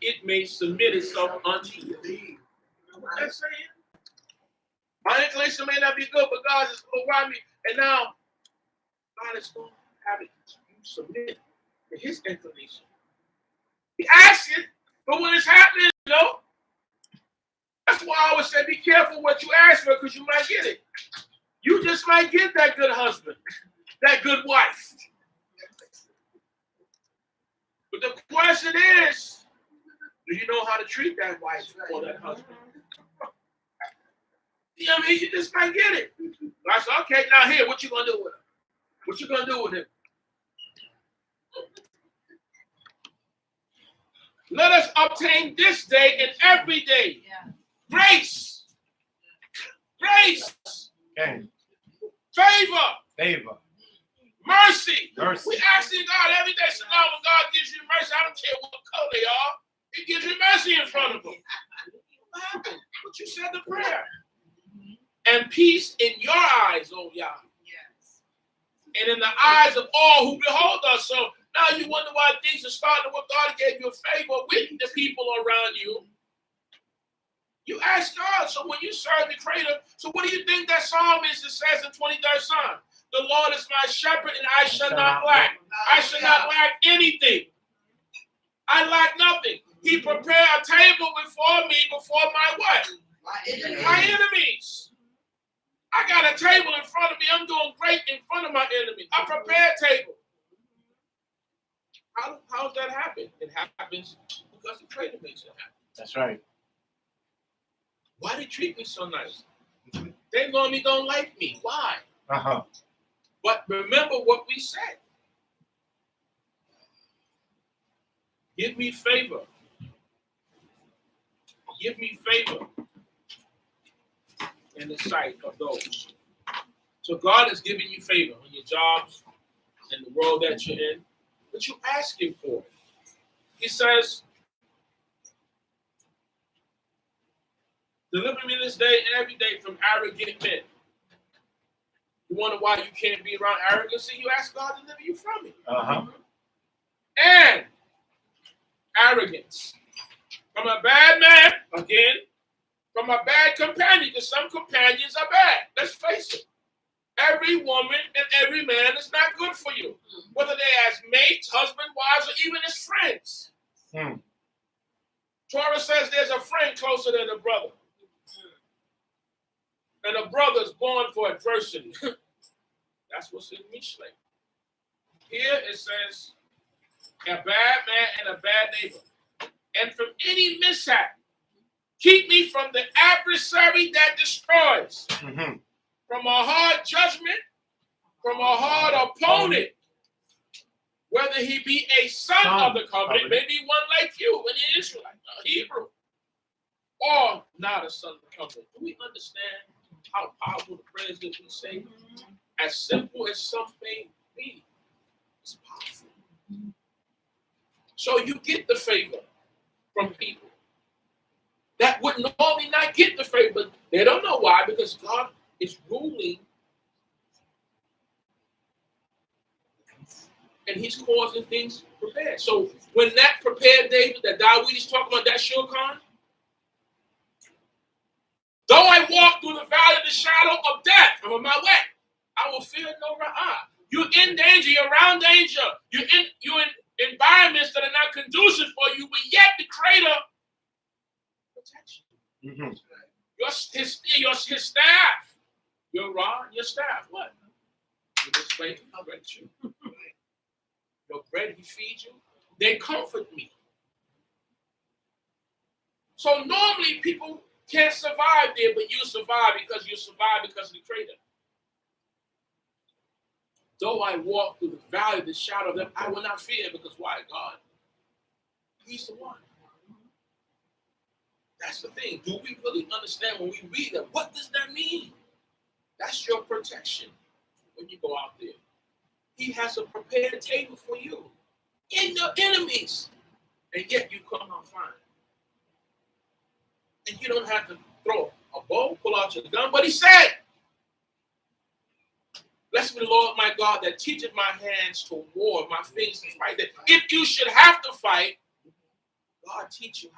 it may submit itself unto you. What that's saying? My inclination may not be good, but God is going to ride me. And now, God is going to have it you submit to his inclination. He asks it, but when it's happening, you know, that's why I always say be careful what you ask for, because you might get it. You just might get that good husband, that good wife. But the question is, do you know how to treat that wife or that husband? You know what I mean? You just might get it. I said, okay, now here, what you going to do with him? What you going to do with him? Let us obtain this day and every day grace. Grace. Okay. Favor. Mercy. Mercy. We asking God every day, so now when God gives you mercy, I don't care what color they are, he gives you mercy in front of them. What happened? What you said the prayer. And peace in your eyes, oh Yah. Yes. And in the eyes of all who behold us. So now you wonder why things are starting to work. God gave you a favor with the people around you. You ask God. So when you serve the Creator, so what do you think that psalm is that says in 23rd Psalm? The Lord is my shepherd and I shall not lack. I shall not lack anything. I lack nothing. He prepared a table before me, before my what? My enemies. I got a table in front of me. I'm doing great in front of my enemy. I prepared a table. How does that happen? It happens because the Creator makes it happen. That's right. Why they treat me so nice? They normally don't like me. Why? But remember what we said. Give me favor. Give me favor in the sight of those. So God is giving you favor on your jobs, in the world that you're in, but you ask him for it. He says, deliver me this day and every day from arrogant men. You wonder why you can't be around arrogancy? You ask God to deliver you from it. And arrogance. From a bad man, again, from a bad companion, because some companions are bad. Let's face it. Every woman and every man is not good for you. Whether they as mates, husband, wives, or even as friends. Torah says there's a friend closer than a brother. And a brother is born for adversity. That's what's in Mishlei. Here it says, a bad man and a bad neighbor. And from any mishap, keep me from the adversary that destroys. From a hard judgment, from a hard opponent. Whether he be a son of the covenant, maybe one like you, an Israelite, a Hebrew, or not a son of the covenant. Do we understand how powerful the prayers that we say? As simple as some may be, it's powerful. So you get the favor from people that would normally not get the favor, but they don't know why, because God is ruling and he's causing things prepared. So when that prepared David, that Dawid is talking about, that Shulchan, though I walk through the valley of the shadow of death, I'm on my way, I will fear no ra'ah. You're in danger, you're around danger, you're in environments that are not conducive for you, but yet the Creator protects you. His staff, your rod, your staff, what? You explain to you. Your bread, he feeds you. They comfort me. So normally people can't survive there, but you survive because of the Creator. Though I walk through the valley of the shadow of death, I will not fear, because why? God. He's the one. That's the thing. Do we really understand when we read that? What does that mean? That's your protection when you go out there. He has a prepared table for you in your enemies, and yet you come out fine. And you don't have to throw a bow, pull out your gun. But he said, blessed be the Lord my God that teacheth my hands to war, my fingers to fight. That if you should have to fight, God teach you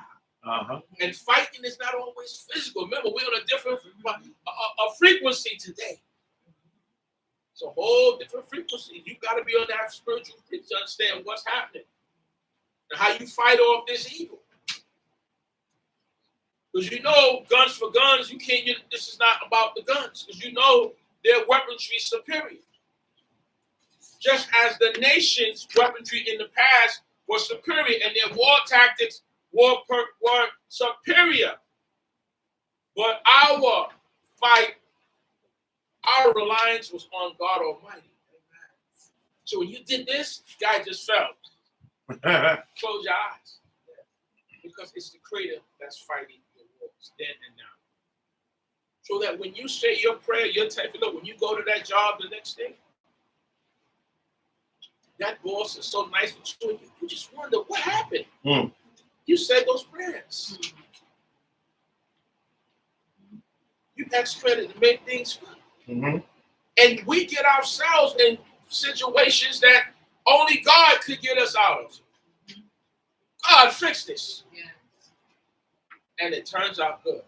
how. And fighting is not always physical. Remember, we're on a different frequency today. It's a whole different frequency. You got to be on that spiritual frequency to understand what's happening and how you fight off this evil. Because you know, guns for guns, you can't. This is not about the guns. Because you know their weaponry is superior. Just as the nation's weaponry in the past was superior and their war tactics were superior. But our fight, our reliance was on God Almighty. So when you did this, guy just fell. Close your eyes. Because it's the Creator that's fighting your wars then and now. So that when you say your prayer, your type of look, when you go to that job the next day, that boss is so nice with you, you just wonder what happened. You said those prayers. You ask credit to make things good. And we get ourselves in situations that only God could get us out of. God, fix this. And it turns out good.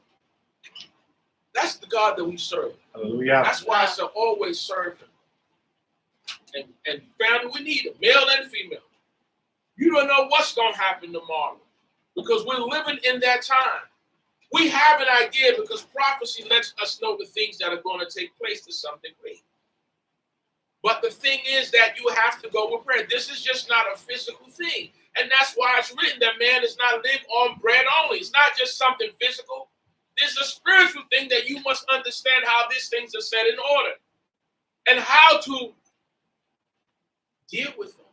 That's the God that we serve. Hallelujah. That's why I shall always serve him. And family, we need it, male and female. You don't know what's going to happen tomorrow because we're living in that time. We have an idea because prophecy lets us know the things that are going to take place to some degree. But the thing is that you have to go with prayer. This is just not a physical thing. And that's why it's written that man does not live on bread only. It's not just something physical. It's a spiritual thing that you must understand how these things are set in order and how to deal with them.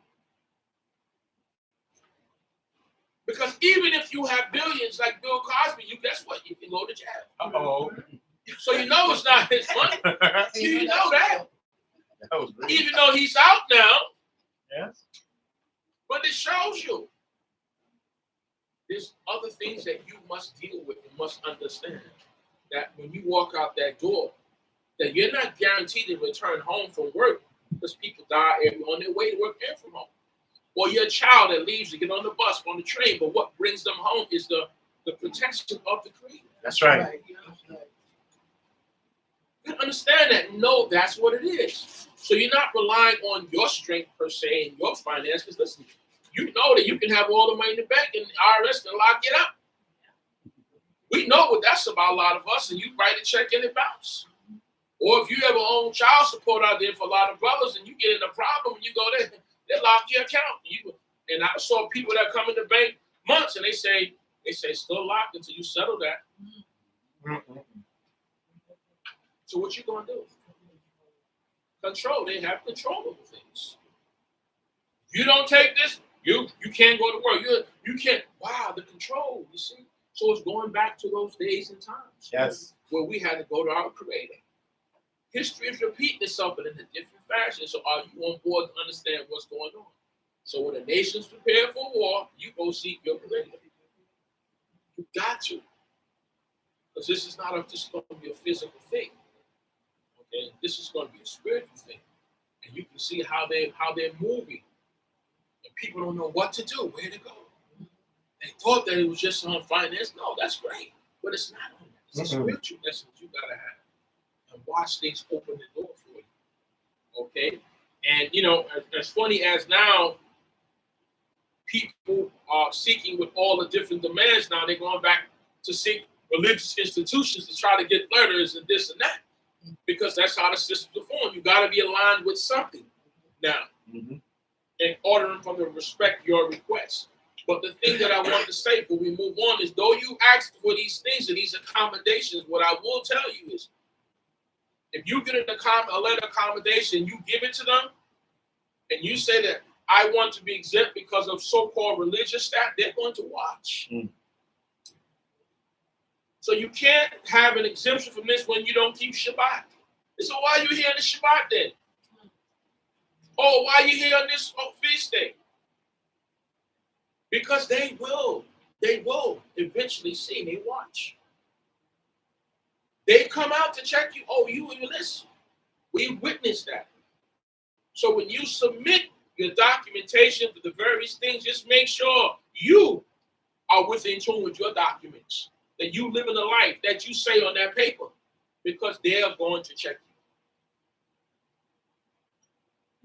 Because even if you have billions like Bill Cosby, you guess what? You can go to jail. So you know it's not his money. You know that. Even though he's out now. Yes. But it shows you there's other things that you must deal with and must understand. That when you walk out that door, that you're not guaranteed to return home from work because people die on their way to work and from home. Or your child that leaves to get on the bus, on the train, but what brings them home is the protection of the Creator. That's right. You understand that? No, that's what it is. So you're not relying on your strength per se and your finances. Listen, you know that you can have all the money in the bank and the IRS can lock it up. We know what that's about, a lot of us, and you write a check and it bounce. Or if you ever own child support out there for a lot of brothers and you get in a problem and you go there, they lock your account. And I saw people that come in the bank months and they say still locked until you settle that. So what you gonna do? Control. They have control over things. You don't take this, you can't go to work. You can't. Wow, the control. You see. So it's going back to those days and times. Yes. Where we had to go to our Creator. History is repeating itself, but in a different fashion. So are you on board to understand what's going on? So when the nations prepare for war, you go seek your Creator. You got to. Because this is not just going to be a physical thing. Okay? This is going to be a spiritual thing. And you can see how they're moving. And people don't know what to do, where to go. They thought that it was just on finance. No, that's great. But it's not on that. It's a spiritual message you got to have. And watch things open the door for you. Okay? And, you know, as funny as now, people are seeking with all the different demands now, they're going back to seek religious institutions to try to get letters and this and that. Because that's how the system's formed. You got to be aligned with something now in order for them to respect your requests. But the thing that I want to say before we move on is, though you ask for these things and these accommodations, what I will tell you is, if you get a letter accommodation, you give it to them, and you say that I want to be exempt because of so-called religious staff, they're going to watch. So you can't have an exemption from this when you don't keep Shabbat. So why are you here on the Shabbat then? Oh, why are you here on this feast day? Because they will eventually see, they watch. They come out to check you. Oh, you in your list. We witnessed that. So when you submit your documentation for the various things, just make sure you are within tune with your documents, that you live in the life that you say on that paper, because they're going to check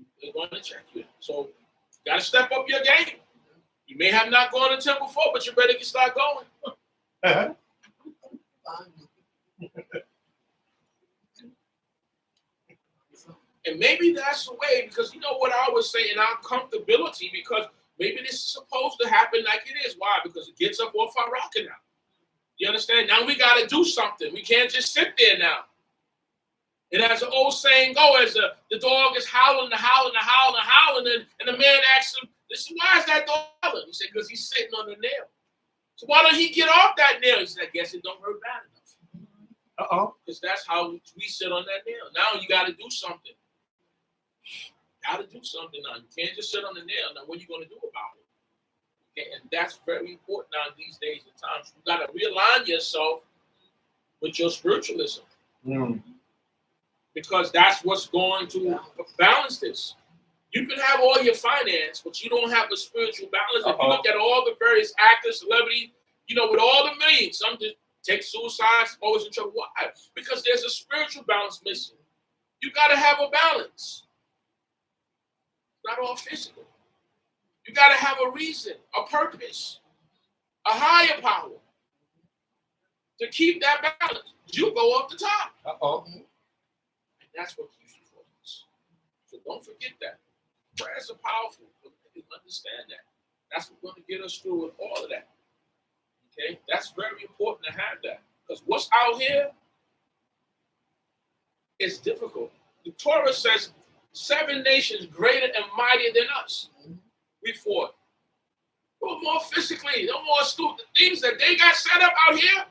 you. They're going to check you. So you got to step up your game. You may have not gone to temple before, but you better start going. And maybe that's the way, because you know what I always say, in our comfortability, because maybe this is supposed to happen like it is. Why? Because it gets up off our rocker now. You understand? Now we got to do something. We can't just sit there now. And as the old saying goes, as the dog is howling, and the man asks him, listen, why is that dog howling? He said, because he's sitting on the nail. So why don't he get off that nail? He said, I guess it don't hurt bad enough. Because that's how we sit on that nail. Now you got to do something. Got to do something now. You can't just sit on the nail. Now, what are you going to do about it? Okay? And that's very important now these days and times. You got to realign yourself with your spiritualism. Because that's what's going to balance this. You can have all your finance, but you don't have a spiritual balance. If you look at all the various actors, celebrities, you know, with all the millions, some just take suicides, always in trouble. Why? Because there's a spiritual balance missing. You got to have a balance. Not all physical. You got to have a reason, a purpose, a higher power to keep that balance. You go off the top. And that's what keeps you focused. So don't forget that. Prayers are powerful. Understand that. That's what's going to get us through with all of that. Okay? That's very important to have that. Because what's out here is difficult. The Torah says 7 nations greater and mightier than us. We fought. They were more physically, they're more astute. The things that they got set up out here,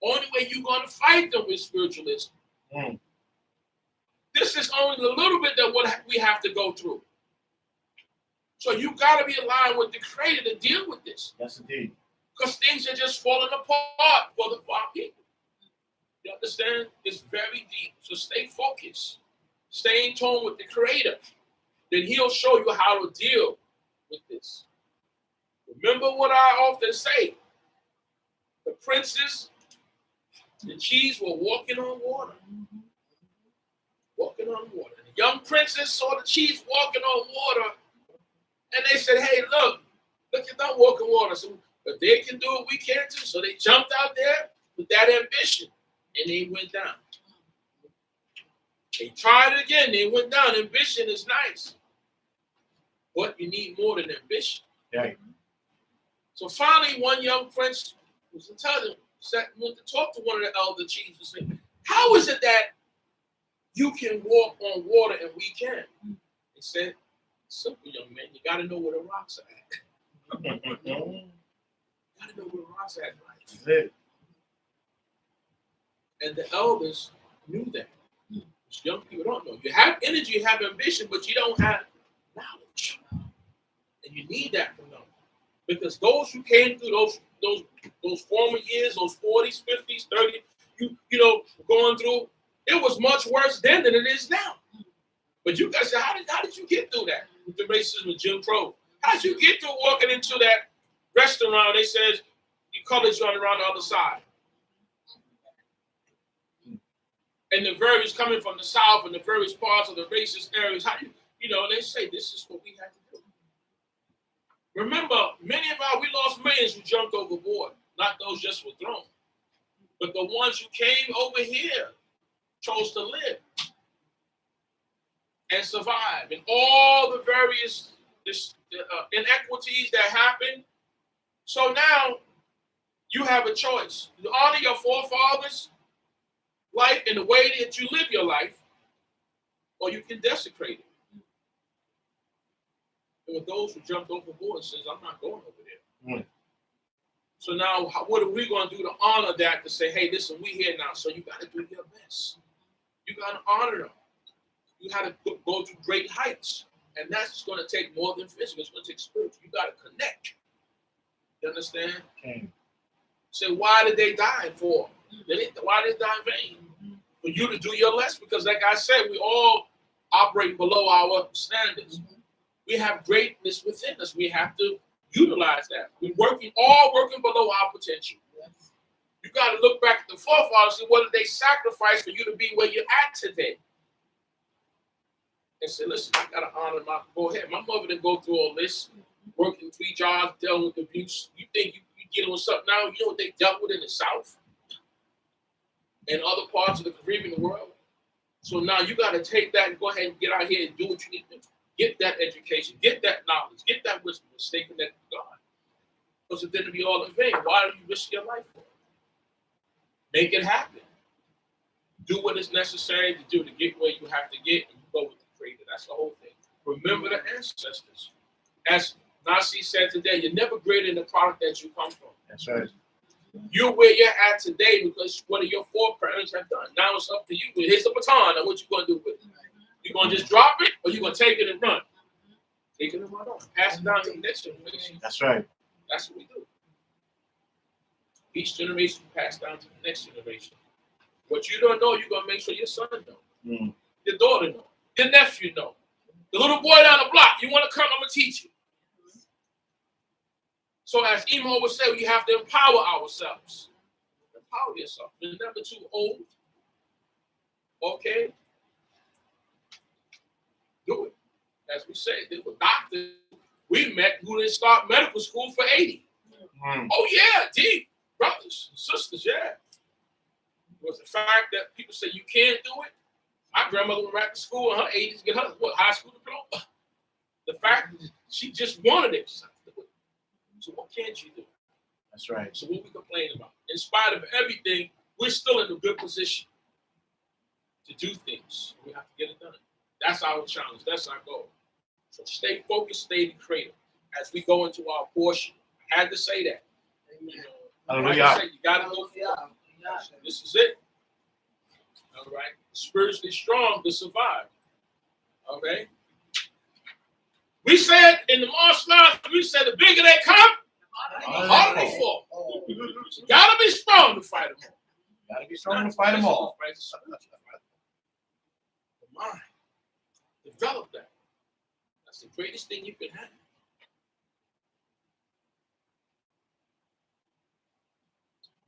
the only way you're going to fight them with spiritualism. This is only a little bit of what we have to go through. So you got to be aligned with the Creator to deal with this. Yes, indeed. Because things are just falling apart for our people. You understand? It's very deep. So stay focused. Stay in tune with the Creator. Then He'll show you how to deal with this. Remember what I often say. The princess, the cheese were walking on water. Walking on water. And the young princess saw the cheese walking on water. And they said, hey, look at them walking water. So if they can do it, we can too. So they jumped out there with that ambition. And they went down. They tried it again. They went down. Ambition is nice. But you need more than ambition. Yeah. So finally, one young prince was intelligent, went to talk to one of the elder chiefs and said, how is it that you can walk on water and we can't? He said, simple, young man. You got to know where the rocks are at. You got to know where the rocks are at. That's it. And the elders knew that. Which young people don't know. You have energy, you have ambition, but you don't have knowledge. And you need that from them. Because those who came through those former years, those 40s, 50s, 30s, you know, going through, it was much worse then than it is now. But you guys say, how did you get through that with the racism with Jim Crow? How did you get through walking into that restaurant? They says you colors run around the other side. And the various coming from the South and the various parts of the racist areas, you know, they say this is what we have to do. Remember, we lost millions who jumped overboard, not those just were thrown. But the ones who came over here chose to live and survive. And all the various inequities that happen. So now you have a choice. You honor your forefathers' life in the way that you live your life, or you can desecrate it. There were those who jumped overboard and says, I'm not going over there. So now what are we going to do to honor that, to say, hey, listen, we here now, so you got to do your best. You got to honor them. You got to go to great heights. And that's going to take more than physical. It's going to take spiritual. You got to connect. You understand? Okay. So why did they die for? Why did they die in vain? For you to do your less, because like I said, we all operate below our standards. We have greatness within us. We have to utilize that. We're all working below our potential. Yes. You got to look back at the forefathers and see what did they sacrifice for you to be where you're at today. And say, listen, I got to honor my, go ahead. My mother didn't go through all this, working 3 jobs, dealing with abuse. You think you're dealing with something now? You know what they dealt with in the South and other parts of the Caribbean world? So now you got to take that and go ahead and get out here and do what you need to do. Get that education, get that knowledge, get that wisdom, and stay connected to God. Because it didn't be all in vain. Why do you risk your life for it? Make it happen. Do what is necessary to do to get where you have to get, and you go with the Creator. That's the whole thing. Remember the ancestors. As Nasi said today, you're never greater than the product that you come from. That's right. You're where you're at today because what your foreparents have done. Now it's up to you. Here's the baton, and what you going to do with it? You going to just drop it, or you going to take it and run? Take it and run on. Pass it down to the next generation. That's right. That's what we do. Each generation pass down to the next generation. What you don't know, you're going to make sure your son know. Your daughter know. Your nephew know. The little boy down the block, you want to come, I'm going to teach you. So as Emo would say, we have to empower ourselves. Empower yourself. You're never too old. Okay? Do it. As we say, there were doctors we met who didn't start medical school for 80. Oh, yeah, deep. Brothers and sisters, yeah. It was the fact that people say you can't do it. My grandmother went back to school in her 80s to get her high school diploma. The fact that she just wanted it. So what can't you do? That's right. So what we complain about? In spite of everything, we're still in a good position to do things. We have to get it done. That's our challenge. That's our goal. So stay focused, stay creative as we go into our portion. I had to say that. You know, like I said, you got to go for it. This is it. All right. Spiritually strong to survive. Okay. We said in the martial arts, we said the bigger they come, the harder they fall. You gotta be strong to fight them all. Gotta be strong to fight them all. The mind. Develop that. That's the greatest thing you can have.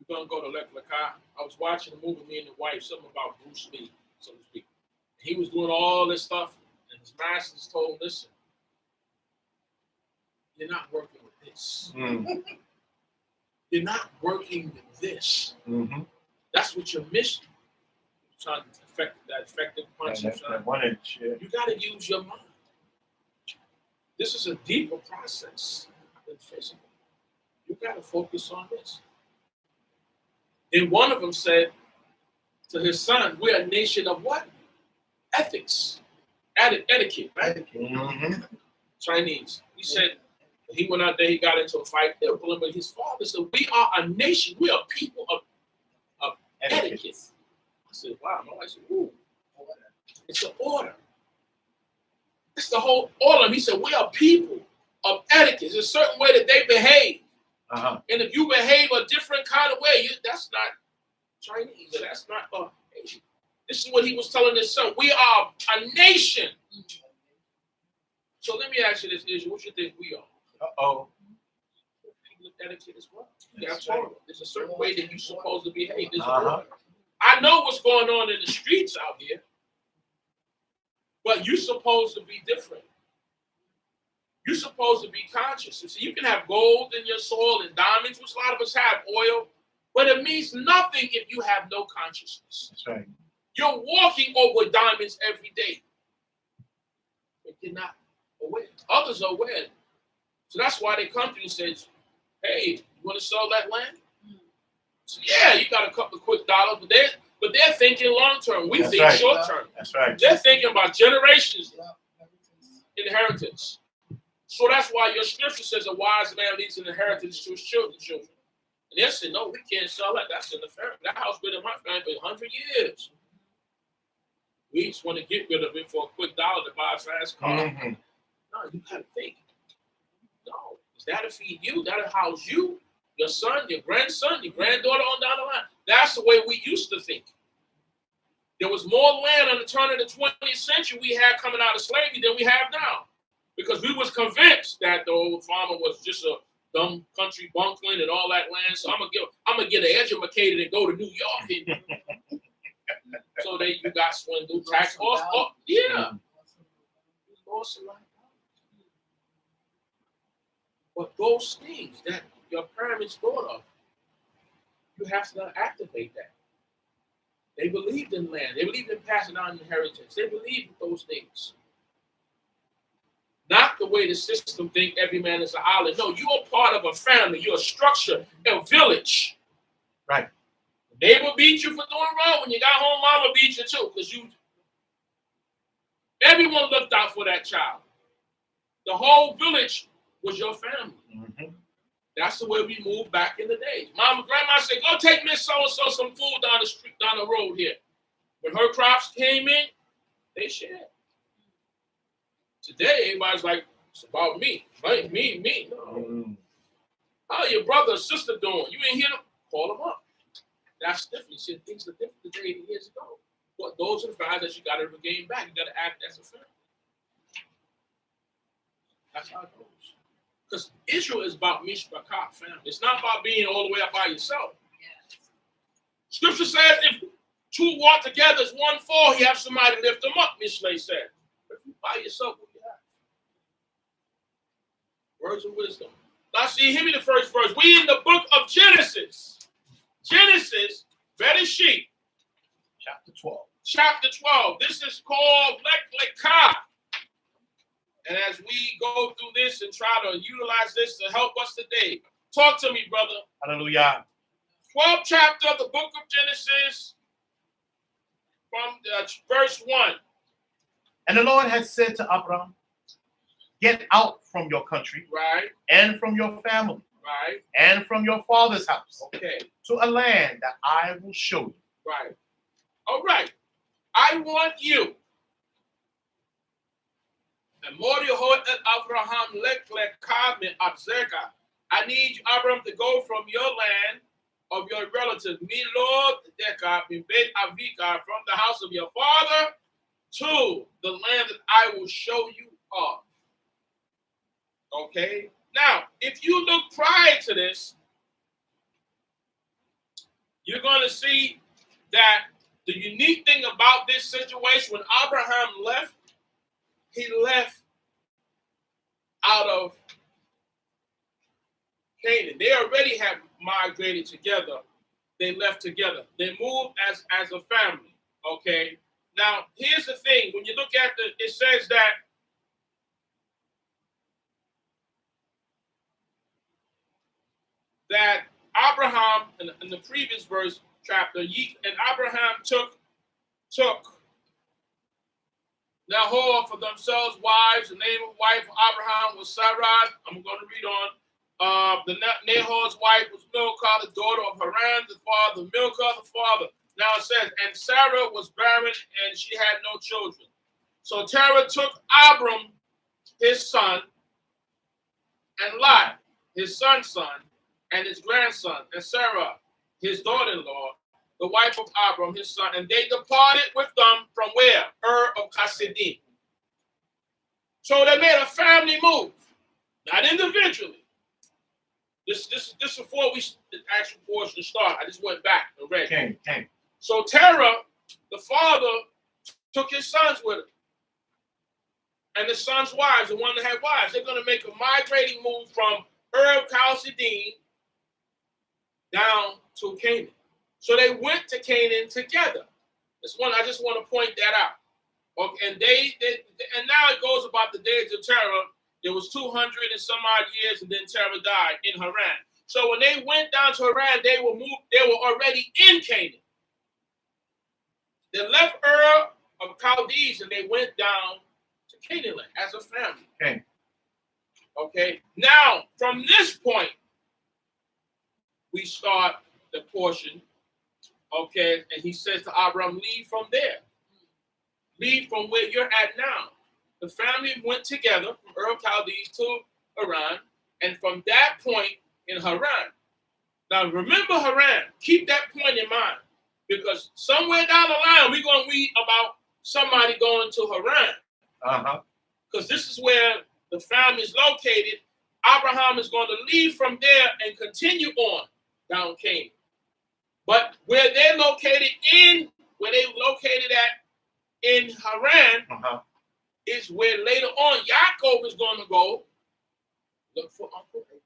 We're gonna go to Lecha. I was watching a movie, me and the wife, something about Bruce Lee, so to speak. He was doing all this stuff, and his masters told him, listen, you're not working with this. You're not working with this. That's what you're missing. You're trying to affect that effective punch. That 1 inch. Yeah. You got to use your mind. This is a deeper process than physical. You got to focus on this. And one of them said to his son, we're a nation of what? Ethics. Etiquette, right? Chinese. He said, he went out there, he got into a fight. They were pulling, but his father said, we are a nation. We are people of etiquette. I said, wow. My wife said, ooh. It's an order. It's the whole order. He said, we are people of etiquette. There's a certain way that they behave. And if you behave a different kind of way, that's not Chinese. That's not Asian. This is what he was telling his son. We are a nation. So let me ask you this, Israel. What you think we are? People of etiquette as well. That's right. There's a certain way that you're supposed to behave. I know what's going on in the streets out here, but you're supposed to be different. You're supposed to be conscious. So you can have gold in your soil and diamonds, which a lot of us have, oil, but it means nothing if you have no consciousness. That's right. You're walking over diamonds every day, but you're not aware. Others are aware. So that's why they come to you and say, hey, you want to sell that land? So yeah, you got a couple of quick dollars, but they're thinking long term. We think short term. That's right. They're thinking about generations inheritance. So that's why your scripture says a wise man leaves an inheritance to his children. And they say, no, we can't sell that. That's in the family. That house been in my family for 100 years. We just want to get rid of it for a quick dollar to buy a fast car. No, you got to think. No, that'll feed you. That'll house you, your son, your grandson, your granddaughter on down the line. That's the way we used to think. There was more land on the turn of the 20th century we had coming out of slavery than we have now. Because we was convinced that the old farmer was just a dumb country bunkling and all that land. So I'm gonna get educated and go to New York. And so you got swindled, tax off. Oh, yeah. You lost a lot. But those things that your parents thought of, you have to activate that. They believed in land. They believed in passing on inheritance. They believed in those things. Not the way the system think every man is an island. No, you're part of a family. You're a structure, a village. Right. Neighbor beat you for doing wrong. When you got home, mama beat you too. Because everyone looked out for that child. The whole village was your family. Mm-hmm. That's the way we moved back in the days. Grandma said, go take Miss So-and-so some food down the street, down the road here. When her crops came in, they shared. Today, everybody's like, it's about me. Right? Me. No. How your brother or sister doing? You ain't hear them? Call them up. That's different. You see, things are different today than years ago. But those are the values that you got to regain back. You got to act as a family. That's how it goes. Because Israel is about mishpakat, family. It's not about being all the way up by yourself. Yes. Scripture says if two walk together as one fall, you have somebody to lift them up, Mishlei said. But if you by yourself, what do you have? Words of wisdom. Now see, hear me the first verse. We in the book of Genesis. Genesis, Bereshit. Chapter 12. Chapter 12. This is called Lecha. And as we go through this and try to utilize this to help us today, talk to me, brother. Hallelujah. 12th chapter of the book of Genesis, from verse 1. And the Lord had said to Abraham, get out from your country, right, and from your family, right, and from your father's house, okay, to a land that I will show you. Right. All right. I want you. I need you, Abraham, to go from your land of your relative, from the house of your father to the land that I will show you of. Okay? Now, if you look prior to this, you're going to see that the unique thing about this situation, when Abraham left, he left out of Canaan. They already had migrated together. They left together. They moved as a family. Okay? Now, here's the thing. When you look at it says that Abraham, in the previous verse chapter, and Abraham took Nahor for themselves wives. The name of wife of Abraham was Sarai. I'm going to read on. Nahor's wife was Milcah, the daughter of Haran, the father of Milcah, the father. Now it says, and Sarah was barren and she had no children. So Terah took Abram, his son, and Lot, his son's son, and his grandson, and Sarah, his daughter-in-law, the wife of Abram, his son, and they departed with them from where? Of Chasidim. So they made a family move, not individually. This is before the actual portion start. I just went back and read. Okay. So Terah, the father, took his sons with him. And the sons' wives, the one that had wives, they're going to make a migrating move from of Chasidim down to Canaan. So they went to Canaan together. I just want to point that out. Okay, and and now it goes about the days of Terah. There was 200 and some odd years, and then Terah died in Haran. So when they went down to Haran, they were already in Canaan. They left of Chaldees and they went down to Canaan as a family. Okay. Now, from this point, we start the portion. Okay, and he says to Abraham, leave from there. Leave from where you're at now. The family went together from Chaldees to Haran, and from that point in Haran. Now remember Haran. Keep that point in mind, because somewhere down the line we're going to read about somebody going to Haran. Because this is where the family is located, Abraham is going to leave from there and continue on down Canaan. But where they located at in Haran is where later on Yaakov is going to go look for Uncle Abraham.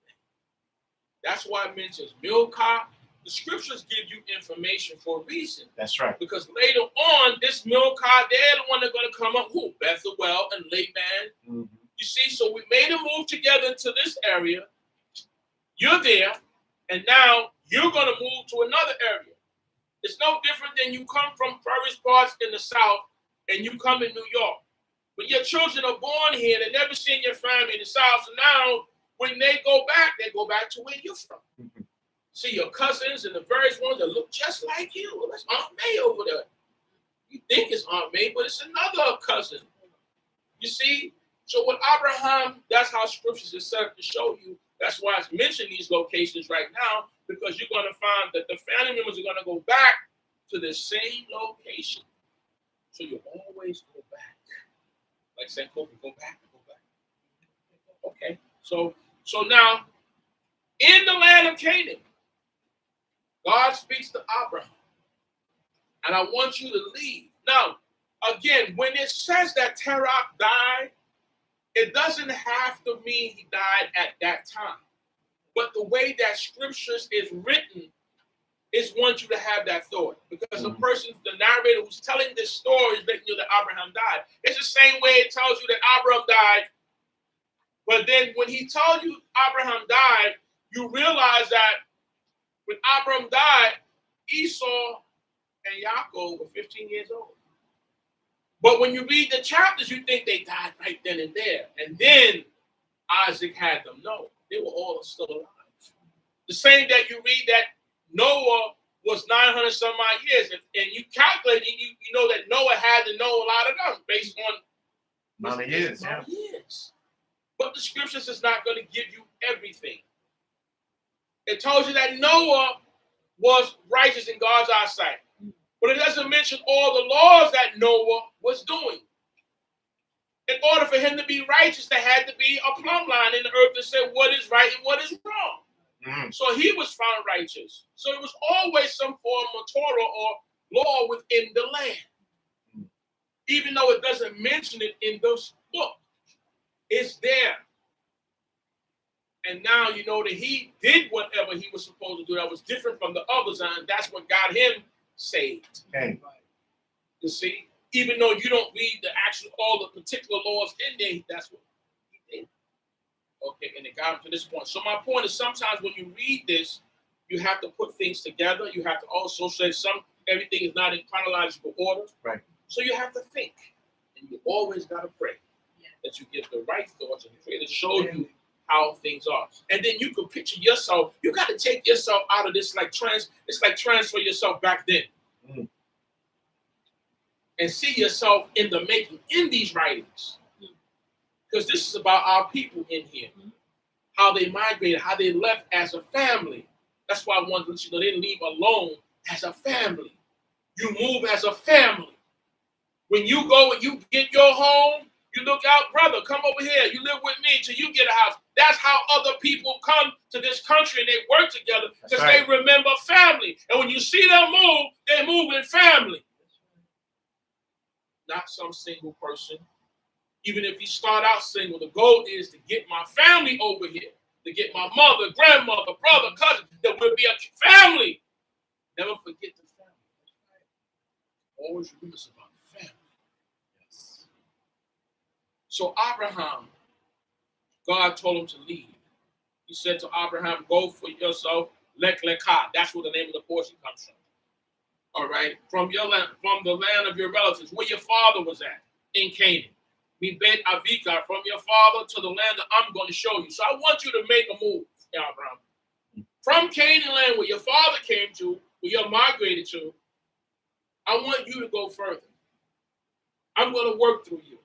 That's why it mentions Milcah. The scriptures give you information for a reason. That's right. Because later on, this Milcah, they're the one that's going to come up. Who? Bethuel and Laban. Mm-hmm. You see, so we made a move together into this area. You're there, and now you're going to move to another area. It's no different than you come from various parts in the South, and you come in New York. When your children are born here, they've never seen your family in the South, so now when they go back to where you're from. Mm-hmm. See your cousins and the various ones that look just like you. Well, that's Aunt May over there. You think it's Aunt May, but it's another cousin. You see? So with Abraham, that's how scriptures is set up to show you. That's why it's mentioned these locations right now, because you're going to find that the family members are going to go back to the same location. So you always go back. Like St. Kobe, go back. Okay. So now, in the land of Canaan, God speaks to Abraham, and I want you to leave. Now, again, when it says that Terah died, it doesn't have to mean he died at that time. But the way that scriptures is written is want you to have that thought. Because the narrator who's telling this story is letting you that Abraham died. It's the same way it tells you that Abraham died. But then when he told you Abraham died, you realize that when Abraham died, Esau and Yaakov were 15 years old. But when you read the chapters, you think they died right then and there. And then Isaac had them. No, they were all still alive. The same that you read that Noah was 900 some odd years. And you calculate, you know that Noah had to know a lot of them based on amount of years. But the scriptures is not going to give you everything. It tells you that Noah was righteous in God's eyesight. But it doesn't mention all the laws that Noah was doing. In order for him to be righteous, there had to be a plumb line in the earth that said what is right and what is wrong. So he was found righteous. So it was always some form of Torah or law within the land. Even though it doesn't mention it in this book, it's there. And now you know that he did whatever he was supposed to do that was different from the others, and that's what got him saved. Okay. You see, even though you don't read the actual all the particular laws in there, that's what he did. Okay, and it got him to this point. So my point is, sometimes when you read this, you have to put things together. You have to also say everything is not in chronological order. Right. So you have to think, and you always got to pray that you get the right thoughts and pray to show you how things are. And then you can picture yourself. You got to take yourself out of this it's like transfer yourself back then. And see yourself in the making in these writings. Because this is about our people in here. How they migrated, how they left as a family. That's why I wanted to let you know they didn't leave alone as a family. You move as a family. When you go and you get your home, you look out, brother, come over here. You live with me till you get a house. That's how other people come to this country and they work together because they remember family. And when you see them move, they move in family. Not some single person. Even if you start out single, the goal is to get my family over here, to get my mother, grandmother, brother, cousin, that will be a family. Never forget the family. Always remember about family. Yes. So Abraham, God told him to leave. He said to Abraham, go for yourself, Lecha. That's where the name of the portion comes from. All right, from your land, from the land of your relatives, where your father was at in Canaan. Me bet Avika, from your father to the land that I'm going to show you. So I want you to make a move, Abraham. From Canaan land, where your father came to, where you migrated to, I want you to go further. I'm going to work through you.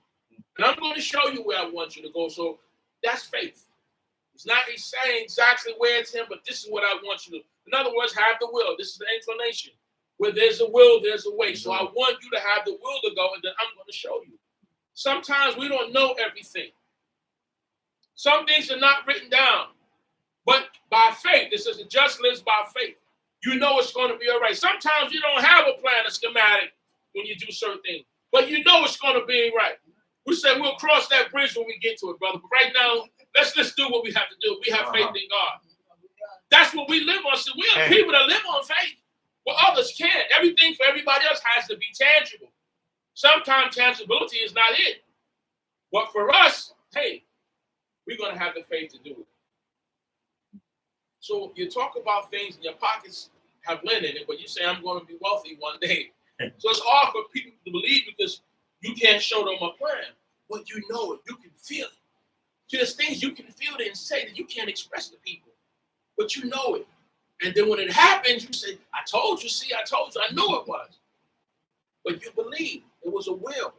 And I'm going to show you where I want you to go. So that's faith. It's not he's saying exactly where it's him, but this is what I want you to. In other words, have the will. This is the inclination. Where there's a will, there's a way. So I want you to have the will to go, and then I'm going to show you. Sometimes we don't know everything. Some things are not written down. But by faith, it says the just lives by faith. You know it's going to be all right. Sometimes you don't have a plan, a schematic when you do certain things. But you know it's going to be right. We said we'll cross that bridge when we get to it, brother. But right now, let's do what we have to do. We have faith in God. That's what we live on. So we are people that live on faith. Well, others can't. Everything for everybody else has to be tangible. Sometimes tangibility is not it. But for us, hey, we're going to have the faith to do it. So you talk about things and your pockets have lint in it, but you say, I'm going to be wealthy one day. So it's hard for people to believe because you can't show them a plan. But you know it. You can feel it. See, there's things you can feel it and say that you can't express to people. But you know it. And then when it happens, you say, I told you, see, I told you, I knew it was. But you believe it was a will.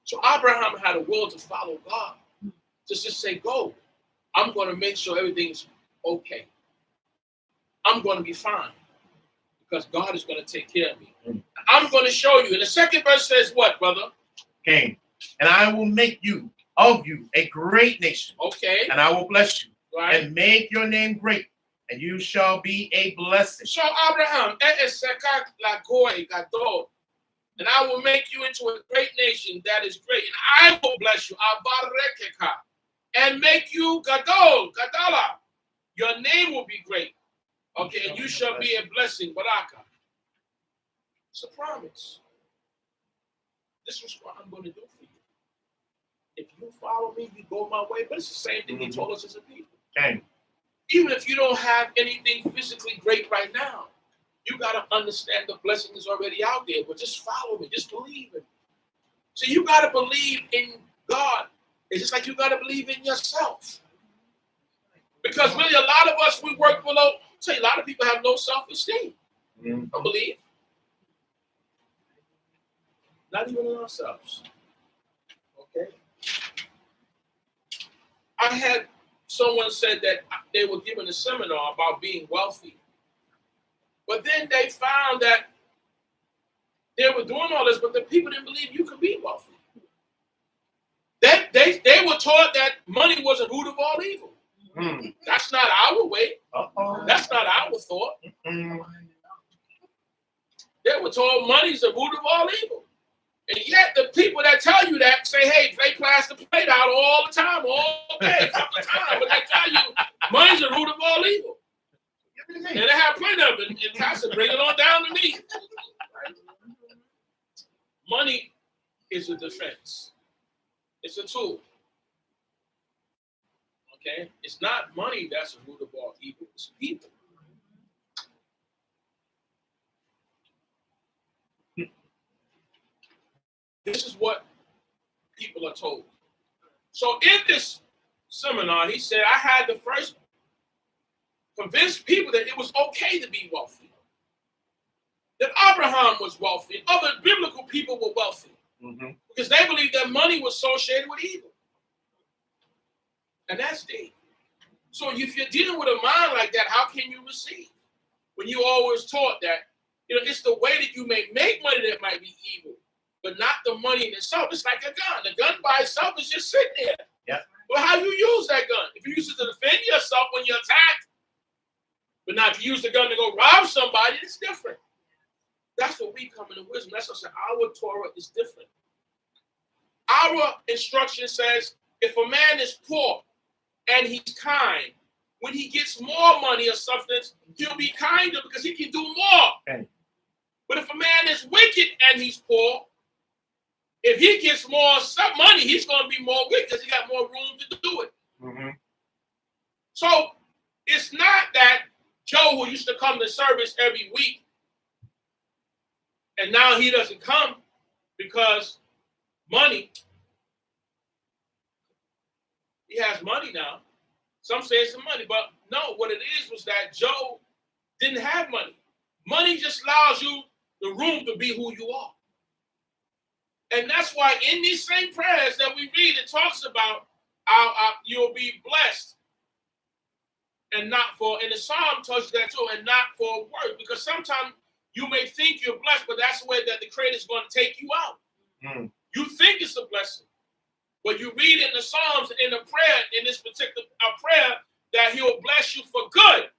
So Abraham had a will to follow God. Just to say, go. I'm going to make sure everything's okay. I'm going to be fine. Because God is going to take care of me. I'm going to show you. And the second verse says what, brother? Okay. And I will make you, of you, a great nation. Okay. And I will bless you. Right. And make your name great. And you shall be a blessing. So Abraham, and I will make you into a great nation that is great. And I will bless you. And make you gadala. Your name will be great. Okay, and you shall be a blessing. Baraka. It's a promise. This is what I'm going to do for you. If you follow me, you go my way. But it's the same thing he told us as a people. Okay. Even if you don't have anything physically great right now, you got to understand the blessing is already out there. But just follow me. Just believe it. So you got to believe in God. It's just like you got to believe in yourself. Because really, a lot of us, we work below. Tell you, a lot of people have low self-esteem. Don't believe. Not even in ourselves. Okay. I had someone said that they were giving a seminar about being wealthy. But then they found that they were doing all this, but the people didn't believe you could be wealthy. They were taught that money was a root of all evil. That's not our way. That's not our thought. They were told money's the root of all evil. And yet the people that tell you that say, hey, they class the plate out all the time, all day, a couple of times. But they tell you money's the root of all evil. And they have plenty of it. And Pastor, bring it on down to me. Money is a defense. It's a tool. Okay? It's not money that's the root of all evil. It's people. This is what people are told. So in this seminar, he said, I had to first convince people that it was okay to be wealthy. That Abraham was wealthy and other biblical people were wealthy. Because they believed that money was associated with evil. And that's deep. So if you're dealing with a mind like that, how can you receive? When you always taught that, it's the way that you may make money that might be evil. But not the money in itself. It's like a gun. The gun by itself is just sitting there. Yeah. Well, how do you use that gun? If you use it to defend yourself when you're attacked, but now if you use the gun to go rob somebody, it's different. That's what we come into wisdom. That's what I say. Our Torah is different. Our instruction says, if a man is poor and he's kind, when he gets more money or substance, he'll be kinder because he can do more. Okay. But if a man is wicked and he's poor, if he gets more money, he's going to be more wicked because he got more room to do it. So it's not that Joe, who used to come to service every week, and now he doesn't come because money. He has money now. Some say it's the money, but no, what it is was that Joe didn't have money. Money just allows you the room to be who you are. And that's why in these same prayers that we read, it talks about you'll be blessed. And not for, and the Psalm tells you that too, and not for work. Because sometimes you may think you're blessed, but that's the way that the Creator is going to take you out. You think it's a blessing. But you read in the Psalms, in the prayer, in this particular prayer, that he will bless you for good,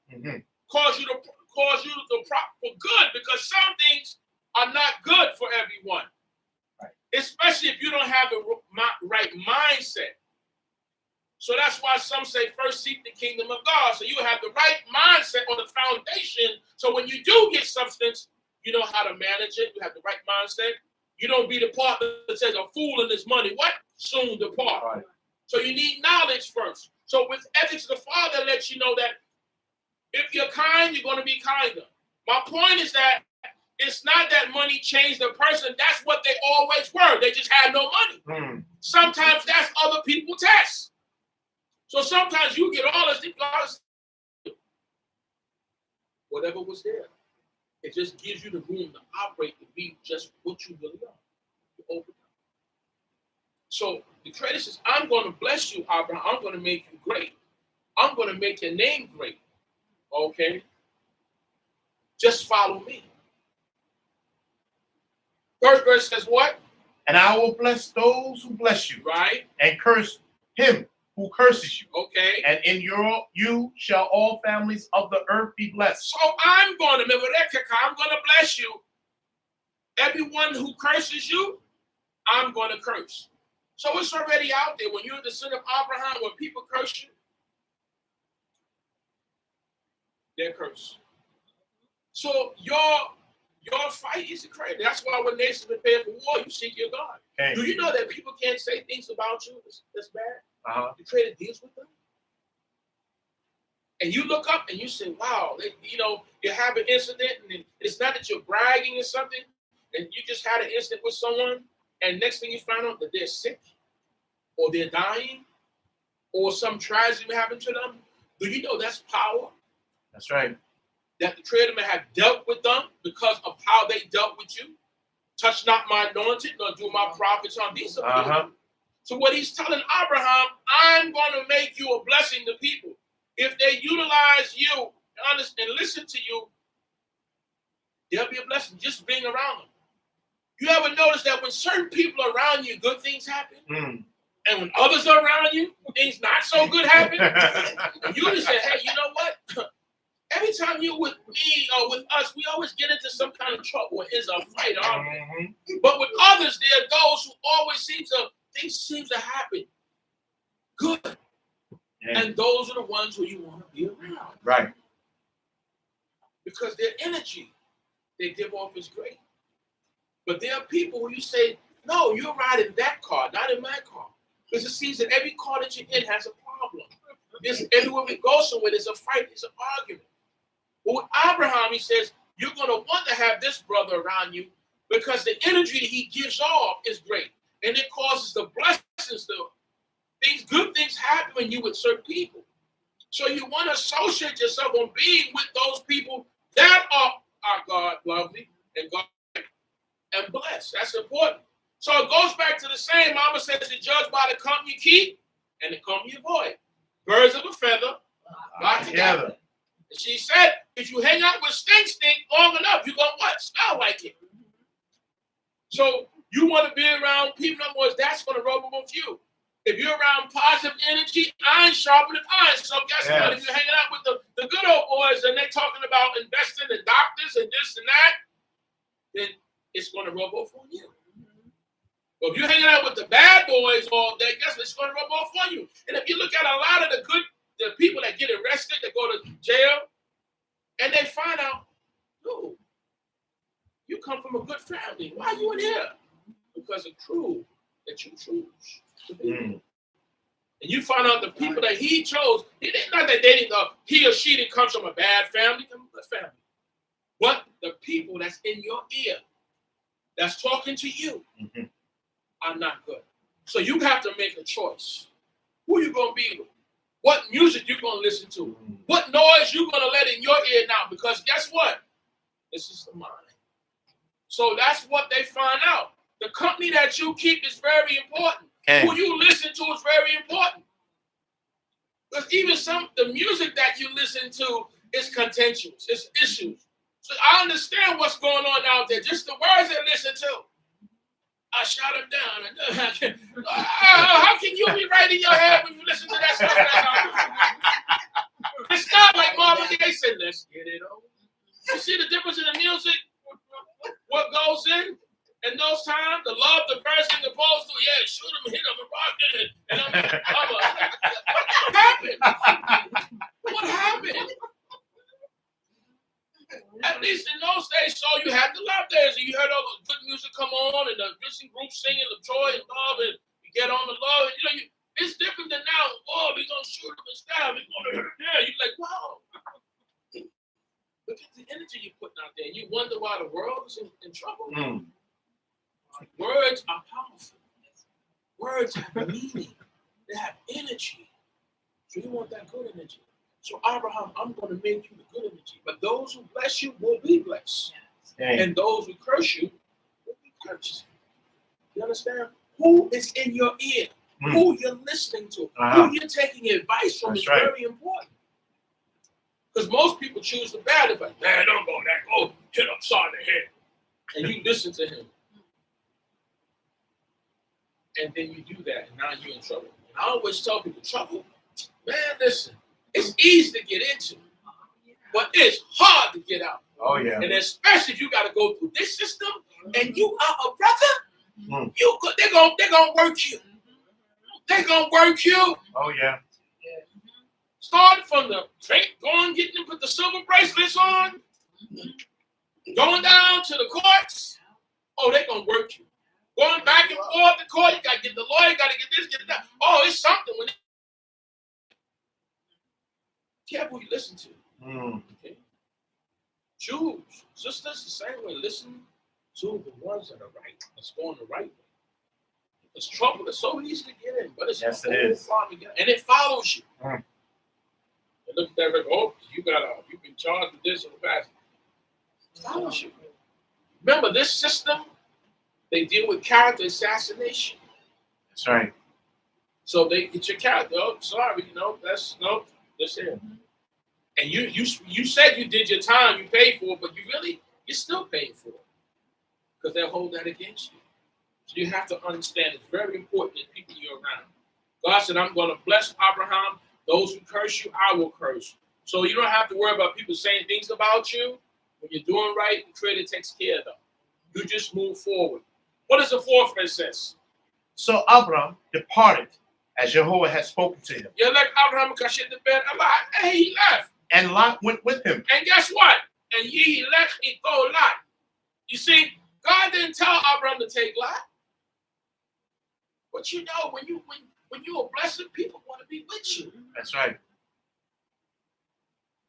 cause you to for good, because some things are not good for everyone, especially if you don't have the right mindset. So that's why some say first seek the kingdom of God. So you have the right mindset on the foundation. So when you do get substance, you know how to manage it. You have the right mindset. You don't be the part that says a fool in his money. What? Soon depart. Right. So you need knowledge first. So with ethics, the Father lets you know that if you're kind, you're going to be kinder. My point is that it's not that money changed the person. That's what they always were. They just had no money. Sometimes that's other people's tests. So sometimes you get all this because whatever was there. It just gives you the room to operate to be just what you really are. You open up. So the Creator says, I'm going to bless you, Abraham. I'm going to make you great. I'm going to make your name great. Okay? Just follow me. First verse says what? And I will bless those who bless you. Right. And curse him who curses you. Okay. And in you shall all families of the earth be blessed. So I'm going to, I'm going to bless you. Everyone who curses you, I'm going to curse. So it's already out there. When you're the son of Abraham, when people curse you, they're cursed. So your fight is crazy. That's why when nations prepare for war, you seek your God. Okay. Do you know that people can't say things about you that's bad? The Creator deals with them. And you look up and you say, wow, you have an incident, and it's not that you're bragging or something, and you just had an incident with someone, and next thing you find out that they're sick, or they're dying, or some tragedy happened to them. Do you know that's power? That's right. That the Creator may have dealt with them because of how they dealt with you. Touch not my anointed, nor do my prophets on these people. So what he's telling Abraham, I'm going to make you a blessing to people. If they utilize you and listen to you, there'll be a blessing just being around them. You ever notice that when certain people are around you, good things happen? And when others are around you, things not so good happen? And you just say, hey, you know what? Every time you're with me or with us, we always get into some kind of trouble. It's a fight, aren't we? But with others, there are those who always things seem to happen good. Yeah. And those are the ones who you want to be around. Right. Because their energy they give off is great. But there are people who you say, no, you're riding that car, not in my car. Because it seems that every car that you're in has a problem. Everywhere we go somewhere, there's a fight, there's an argument. But with Abraham, he says, you're going to want to have this brother around you because the energy that he gives off is great. And it causes the blessings, good things happen when you with certain people. So you want to associate yourself on being with those people that are God lovely and God and blessed. That's important. So it goes back to the same. Mama says to judge by the company you keep and the company you avoid. Birds of a feather fly together. And she said, if you hang out with stink long enough, you're going to what? Smell like it. So you want to be around people, in other words, that's going to rub off you. If you're around positive energy, iron sharpening iron. So guess what? If you're hanging out with the good old boys and they're talking about investing in doctors and this and that, then it's going to rub off on you. But if you're hanging out with the bad boys all day, guess what? It's going to rub off on you. And if you look at a lot of the people that get arrested, that go to jail, and they find out, oh, you come from a good family. Why are you in here? Because of crew that you choose. And you find out the people that he chose, it's not that he or she didn't come from a bad family, come from a good family. But the people that's in your ear, that's talking to you, are not good. So you have to make a choice. Who you going to be with? What music you going to listen to? What noise you going to let in your ear now? Because guess what? This is the mind. So that's what they find out. The company that you keep is very important. Who you listen to is very important. Because even the music that you listen to is contentious. It's issues. So I understand what's going on out there. Just the words they listen to. I shot him down. How can you be right in your head when you listen to that stuff? It's not like Marvin Gaye said, let's get it on. You see the difference in the music? What goes in? In those times, the love, the person, the opposed to, yeah, shoot him, hit him, and rock it. And what happened? What happened? At least in those days, so you had the love days, and you heard all the good music come on, and the Christian group singing the joy and love, and you get on the love, and it's different than now. Oh, we're gonna shoot him and stab him, we're gonna hurt him there. You're like, wow. Look at the energy you're putting out there. And you wonder why the world is in trouble. Words are powerful. Words have meaning. They have energy. So you want that good energy. So Abraham, I'm going to make you the good energy. But those who bless you will be blessed. Dang. And those who curse you will be cursed. You understand? Who is in your ear? Who you're listening to? Who you're taking advice from is very important. Because most people choose the bad advice. Man, don't go there. Go hit upside the head. And you listen to him. And then you do that, and now you're in trouble. And I always tell people, trouble, man, listen, it's easy to get into, but it's hard to get out. Oh, yeah. And especially if you got to go through this system, and you are a brother, they're gonna work you. They're gonna work you. Oh, yeah. Starting from the going, getting them, put the silver bracelets on, going down to the courts. Oh, they're gonna work you. Going back and forth the court, you gotta get the lawyer, you gotta get this, get that. Oh, it's something. Careful who you listen to. Okay? Jews, sisters, the same way. Listen to the ones that are right. Let's go on the right way. It's trouble. It's so easy to get in, but it's yes, it is. And it follows you. And look at that record. Oh, you've been charged with this in the past. It follows you. Remember, this system, they deal with character assassination. That's right. So they get your character. Oh, sorry, that's it. And you said you did your time, you paid for it, but you're still paying for it. Because they'll hold that against you. So you have to understand it's very important that people you're around. God said, I'm going to bless Abraham. Those who curse you, I will curse. So you don't have to worry about people saying things about you. When you're doing right, the Creator takes care of them. You just move forward. What does the fourth verse says? So Abraham departed as Jehovah had spoken to him. You're like Abraham, and he left. And Lot went with him. And guess what? And ye Lech it go Lot. You see, God didn't tell Abraham to take Lot. But when you are blessed, people want to be with you. That's right.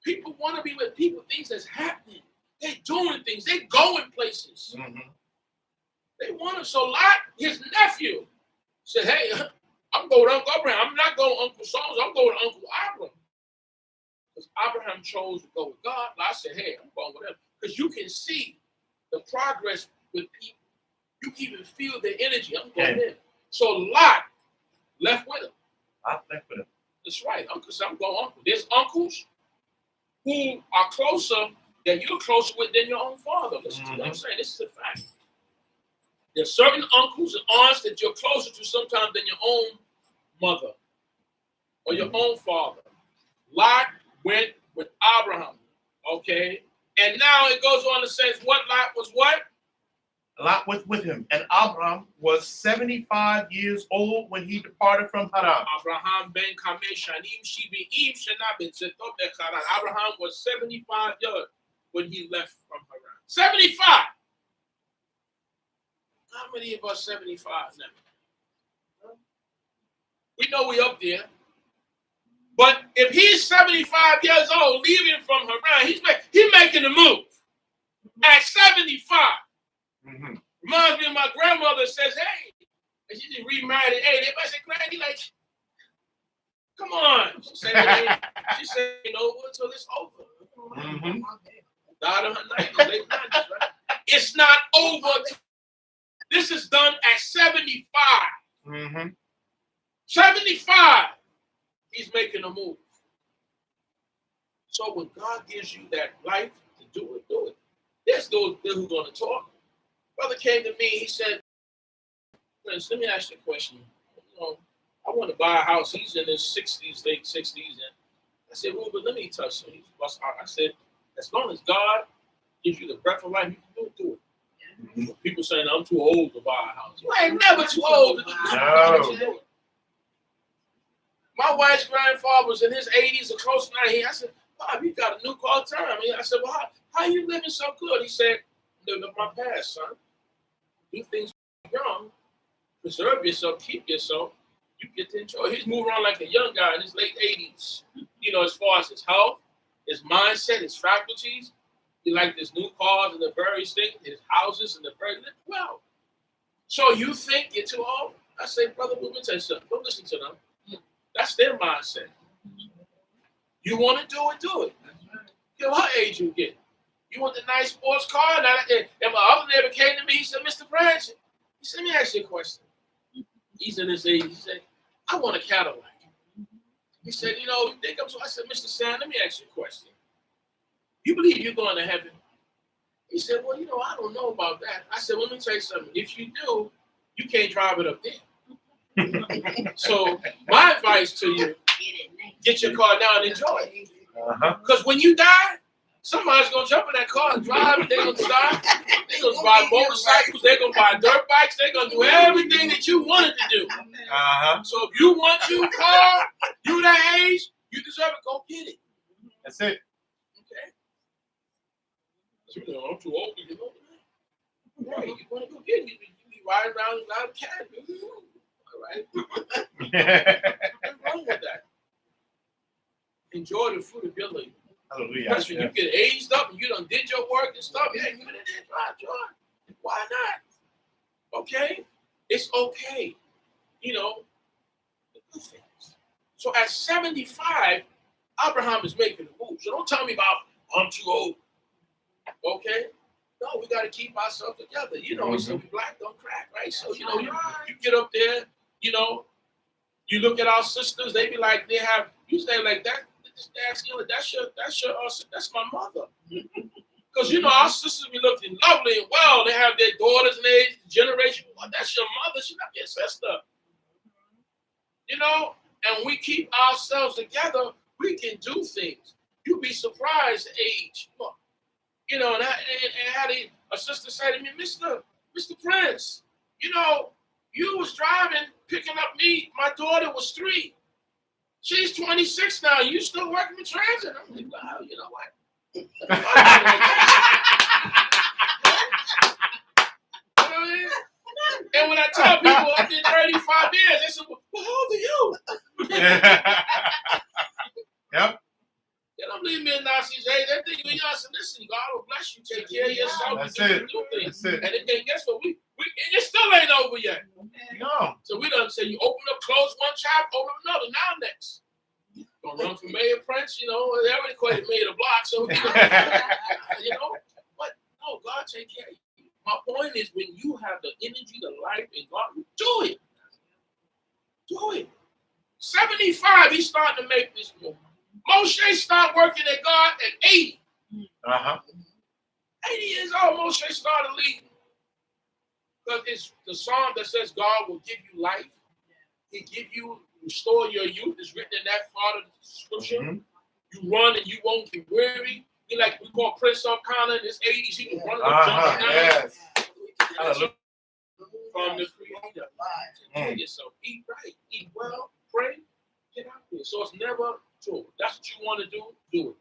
People want to be with people, things that's happening. They're doing things. They're going places. They want to. So Lot, his nephew, said, hey, I'm going to Uncle Abraham. I'm not going to Uncle Saul. I'm going to Uncle Abraham. Because Abraham chose to go with God. Lot said, hey, I'm going with him. Because you can see the progress with people. You can even feel the energy. I'm going in. So Lot left with him. Lot left with him. That's right. Uncle said, I'm going uncle. There's uncles who are closer, that you're closer with than your own father. Listen to what I'm saying. This is a fact. There's certain uncles and aunts that you're closer to sometimes than your own mother or your own father. Lot went with Abraham, okay? And now it goes on to say, what Lot was what? Lot was with him. And Abraham was 75 years old when he departed from Haran. Abraham ben Kamesh Shanim Shibi'im Shanabin Zetob Haran. Abraham was 75 years when he left from Haran. 75! How many of us 75 now? We know we up there. But if he's 75 years old, leaving from Haran, he's making the move. At 75. Reminds me of my grandmother says, hey, and she just remarried at 80. Everybody said, Granny, like, come on. She said, over until it's over. Died on her late 90s, right? It's not over. This is done at 75. 75. He's making a move. So when God gives you that life to do it, do it. There's those who are going to talk. Brother came to me, he said, Prince, let me ask you a question. You know, I want to buy a house. He's in his 60s, late 60s. And I said, Ruben, let me touch him. I said, as long as God gives you the breath of life, you can do it. Yeah. People saying, I'm too old to buy a house. You ain't never too old to do it. No. My wife's grandfather was in his 80s or close to 90. I said, Bob, you got a new car turn. I said, well, how you living so good? He said, living up my past, son. Do things young, preserve yourself, keep yourself, you get to enjoy. He's moving around like a young guy in his late 80s. You know, as far as his health, his mindset, his faculties. He liked his new cars and the various things, his houses and the very well. So you think you're too old? I say, brother, let me tell you something. Don't listen to them. That's their mindset. You want to do it. You know, what age you get? You want the nice sports car? And my other neighbor came to me, he said, Mr. Branch, he said, let me ask you a question. He's in his 80s. He said, I want a Cadillac. He said, you know, you think I'm so? I said, Mr. Sam, let me ask you a question. You believe you're going to heaven? He said, well, you know, I don't know about that. I said, let me tell you something. If you do, you can't drive it up there. So my advice to you, get your car now and enjoy it. Because when you die, somebody's going to jump in that car and drive, and they're going to stop. They're going to buy motorcycles. They're going to buy dirt bikes. They're going to do everything that you wanted to do. So if you want your car, you that age, you deserve it. Go get it. That's it. Okay? You know, I'm too old. You know, right? You want to go get it. You be riding around without a cab. All right? Nothing wrong with that. Enjoy the fruit of your labor. Hallelujah. Because when you get aged up and you done did your work and stuff, yeah, you done enjoy. Why not? Okay? It's okay. You know, the good things. So at 75, Abraham is making a move. So don't tell me about, I'm too old. Okay? No, we got to keep ourselves together. You know, so we black don't crack, right? So, you know, you get up there, you know, you look at our sisters, they be like, they have, you say like that, that's my mother. Because, you know, our sisters be looking lovely and well. They have their daughters and their generation. Well, that's your mother. She's not your sister. You know, and we keep ourselves together, we can do things. You'd be surprised at age. You know, and had a sister say to me, Mr. Prince, you know, you was driving, picking up me. My daughter was 3. She's 26 now. You still working with transit? I'm like, wow, you know what? You know what I mean? And when I tell people I did 35 years, they say, well, how old are you? Yep. They don't leave me in Nazis. Hey, they think we young. So listen, God will bless you. Take care of yourself. That's and it. do things. That's it. And then guess what? We it still ain't over yet. No. So we done say you open up, close one chapter, open another. Now next. Gonna run for mayor, Prince. You know, they already quite made a block. So you know, but no, God take care of you. My point is, when you have the energy, the life, and God, do it. Do it. 75, he's starting to make this move. Moshe started working at God at 80. 80 years old, Moshe started leading. Because it's the song that says God will give you life. He give you, restore your youth. It's written in that part of the scripture. You run and you won't get weary. He like we call Prince O'Connor in his 80s. He can run and jump down. Yes. Hallelujah. From the Creator. Take yourself. Eat right. Eat well. Pray. Get out there. So it's never too old. That's what you want to do it.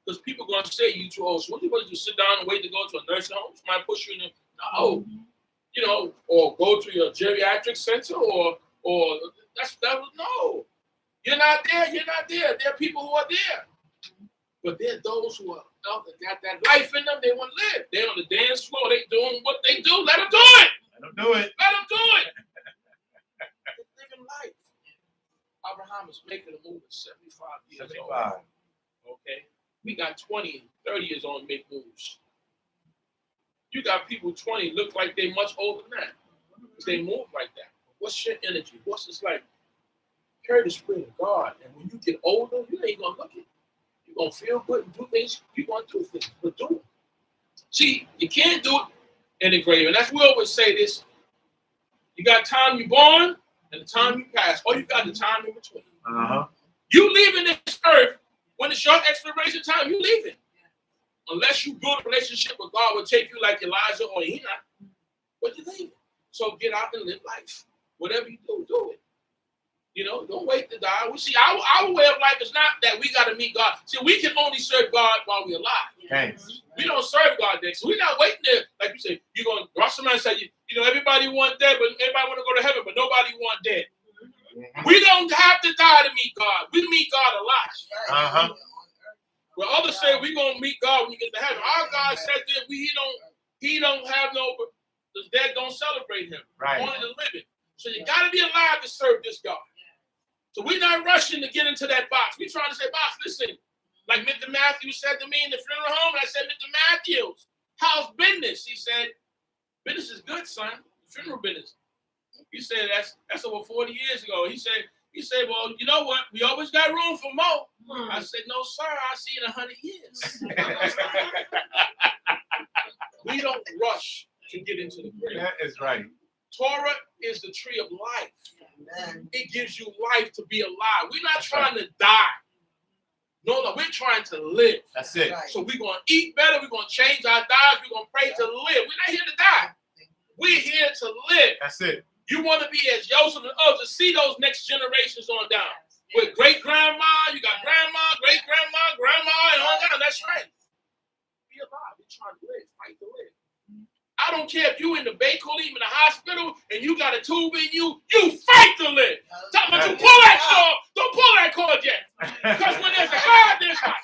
Because people are going to say you too old. So what are you going to do? Sit down and wait to go to a nursing home? Somebody push you in the, no. You know, or go to your geriatric center or no. You're not there. There are people who are there. But there are those who are got that life in them. They want to live. They're on the dance floor. They doing what they do. Let them do it. Let them do it. They're living life. Abraham is making a move at 75 years 75. old. Okay? We got 20 and 30 years on to make moves. You got people 20 look like they much older than that. They move like that. What's your energy? What's this like? Carry the spirit of God. And when you get older, you ain't going to look it. You're going to feel good and do things. You're going to do things, but do it. See, you can't do it in the grave. And that's we always say this. You got time you born and the time you pass. Or you got the time in between. Uh-huh. You leaving this earth when it's your expiration time, you leaving. Unless you build a relationship with God, will take you like Elijah or Enoch, but you leaving. So get out and live life. Whatever you do, do it. You know, don't wait to die. We see our way of life is not that we got to meet God. See, we can only serve God while we're alive. Thanks. We don't serve God next. So we're not waiting there. Like you say, you're going to, Rastafari said, you know, everybody want dead, but everybody want to go to heaven, but nobody want dead. Mm-hmm. We don't have to die to meet God. We meet God alive. Uh-huh. Well, others say we're going to meet God when you get to heaven. Our God said that he don't have no, the dead don't celebrate him. Right. Only the living. So you got to be alive to serve this God. So we're not rushing to get into that box. We're trying to say, box, listen, like Mr. Matthews said to me in the funeral home, and I said, Mr. Matthews, how's business? He said, business is good, son. Funeral business. He said, that's over 40 years ago. He said, well, you know what? We always got room for more. I said, no, sir, I'll see you in 100 years. We don't rush to get into the grave. That is right. Torah is the tree of life. Amen. It gives you life to be alive. We're not trying to die. No, we're trying to live. That's it. So we're going to eat better. We're going to change our diets. We're going to pray to live. We're not here to die. We're here to live. That's it. You want to be as Joseph and others to see those next generations on down. With great-grandma, you got grandma, great-grandma, grandma, and on down. That's right. Be alive. We're trying to live. Fight to live. I don't care if you in the Bakery, in the hospital, and you got a tube in you fight to live. Talking about you pull that cord, don't pull that cord yet. Because when there's a God, there's life.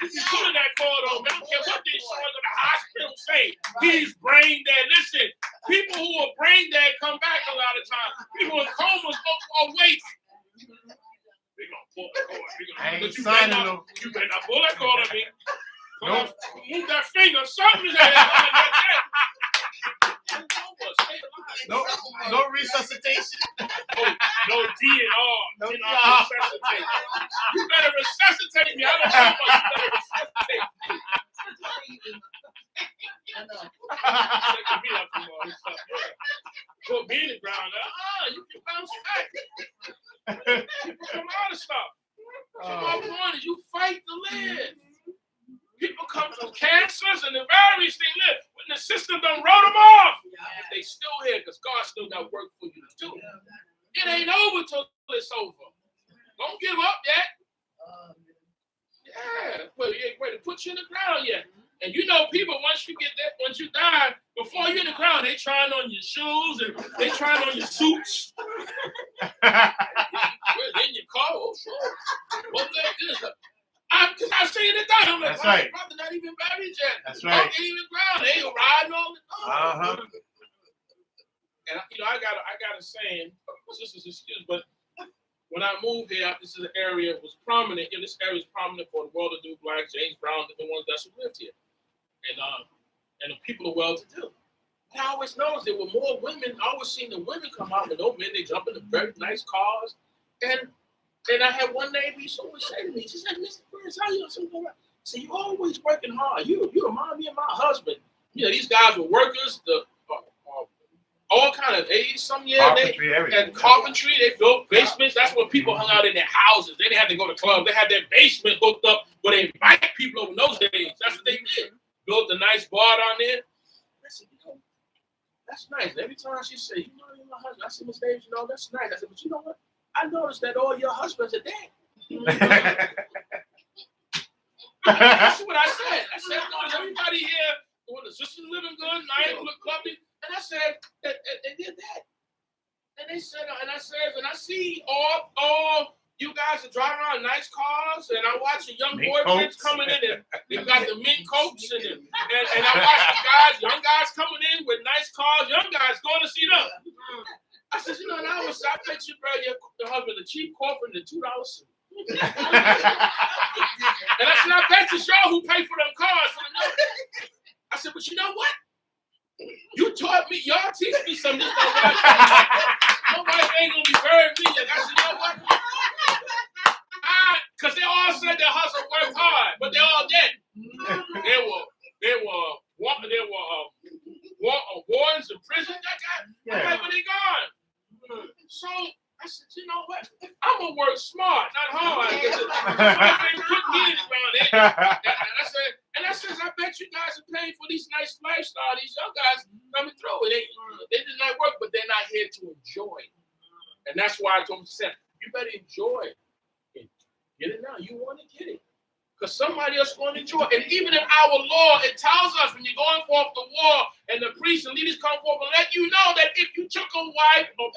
You be pulling that cord on. I don't care what they show in the hospital say. He's brain dead. Listen, people who are brain dead come back a lot of times. People in comas go wait. They're going to pull that cord. I ain't signing no. You better not pull that cord on me. Nope. Move that finger. Something is that. No resuscitation. No D at all. No resuscitate. You better resuscitate me. I don't know what you better resuscitate me. Checking me up from all this stuff. Put me in the ground. You can bounce back. People from all the stuff. So my point is you fight to live. People come from cancers and the various things live. When the system done wrote them off, they still here because God still got work for you to do. It ain't over till it's over. Don't give up yet. Yeah, but you ain't ready to put you in the ground yet. And you know, people, once you get that, once you die, before you're in the ground, they trying on your shoes and they trying on your suits. In your car, oh, sure. What that is? Because I've seen it done. I'm like, right. Brother, not even buried yet. That's right. They even ground. They riding all the time. Uh-huh. And you know, I got a saying, sisters, excuse, but when I moved here, this is an area that was prominent. You know, this area is prominent for the well-to-do blacks, James Brown, different ones that lived here, and the people are well-to-do. And I always noticed there were more women. I always seen the women come out with no men. They jump in the very nice cars, and I had one neighbor, she always say to me, she said, Mr. Prince, how you doing? I said, you always working hard. You remind me of my husband. You know, these guys were workers, all kind of 80-some years. And carpentry, they built basements. That's when people hung out in their houses. They didn't have to go to clubs. They had their basement hooked up where they invite people over in those days. That's what they did. Built a nice bar down there. I said, you know, that's nice. And every time she said, you know, you're my husband. I said, Miss Davis, you know, that's nice. I said, but you know what? I noticed that all your husbands are dead. That's what I said. I said, no, everybody here, when the sisters living good, nice, look lovely. And I said, they did that. And they said, and I see all you guys are driving around nice cars, and I watch the young boyfriends coming in, and they got the mink coats, and I watch the young guys coming in with nice cars, young guys going to see them. I said, you know, and I bet you, bro, your husband a cheap coffin and $2 suit. And I said, I bet you y'all who pay for them cars. I said, but you know what? You taught me, y'all teach me something. My wife ain't gonna be burying me. I said, you know what? Because they all said their husband worked hard, but they all dead. They were wardens in prison. I'm like, but work smart, not hard. They couldn't get it around it. And I said, I bet you guys are paying for these nice lifestyle. These young guys coming through. They did not work, but they're not here to enjoy it. And that's why I told them, you better enjoy it. Get it now. You want to get it. Because somebody else is going to enjoy it. And even in our law, it tells us when you're going forth the war and the priests and leaders come forth and let you know that if you took a wife or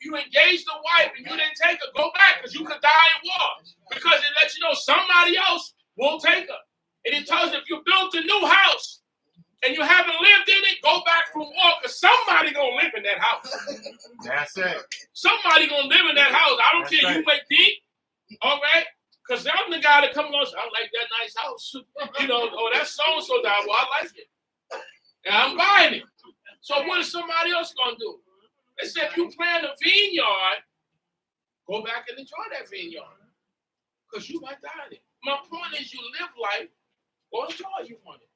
you engaged a wife and you didn't take her, go back because you could die in war. Because it lets you know somebody else won't take her. And it tells you if you built a new house and you haven't lived in it, go back from war because somebody going to live in that house. That's it. Somebody going to live in that house. I don't care. Right. You may think, all right? Because I'm the guy that comes along and says, I like that nice house. Oh, that's so-and-so down. Well, I like it. And I'm buying it. So what is somebody else going to do? They said, if you plant a vineyard, go back and enjoy that vineyard. Because you might die in it. My point is you live life, go enjoy you want it.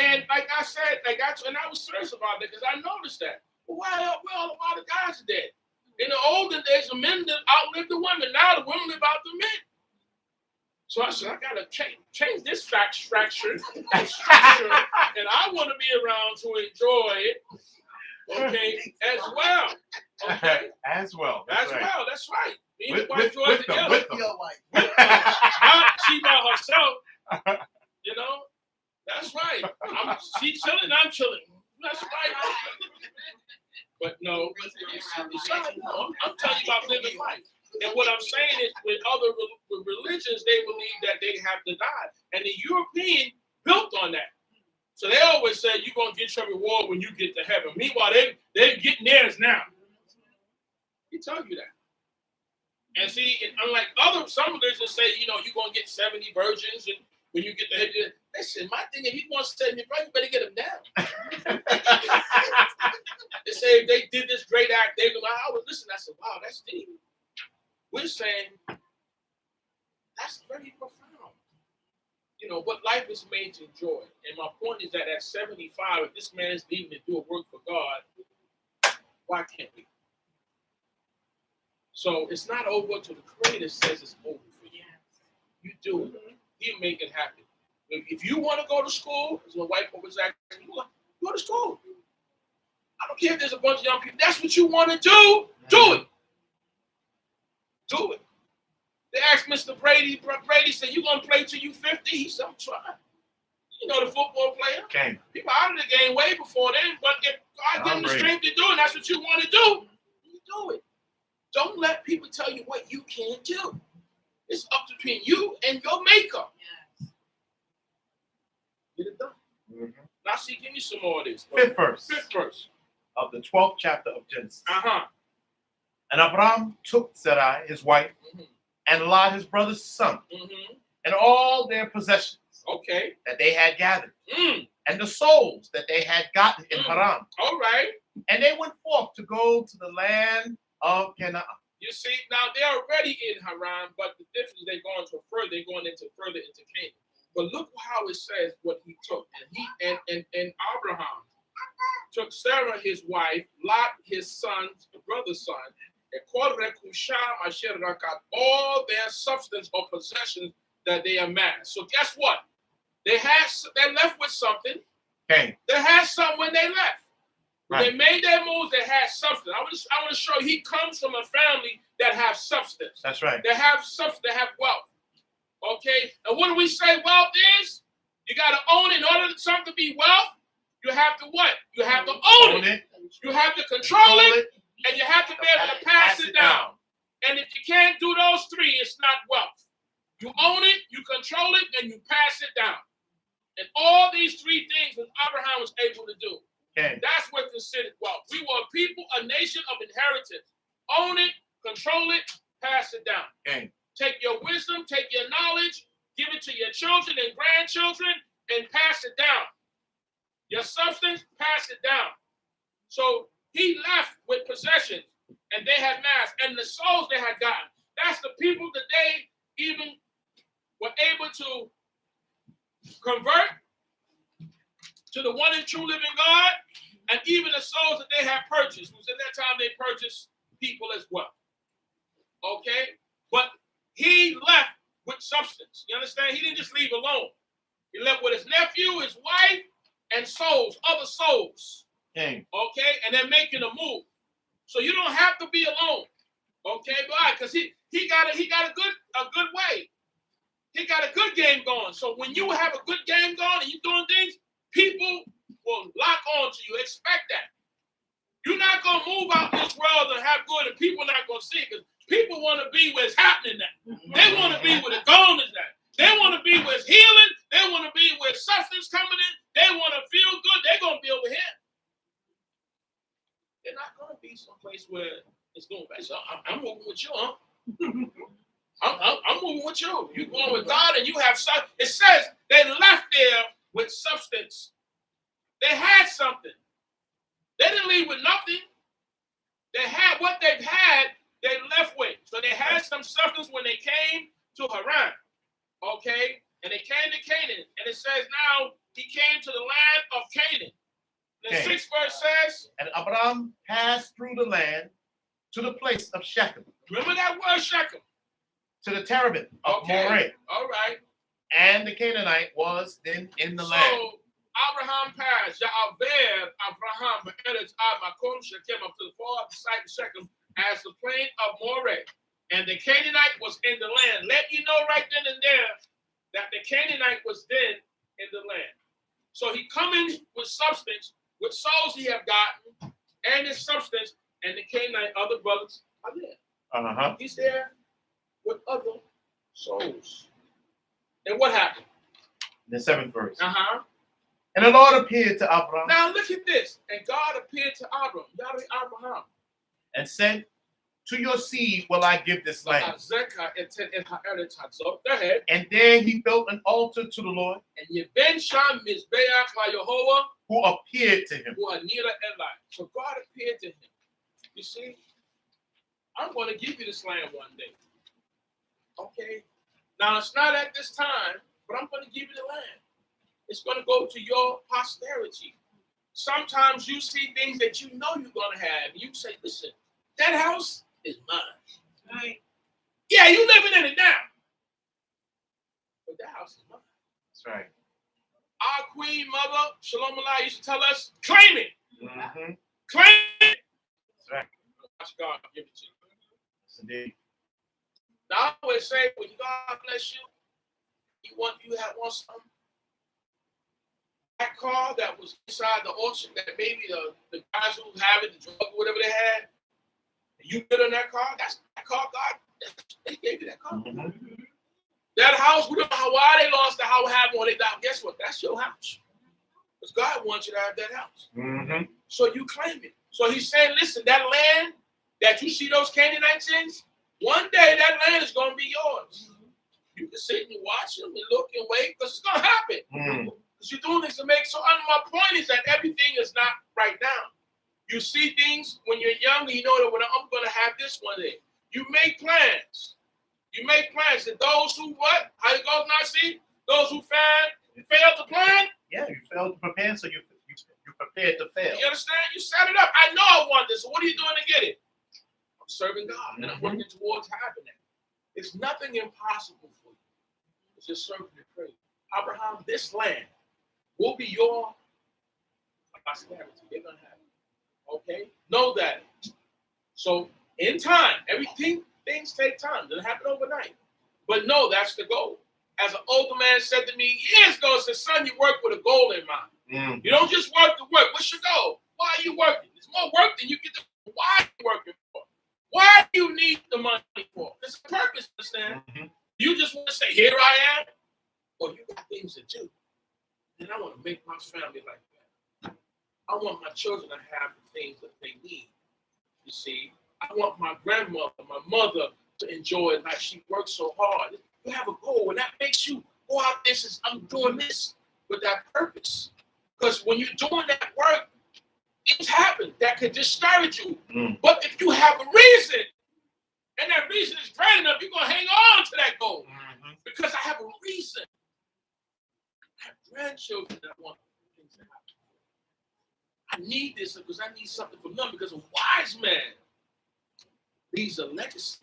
And like I said, and I was serious about it because I noticed that. Well, a lot of guys are dead. In the olden days, the men outlived the women. Now the women live out the men. So I said, I got to change this structure, and I want to be around to enjoy it, okay, as well. Okay? As well. That's right. Me and the wife enjoy it together. With them. She by herself, that's right. She's chilling, I'm chilling. That's right. But no, I'm telling you about living life. And what I'm saying is with other religions, they believe that they have to die. And the European built on that. So they always say, you're going to get your reward when you get to heaven. Meanwhile, they're getting theirs now. He tell you that. And see, unlike some religions say, you're going to get 70 virgins. And when you get to heaven, listen, my thing, if you want 70 virgins, you better get them now. They say if they did this great act, they go, I was listening. I said, wow, that's deep. We're saying that's very profound. What life is made to enjoy. And my point is that at 75, if this man is needing to do a work for God, why can't we? So it's not over till the Creator says it's over for you. You do it. You make it happen. If you want to go to school, as my wife always asks, go to school. I don't care if there's a bunch of young people. That's what you want to do. Do it. Do it. They asked Mr. Brady. Brady said, you going to play till you 50? He said, I'm trying. The football player. Okay. People out of the game way before then. But if God gives them the strength to do it, that's what you want to do, you do it. Don't let people tell you what you can't do. It's up between you and your maker. Yes. Get it done. Mm-hmm. Now, see, give me some more of this. Fifth verse of the 12th chapter of Genesis. And Abraham took Sarai, his wife, and Lot, his brother's son, and all their possessions that they had gathered, and the souls that they had gotten in Haran. All right. And they went forth to go to the land of Canaan. You see, now they're already in Haran, but the difference, they're going further into Canaan. But look how it says what he took. And Abraham took Sarah, his wife, Lot, his son, brother's son, all their substance or possessions that they amassed. So guess what? They left with something. Okay. They had something when they left. When right. They made their moves, they had substance. I want to show you he comes from a family that have substance. That's right. They have substance, they have wealth. Okay? And what do we say wealth is? You got to own it. In order for something to be wealth, you have to what? You have to own it. You have to control it. And you have to be able to pass it down. And if you can't do those three, it's not wealth. You own it, you control it, and you pass it down. And all these three things that Abraham was able to do. Okay. That's what considered wealth. We were a people, a nation of inheritance. Own it, control it, pass it down. Okay. Take your wisdom, take your knowledge, give it to your children and grandchildren, and pass it down. Your substance, pass it down. So he left with possessions, and they had mass, and the souls they had gotten. That's the people that they even were able to convert to the one and true living God, and even the souls that they had purchased, because at that time they purchased people as well. Okay? But he left with substance. You understand? He didn't just leave alone. He left with his nephew, his wife, and souls, other souls. Okay. Okay? And they're making a move. So you don't have to be alone. Okay? Why? Because he got a good way. He got a good game going. So when you have a good game going and you're doing things, people will lock on to you. Expect that. You're not going to move out this world and have good, and people are not going to see it, because people want to be where it's happening at. They want to be where the goal is at. They want to be where it's healing. They want to be where substance coming in. They want to feel good. They're going to be over here. They're not going to be someplace where it's going to be. So I'm moving with you, huh? I'm moving with you. You're going with God, and you have substance. It says they left there with substance. They had something. They didn't leave with nothing. They had what they've had, they left with. So they had some substance when they came to Haran. Okay? And they came to Canaan. And it says now he came to the land of Canaan. The 6th verse says, and Abraham passed through the land to the place of Shechem. Remember that word Shechem? To the terebinth of Moreh. All right. And the Canaanite was then in the land. So Abraham passed. Ya'aver Abraham Be'eretz Makom Shechem up to the far side of Shechem as the plain of Moreh. And the Canaanite was in the land. Let you know right then and there that the Canaanite was then in the land. So he coming with substance, with souls he have gotten, and his substance, and the Canaanite other brothers are there. He's there with other souls. And what happened? The 7th verse. And the Lord appeared to Abraham. Now look at this. And God appeared to Abraham. And said, to your seed will I give this land. And there he built an altar to the Lord, who appeared to him. So God appeared to him. You see, I'm going to give you this land one day. Okay? Now, it's not at this time, but I'm going to give you the land. It's going to go to your posterity. Sometimes you see things that you know you're going to have. And you say, listen, that house is mine. Right? Yeah, you living in it now. But that house is mine. That's right. Our queen mother, Shalom Allah, used to tell us, claim it. Claim it. That's right. That's God give it to you. Yes, indeed. Now, I always say, when God bless you, want something. That car that was inside the auction, that maybe the guys who have it, the drug, whatever they had, you bid on that car, that's that car, God, they gave you that car. That house, we don't know why they lost the house, when they died. Guess what? That's your house. Because God wants you to have that house. So you claim it. So he's saying, listen, that land that you see those Canaanites in, one day that land is going to be yours. You can sit and watch them and look and wait, because it's going to happen. Because you're doing this to make, so my point is that everything is not right now. You see things when you're young, you know that I'm going to have this one day. You make plans. You make plans. And those who what? How it goes now, see? Those who fail to plan? Yeah, you failed to prepare, so you prepared to fail. You understand? You set it up. I know I want this. So what are you doing to get it? I'm serving God, and I'm working towards having it. It's nothing impossible for you. It's just serving and pray. Abraham, this land will be your prosperity. You're going to have it. Okay? Know that. So, in time, things take time. It doesn't happen overnight. But no, that's the goal. As an older man said to me years ago, he said, son, you work with a goal in mind. You don't just work to work. What's your goal? Why are you working? It's more work than you get to. Why are you working for? Why do you need the money for? There's a purpose, understand? You just want to say, here I am? Or you got things to do. And I want to make my family like that. I want my children to have the things that they need. You see, I want my grandmother, my mother to enjoy life. She works so hard. You have a goal, and that makes you go out there and say, I'm doing this with that purpose. Because when you're doing that work, things happen that could discourage you. But if you have a reason, and that reason is great enough, you're going to hang on to that goal. Because I have a reason. I have grandchildren that want things to happen. I need this because I need something from them, because a wise man leaves a legacy.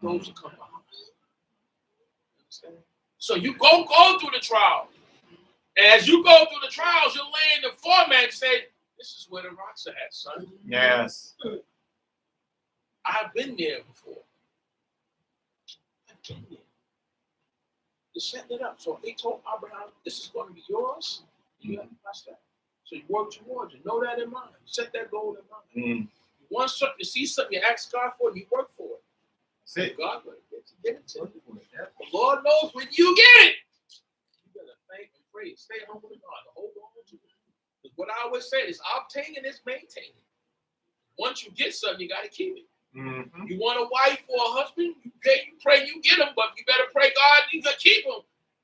those who come behind. Understand? So you go through the trial. And as you go through the trials, you'll lay in the format and say, this is where the rocks are at, son. Yes. I've been there before. I've been there. They're setting it up. So they told Abraham, this is going to be yours. You have to trust that. So you work towards it. Know that in mind. Set that goal in mind. You want something, you see something, you ask God for it, you work for it. That's it. God will get it to you. The Lord knows when you get it. You got to thank and praise. Stay humble to God. Hold on to it. Because what I always say is obtaining is maintaining. Once you get something, you got to keep it. Mm-hmm. You want a wife or a husband, you pray, you get them, but you better pray God, you got to keep them.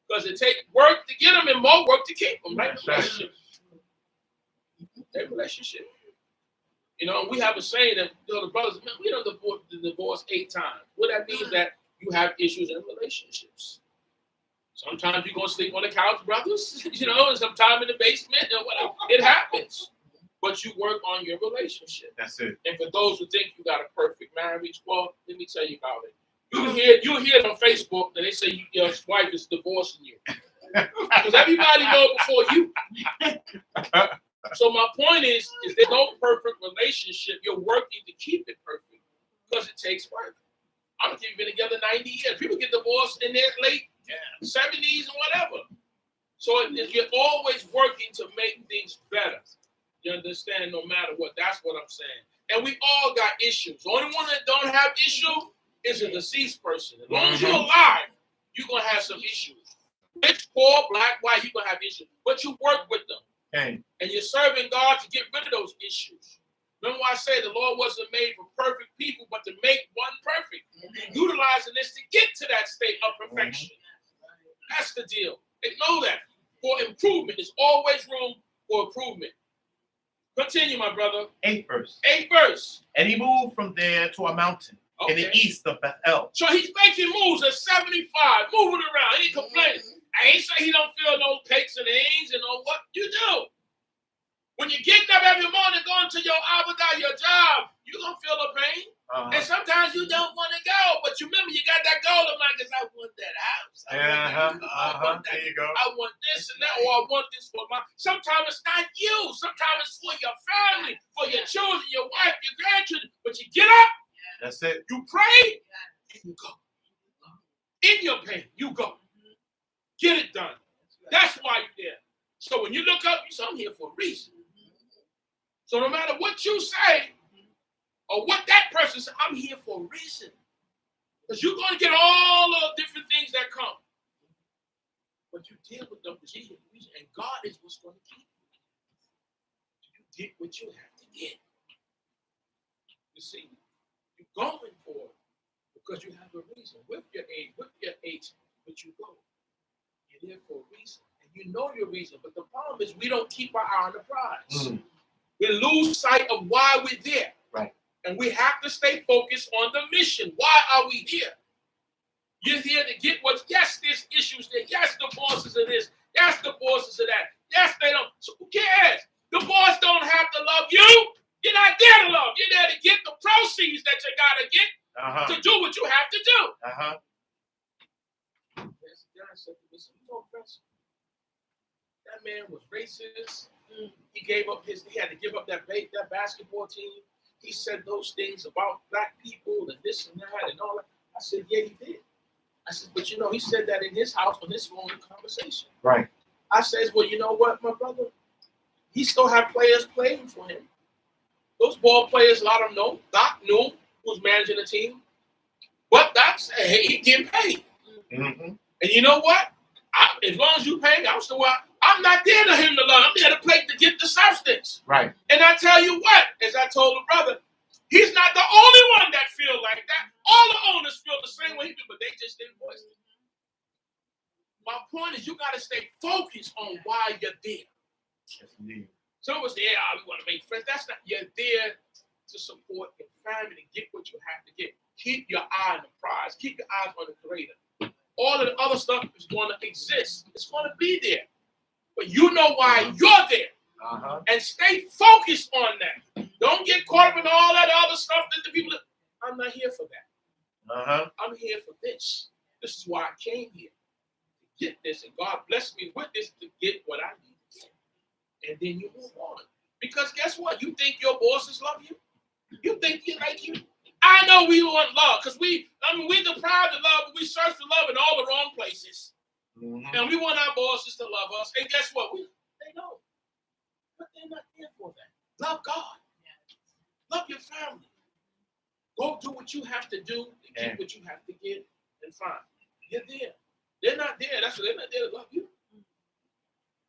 Because it takes work to get them and more work to keep them, right? Relationship. That relationship. You know, we have a saying that, you know, the brothers, man, we don't divorce 8 times. What that means that you have issues in relationships. Sometimes you're going to sleep on the couch, brothers, you know, and sometimes in the basement or whatever. It happens. But you work on your relationship. That's it. And for those who think you got a perfect marriage, well, let me tell you about it. You hear it on Facebook that they say your wife is divorcing you. Because everybody knows before you. So my point is there's no perfect relationship. You're working to keep it perfect because it takes work. I don't think you've been together 90 years. People get divorced in their late 70s and whatever. So you're always working to make things better. You understand? No matter what. That's what I'm saying. And we all got issues. The only one that don't have issue is a deceased person. As long as you're alive, you're going to have some issues. Rich, poor, black, white, you're going to have issues. But you work with them. Okay. And you're serving God to get rid of those issues. Remember what I said, the Lord wasn't made for perfect people, but to make one perfect. You're utilizing this to get to that state of perfection. That's the deal. They know that. For improvement, there's always room for improvement. Continue, my brother. 8th verse. 8th verse. And he moved from there to a mountain in the east of Bethel. So he's making moves at 75, moving around. He ain't complaining. I ain't say he don't feel no aches and pains and all what you do. When you're getting up every morning going to your abadah, your job, you're going to feel the pain. And sometimes you don't want to go. But you remember, you got that goal of mine because I want that house. I want that. There you go. I want this and that, or I want this for my. Sometimes it's not you. Sometimes it's for your family, for your children, your wife, your grandchildren. But you get up. That's it. You pray, and you go. In your pain, you go. Get it done. That's why you're there. So when you look up, you say, I'm here for a reason. So no matter what you say, or what that person said, I'm here for a reason. Because you're going to get all the different things that come. But you deal with them because you have a reason. And God is what's going to keep you. You get what you have to get. You see, you're going for it because you have a reason. With your age, but you go. You're there for a reason. And you know your reason. But the problem is we don't keep our eye on the prize. We lose sight of why we're there. Right. And we have to stay focused on the mission. Why are we here? You're here to get what, yes, there's issues there. Yes, the bosses of this. Yes, the bosses of that. Yes, they don't. So who cares? The boss don't have to love you. You're not there to love. You're there to get the proceeds that you got to get to do what you have to do. That man was racist. He had to give up that basketball team. He said those things about black people and this and that and all that. I said, yeah, he did. I said, but you know, he said that in his house on his phone conversation. Right. I says, well, you know what, my brother? He still had players playing for him. Those ball players, a lot of them know. Doc knew who was managing the team. But Doc said, hey, he getting paid. And you know what? As long as you pay me, I'm not there to him to learn. I'm there to play to get the substance. Right. And I tell you what, as I told the brother, he's not the only one that feel like that. All the owners feel the same way he do, but they just didn't voice it. My point is, you got to stay focused on why you're there. Yes, indeed. Some of us say, we want to make friends. That's not. You're there to support your family and get what you have to get. Keep your eye on the prize. Keep your eyes on the Creator. All of the other stuff is going to exist. It's going to be there. But you know why you're there. And stay focused on that. Don't get caught up in all that other stuff that the people. I'm not here for that. I'm here for this. This is why I came here to get this, and God blessed me with this to get what I need. And then you move on. Because guess what? You think your bosses love you? You think they like you? I know we want love because we deprived of love, but we search for love in all the wrong places. And we want our bosses to love us. And guess what? They don't. But they're not there for that. Love God. Love your family. Go do what you have to do to get what you have to get and find. You're there. They're not there. They're not there to love you.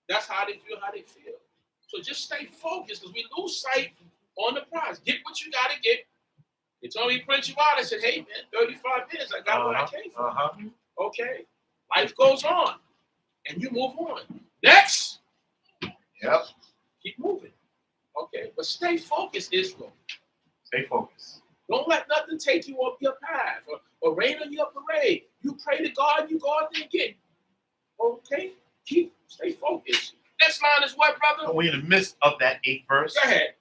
That's how they feel. So just stay focused because we lose sight on the prize. Get what you got to get. They told me print you out. I said, hey, man, 35 years. I got what I came for. Okay. Life goes on. And you move on. Next. Yep. Keep moving. Okay. But stay focused, Israel. Stay focused. Don't let nothing take you off your path or rain on your parade. You pray to God, you go out there and get. Okay? Stay focused. Next line is what, brother? We're in the midst of that 8th verse. Go ahead.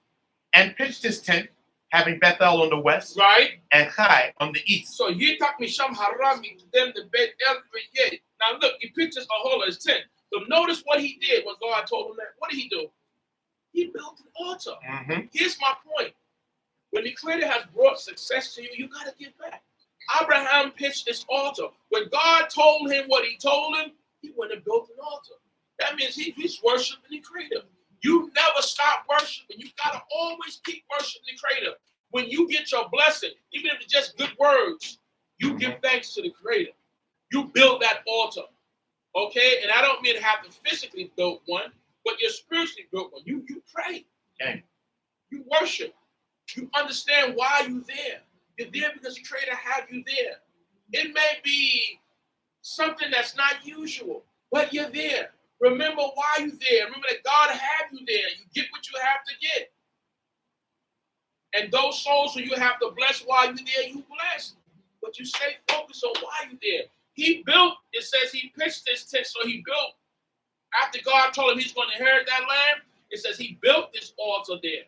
And pitched his tent, having Bethel on the west, right, and Chai on the east. So Yitak Misham Harami to them the Bet El. Now look, he pictures a hole of his tent. So notice what he did when God told him that. What did he do? He built an altar. Here's my point. When the Creator has brought success to you, you got to give back. Abraham pitched this altar. When God told him what he told him, he went and built an altar. That means he's worshiping the Creator. You never stop worshiping. You got to always keep worshiping the Creator. When you get your blessing, even if it's just good words, you give thanks to the Creator. You build that altar. Okay? And I don't mean to have to physically build one, but you're spiritually built one. You pray. Okay. You worship. You understand why you're there. You're there because the Creator had you there. It may be something that's not usual, but you're there. Remember why you're there. Remember that God had you there. You get what you have to get. And those souls who you have to bless while you're there, you bless. But you stay focused on why you're there. He built, it says he pitched this tent, so he built. After God told him he's going to inherit that land, it says he built this altar there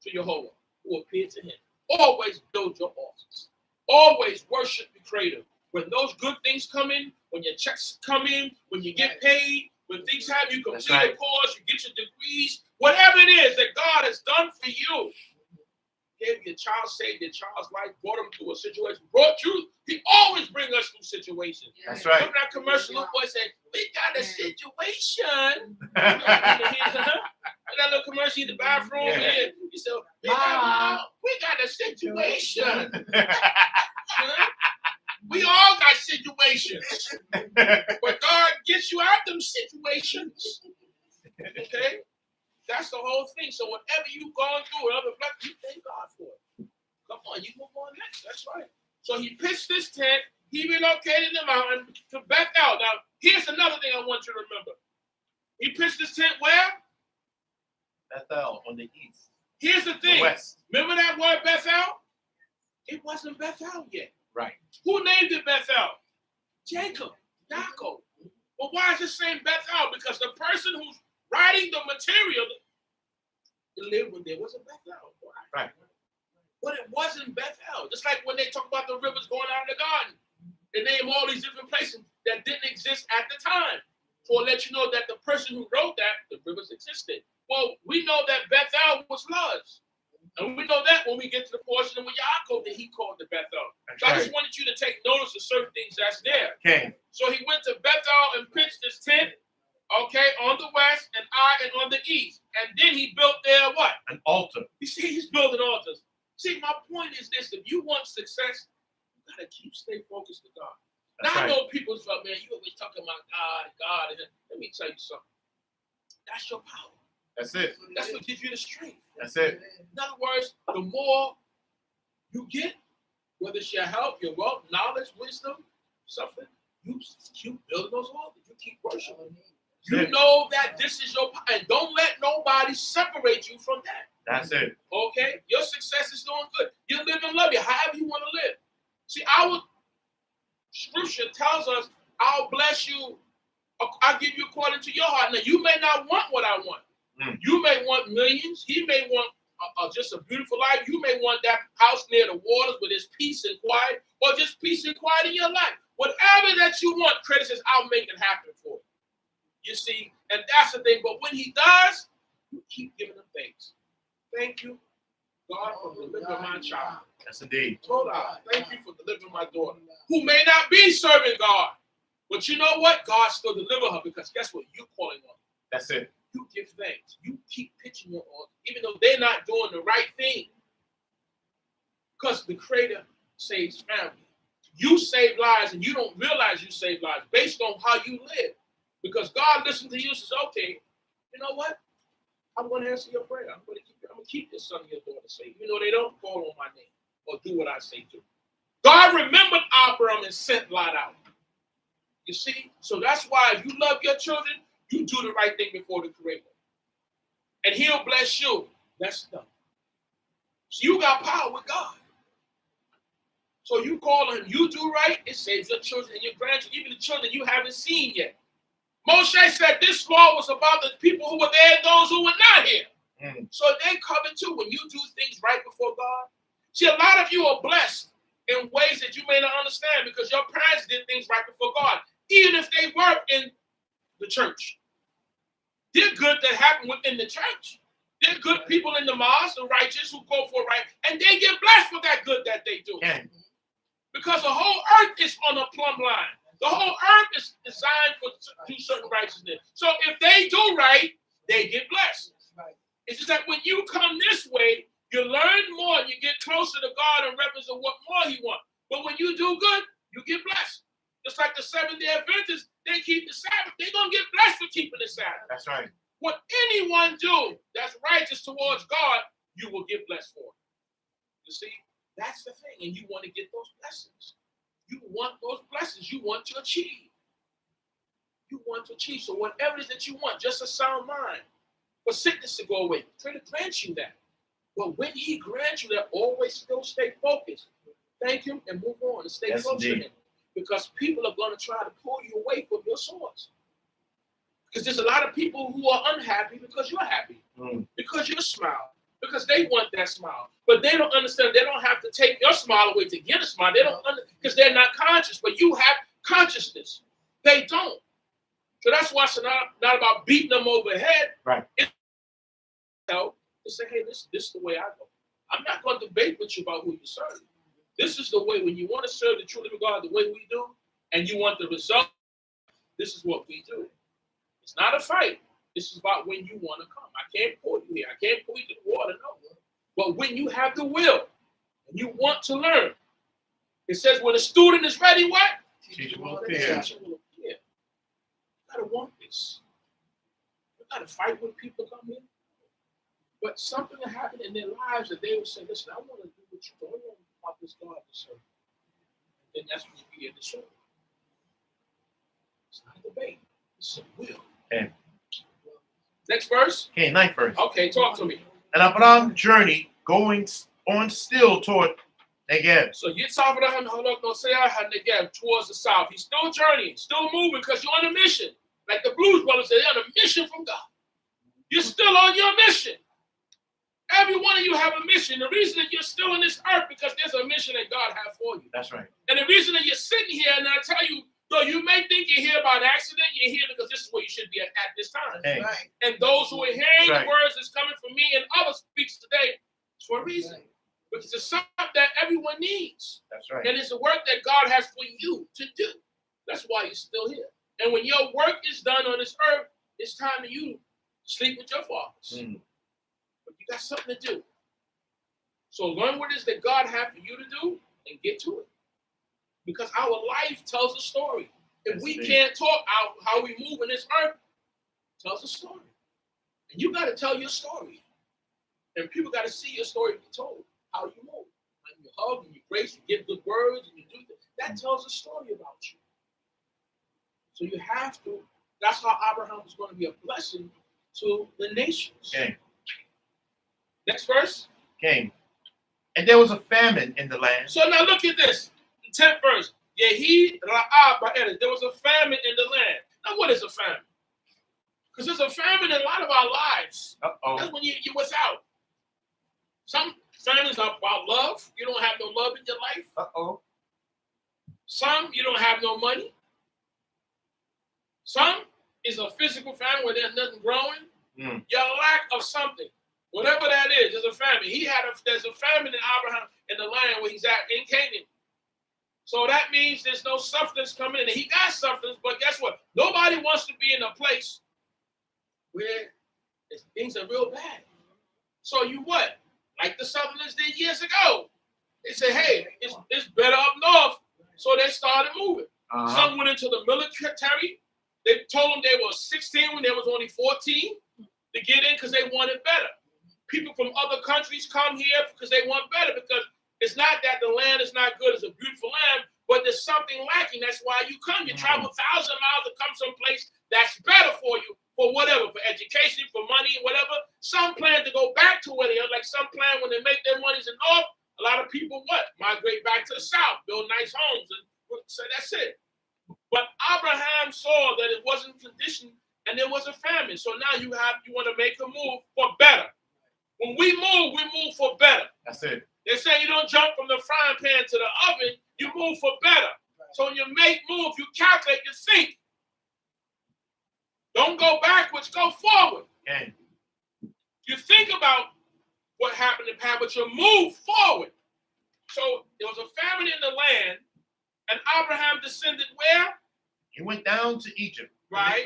to Jehovah, who appeared to him. Always build your altars. Always worship the Creator. When those good things come in, when your checks come in, when you get paid, when things happen, you complete a course, you get your degrees, whatever it is that God has done for you. Gave you a child, saved your child's life, brought him through a situation, brought you. He always brings us through situations. That's right. Remember that commercial, little boy said, we got a situation. That little commercial in the bathroom. Yeah. He said, we got a situation. We all got situations. But God gets you out them situations. Okay? That's the whole thing. So whatever you've gone through, whatever you thank God for it. Come on, you move on next. That's right. So he pitched this tent. He relocated the mountain to Bethel. Now, here's another thing I want you to remember. He pitched this tent where? Bethel on the east. Here's the thing. The west. Remember that word Bethel? It wasn't Bethel yet. Right. Who named it Bethel? Jacob, Yaakov. But why is it saying Bethel? Because the person who's writing the material lived when there was a Bethel. Right. But it wasn't Bethel. Just like when they talk about the rivers going out in the garden. They name all these different places that didn't exist at the time. So I'll let you know that the person who wrote that, the rivers existed. Well, we know that Bethel was Luz. And we know that when we get to the portion of Yaakov that he called the Bethel. So I just wanted you to take notice of certain things that's there. Okay. So he went to Bethel and pitched his tent, okay, on the west and on the east. And then he built there what? An altar. You see, he's building altars. See, my point is this. If you want success, you got to stay focused to God. That's now, right. I know people say, man, you always talking about God. Let me tell you something. That's your power. That's it. That's what gives you the strength. That's it. In other words, the more you get, whether it's your health, your wealth, knowledge, wisdom, something, you keep building those altars. You keep worshiping. You know that this is your power. And don't let nobody separate you from that. That's it. Okay? Your success is doing good. You live and love you however you want to live. See, our scripture tells us, I'll bless you. I'll give you according to your heart. Now, you may not want what I want. You may want millions. He may want just a beautiful life. You may want that house near the waters where there's peace and quiet, or just peace and quiet in your life. Whatever that you want, Creator says, I'll make it happen for you. You see, and that's the thing. But when he does, you keep giving him thanks. Thank you, God, for delivering my child. Yes, indeed. Torah, thank you for delivering my daughter, who may not be serving God. But you know what? God still deliver her, because guess what? You're calling on her. That's it. You give thanks. You keep pitching your on, even though they're not doing the right thing. Because the Creator saves family. You save lives, and you don't realize you save lives based on how you live. Because God listens to you and says, okay, you know what? I'm going to answer your prayer. I'm going to keep this son and your daughter safe. Even though they don't call on my name or do what I say to. God remembered Abraham and sent Lot out. You see? So that's why if you love your children, you do the right thing before the Creator. And he'll bless you. That's done. So you got power with God. So you call on him, you do right, it saves your children and your grandchildren, even the children you haven't seen yet. Moshe said this law was about the people who were there and those who were not here. So they cover too when you do things right before God. See, a lot of you are blessed in ways that you may not understand because your parents did things right before God, even if they were in the church. They're good that happen within the church. They're good people in the mosque, the righteous who go for right, and they get blessed for that good that they do. Because the whole earth is on a plumb line. The whole earth is designed to do certain righteousness. So if they do right, they get blessed. It's just that when you come this way, you learn more, you get closer to God in reference to what more he wants. But when you do good, you get blessed. Just like the Seventh-day Adventists, they keep the Sabbath. They're going to get blessed for keeping the Sabbath. That's right. What anyone do that's righteous towards God, you will get blessed for. You see, that's the thing. And you want to get those blessings. You want those blessings. You want to achieve. You want to achieve. So whatever it is that you want, just a sound mind, for sickness to go away, try to grant you that. But when he grants you that, always still stay focused. Thank him and move on and stay close to him. Because people are going to try to pull you away from your source. Because there's a lot of people who are unhappy because you're happy. Because you smile. Because they want that smile. But they don't understand. They don't have to take your smile away to get a smile. They don't because they're not conscious. But you have consciousness. They don't. So that's why it's not about beating them over the head. Right. It's to say, hey, this is the way I go. I'm not going to debate with you about who you serve. This is the way, when you want to serve the true living God the way we do, and you want the result, this is what we do. It's not a fight. This is about when you want to come. I can't pull you here. I can't pull you to the water, no. But when you have the will, and you want to learn, it says when a student is ready, what? Teacher will appear. You gotta want this. You gotta fight when people come in. But something will happen in their lives that they will say, listen, I want to do what you don't want about this God to serve. And then that's when you begin to serve. It's not a debate. It's a will. Okay. Next verse. Okay, 9th verse. Okay, talk to me. And Abraham journeyed, going on still toward Negev. So Yitzhak towards the south. He's still journeying, still moving because you're on a mission. Like the Blues Brothers say, they're on a mission from God. You're still on your mission. Every one of you have a mission. The reason that you're still on this earth because there's a mission that God has for you. That's right. And the reason that you're sitting here, and I tell you, though you may think you're here by an accident, you're here because this is where you should be at this time. Hey. Right. And those who are hearing Right. the words that's coming from me and others speaks today, it's for a reason. Right. Because it's something that everyone needs. That's right. And it's a work that God has for you to do. That's why you're still here. And when your work is done on this earth, it's time for you to sleep with your fathers. But you got something to do. So learn what it is that God has for you to do and get to it. Because our life tells a story. If we can't talk out how we move in this earth, it tells a story. And you got to tell your story. And people got to see your story be told. How you move. And you hug and you praise, you give good words, and you do this. That tells a story about you. So you have to, that's how Abraham is going to be a blessing to the nations. Okay. Next verse. Okay. And there was a famine in the land. So now look at this. The 10th verse. Yehi ra'ah ba'eretz. There was a famine in the land. Now what is a famine? Because there's a famine in a lot of our lives. Uh-oh. That's when you're without. Some families are about love. You don't have no love in your life. Uh-oh. Some, you don't have no money. Some is a physical family where there's nothing growing. Your lack of something. Whatever that is, there's a famine. There's a famine in Abraham in the land where he's at in Canaan. So that means there's no substance coming in. And he got substance, but guess what? Nobody wants to be in a place where things are real bad. So you what? Like the Southerners did years ago. They said, hey, it's better up north. So they started moving. Some went into the military. They told them they were 16 when they was only 14 to get in because they wanted better. People from other countries come here because they want better, because it's not that the land is not good. It's a beautiful land, but there's something lacking. That's why you come. You travel 1,000 miles to come someplace that's better for you, for whatever, for education, for money, whatever. Some plan to go back to where they are. Like some plan when they make their monies in the north, a lot of people migrate back to the south, build nice homes, and so that's it. But Abraham saw that it wasn't conditioned and there was a famine. So now you want to make a move for better. When we move for better. That's it. They say you don't jump from the frying pan to the oven, you move for better. So when you make moves, you calculate, you think. Don't go backwards, go forward. Okay. You think about what happened in the past, but you move forward. So there was a famine in the land, and Abraham descended where? He went down to Egypt, right,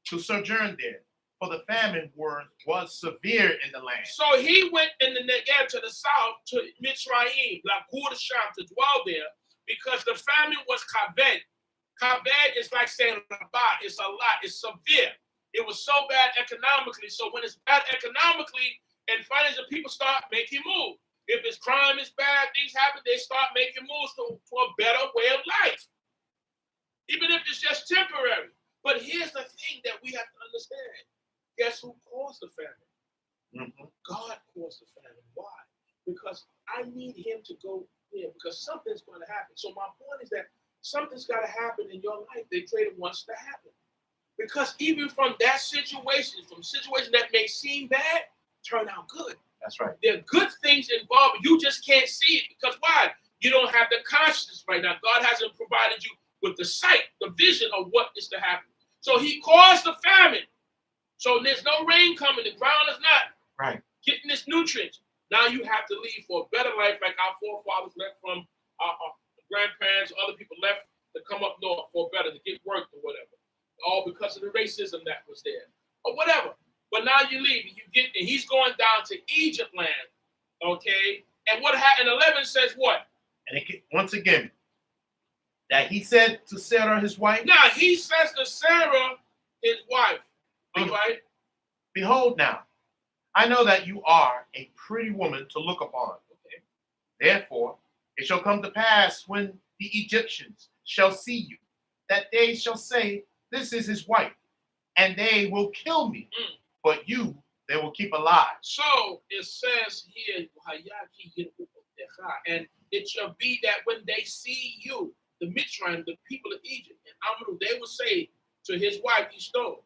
to sojourn there, for the famine was severe in the land. So he went in the Negev to the south to Mitzrayim, to dwell there, because the famine was kaved. Kaved is like saying rabat. It's a lot. It's severe. It was so bad economically. So when it's bad economically and financially, people start making moves. If it's crime is bad, things happen, they start making moves to a better way of life. Even if it's just temporary. But here's the thing that we have to understand. Guess who caused the famine? God caused the famine. Why? Because I need him to go there, because something's going to happen. So my point is that something's got to happen in your life that Trader wants to happen. Because even from that situation, from situations that may seem bad, turn out good. That's right. There are good things involved. You just can't see it. Because why? You don't have the consciousness right now. God hasn't provided you with the sight, the vision of what is to happen. So he caused the famine. So there's no rain coming. The ground is not getting its nutrients. Now you have to leave for a better life, like our forefathers left from our grandparents, other people left to come up north for better, to get work or whatever. All because of the racism that was there. Or whatever. But now you leave, and you get there. He's going down to Egypt land. Okay? And what happened? 11 says what? And once again, that he said to Sarah, his wife. Now, he says to Sarah, his wife. Right? Behold now, I know that you are a pretty woman to look upon. Okay. Therefore, it shall come to pass when the Egyptians shall see you, that they shall say, this is his wife, and they will kill me. But you, they will keep alive. So it says here, and it shall be that when they see you, the Mitzrayim, the people of Egypt, and Amru, they will say to his wife, he stole.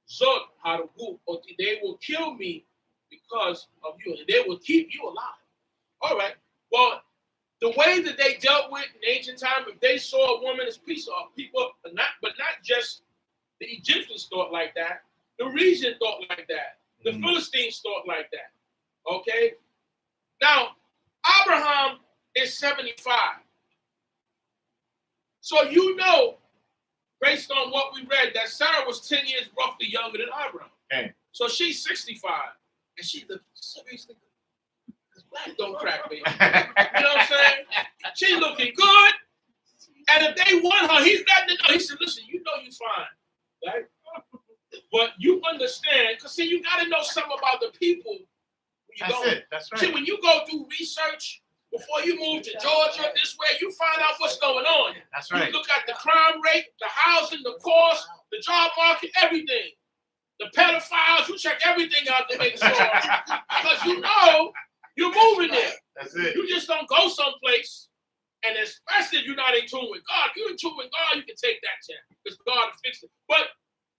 Zot Haragu, or they will kill me because of you, and they will keep you alive. All right. Well, the way that they dealt with in ancient time, if they saw a woman as people, but not just the Egyptians thought like that. The region thought like that. The Philistines thought like that. Okay? Now, Abraham is 75. So you know, based on what we read, that Sarah was 10 years roughly younger than Abraham. Okay. So she's 65. And she looks seriously good. Because black don't crack me. You know what I'm saying? She's looking good. And if they want her, he's letting it know. He said, listen, you know you're fine. Right? But you understand, because see, you got to know something about the people. That's right. See, when you go do research, before you move to Georgia this way, you find out what's going on. That's right. You look at the crime rate, the housing, the cost, the job market, everything. The pedophiles, you check everything out to make sure. Because you know you're moving there. That's it. You just don't go someplace, and especially if you're not in tune with God. If you're in tune with God, you can take that chance. Because God will fix it. But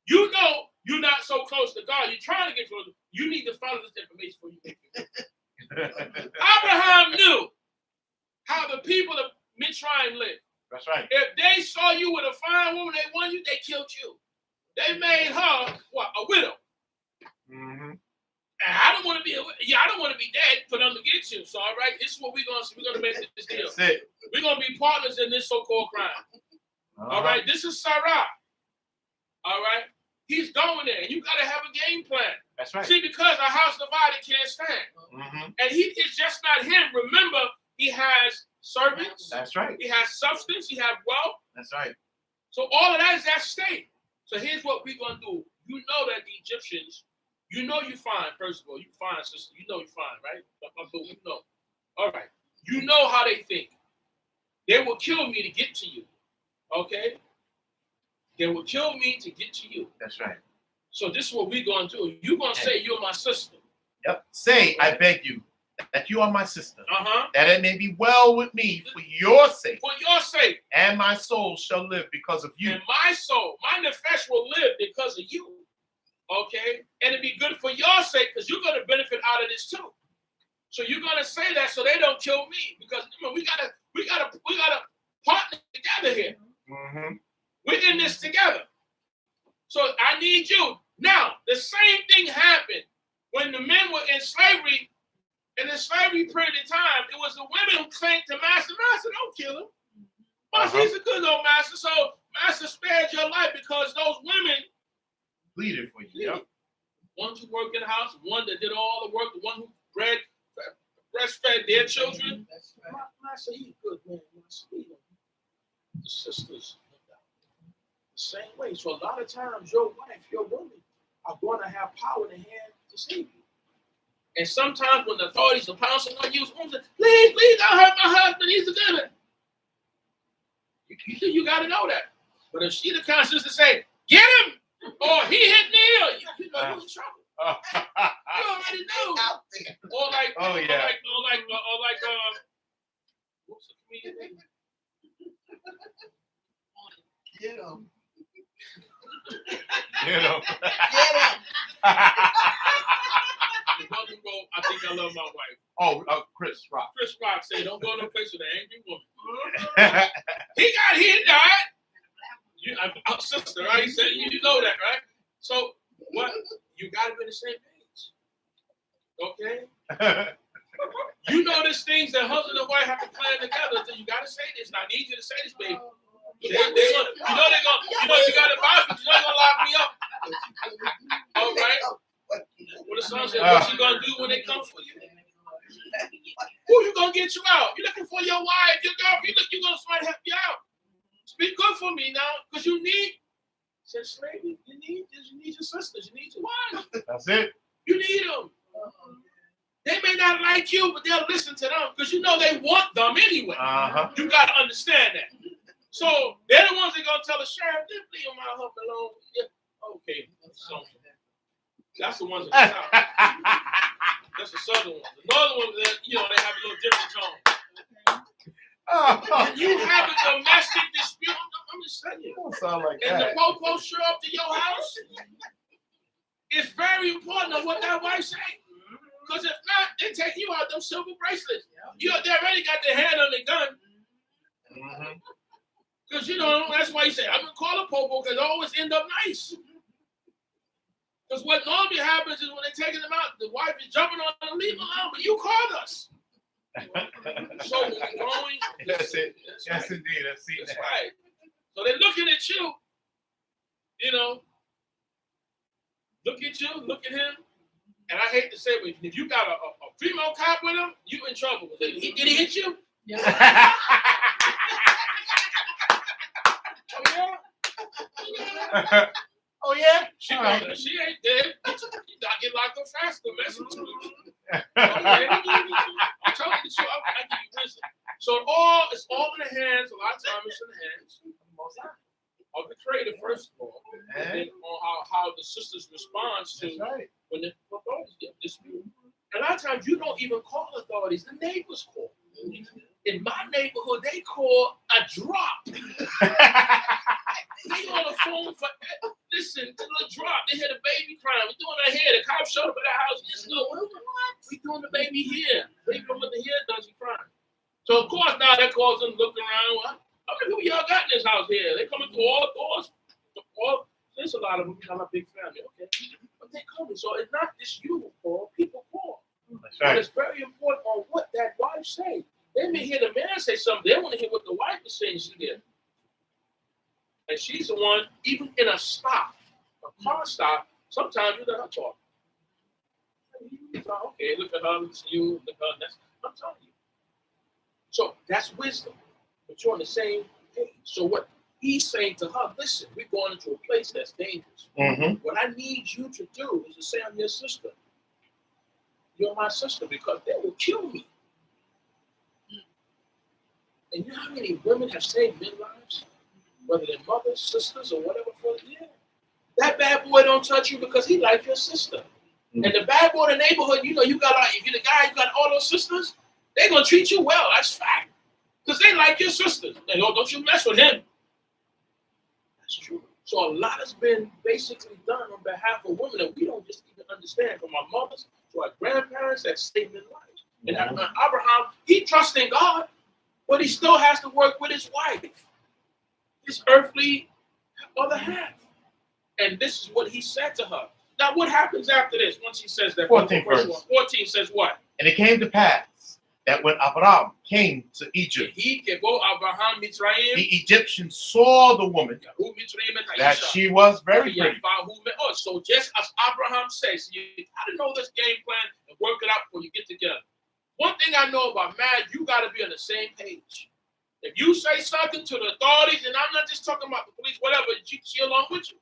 you know you're not so close to God. You're trying to get closer. You need to follow this information before you get there. to be, I don't want to be dead for them to get you. So, all right, this is what we're gonna make this deal. That's it. We're gonna be partners in this so-called crime. All right, this is Sarah. All right, he's going there. You gotta have a game plan. That's right. See, because a house divided can't stand, and it's just not him. Remember, he has servants. That's right. He has substance. He has wealth. That's right. So all of that is at stake. So here's what we're gonna do. You know that the Egyptians, you know you fine. First of all, you fine, sister. You know you fine, right? You know. All right. You know how they think. They will kill me to get to you. Okay? They will kill me to get to you. That's right. So this is what we're going to do. You're going to say you're my sister. Yep. Say, I beg you, that you are my sister, Uh-huh. that it may be well with me for your sake. For your sake. And my soul shall live because of you. And my soul, my nefesh will live because of you. Okay? And it'll be good for your sake because you're going to benefit out of this too. So you're going to say that so they don't kill me because we gotta partner together here. Mm-hmm. We're in this together. So I need you. Now, the same thing happened when the men were in slavery. In the slavery period of time, it was the women who claimed to master, don't kill him. Master, he's a good old master. So master spared your life because those women Pleaded for you. Yep. One who worked in the house, one that did all the work, the one who breastfed their children. That's right. Master, he's a good man. The sisters, the same way. So a lot of times, your wife, your woman, are going to have power in the hand to save you. And sometimes when the authorities are pouncing on you, women say, please don't hurt my husband. He's a good man. You got to know that. But if she the kind of sister say, get him, or he hit me, or you know you're in trouble. You already know. Out there. Or like, Oh, yeah. what's the comedian name? Get him. You know. Get him. The one who wrote, I think I love my wife. Oh, Chris Rock. Chris Rock said, don't go to a place with an angry woman. He died. Sister, right? He said, you know that, right? So, what? You got to be on the same page. Okay? You know there's things that husband and wife have to plan together. So you got to say this. I need you to say this, baby. You got to buy me. They're going to lock me up. All right? What the son said, what you going to do when they come for you? Who you going to get you out? You're looking for your wife, your girlfriend. You're going to try to help you out. Speak good for me now, because you need, since slavery, you need your sisters, you need your wives. That's it. You need them. They may not like you, but they'll listen to them, because you know they want them anyway. You got to understand that. So they're the ones that are going to tell the sheriff, just leave my husband alone. Yeah. Okay. So, that's the ones that that's the southern ones. The northern ones, they have a little different tone. When you have a domestic dispute, I'm just saying. Don't sound like and that. the popo show up to your house, it's very important on what that wife say. Because if not, they take you out them silver bracelets. They already got their hand on the gun. Because, that's why you say, I'm going to call a popo because they always end up nice. Because what normally happens is when they're taking them out, the wife is jumping on them, leave them alone, but you called us. So when we're growing, That's it. That's Yes, right. indeed. I've seen That's that. right. So they're looking at you, look at you, look at him. And I hate to say it, but if you got a female cop with him, you in trouble. Did he hit you? Yeah. Oh, yeah? She All right. ain't dead. You gotta get locked up faster, messing with you. Okay. I'm telling you the truth. I give you wisdom. So it's all in the hands. A lot of times it's in the hands of the creator, first of all, and then on how the sisters respond to when the authorities get disputed. A lot of times you don't even call authorities. The neighbors call. In my neighborhood, they call a drop. They on the phone for, listen, a little drop. They hear the baby crying. We're doing that here. The cop showed up at the house. We're doing the baby here. Baby from the here does he crying. So, of course, now that calls them look around. How many people y'all got in this house here? They coming through all doors. There's a lot of them. We have a big family, okay? But they coming. So it's not just you who call. People call. That's But right. it's very important on what that wife say. They may hear the man say something. They want to hear what the wife is saying. She did. And she's the one, even in a stop, a car stop, sometimes you let her talk. Okay, look at her, look at you, look at her. That's, I'm telling you. So that's wisdom. But you're on the same page. So what he's saying to her, listen, we're going into a place that's dangerous. Mm-hmm. What I need you to do is to say, I'm your sister. You're my sister, because they will kill me. And you know how many women have saved men's lives? Whether they're mothers, sisters, or whatever for the year. That bad boy don't touch you because he like your sister. Mm-hmm. And the bad boy in the neighborhood, you know, you got, if you're the guy, you got all those sisters, they're going to treat you well. That's fact. Because they like your sisters. And oh, don't you mess with him. That's true. So a lot has been basically done on behalf of women that we don't just even understand. From our mothers to our grandparents that saved their lives. And Abraham, he trusts in God, but he still has to work with his wife, his earthly other half. And this is what he said to her. Now, what happens after this once he says that? 14 verse. 14 says what? And it came to pass that when Abraham came to Egypt, the Egyptians saw the woman, that she was very pretty. Oh, so just as Abraham says, you got to know this game plan and work it out before you get together. One thing I know about marriage, you got to be on the same page. If you say something to the authorities, and I'm not just talking about the police, whatever, she along with you.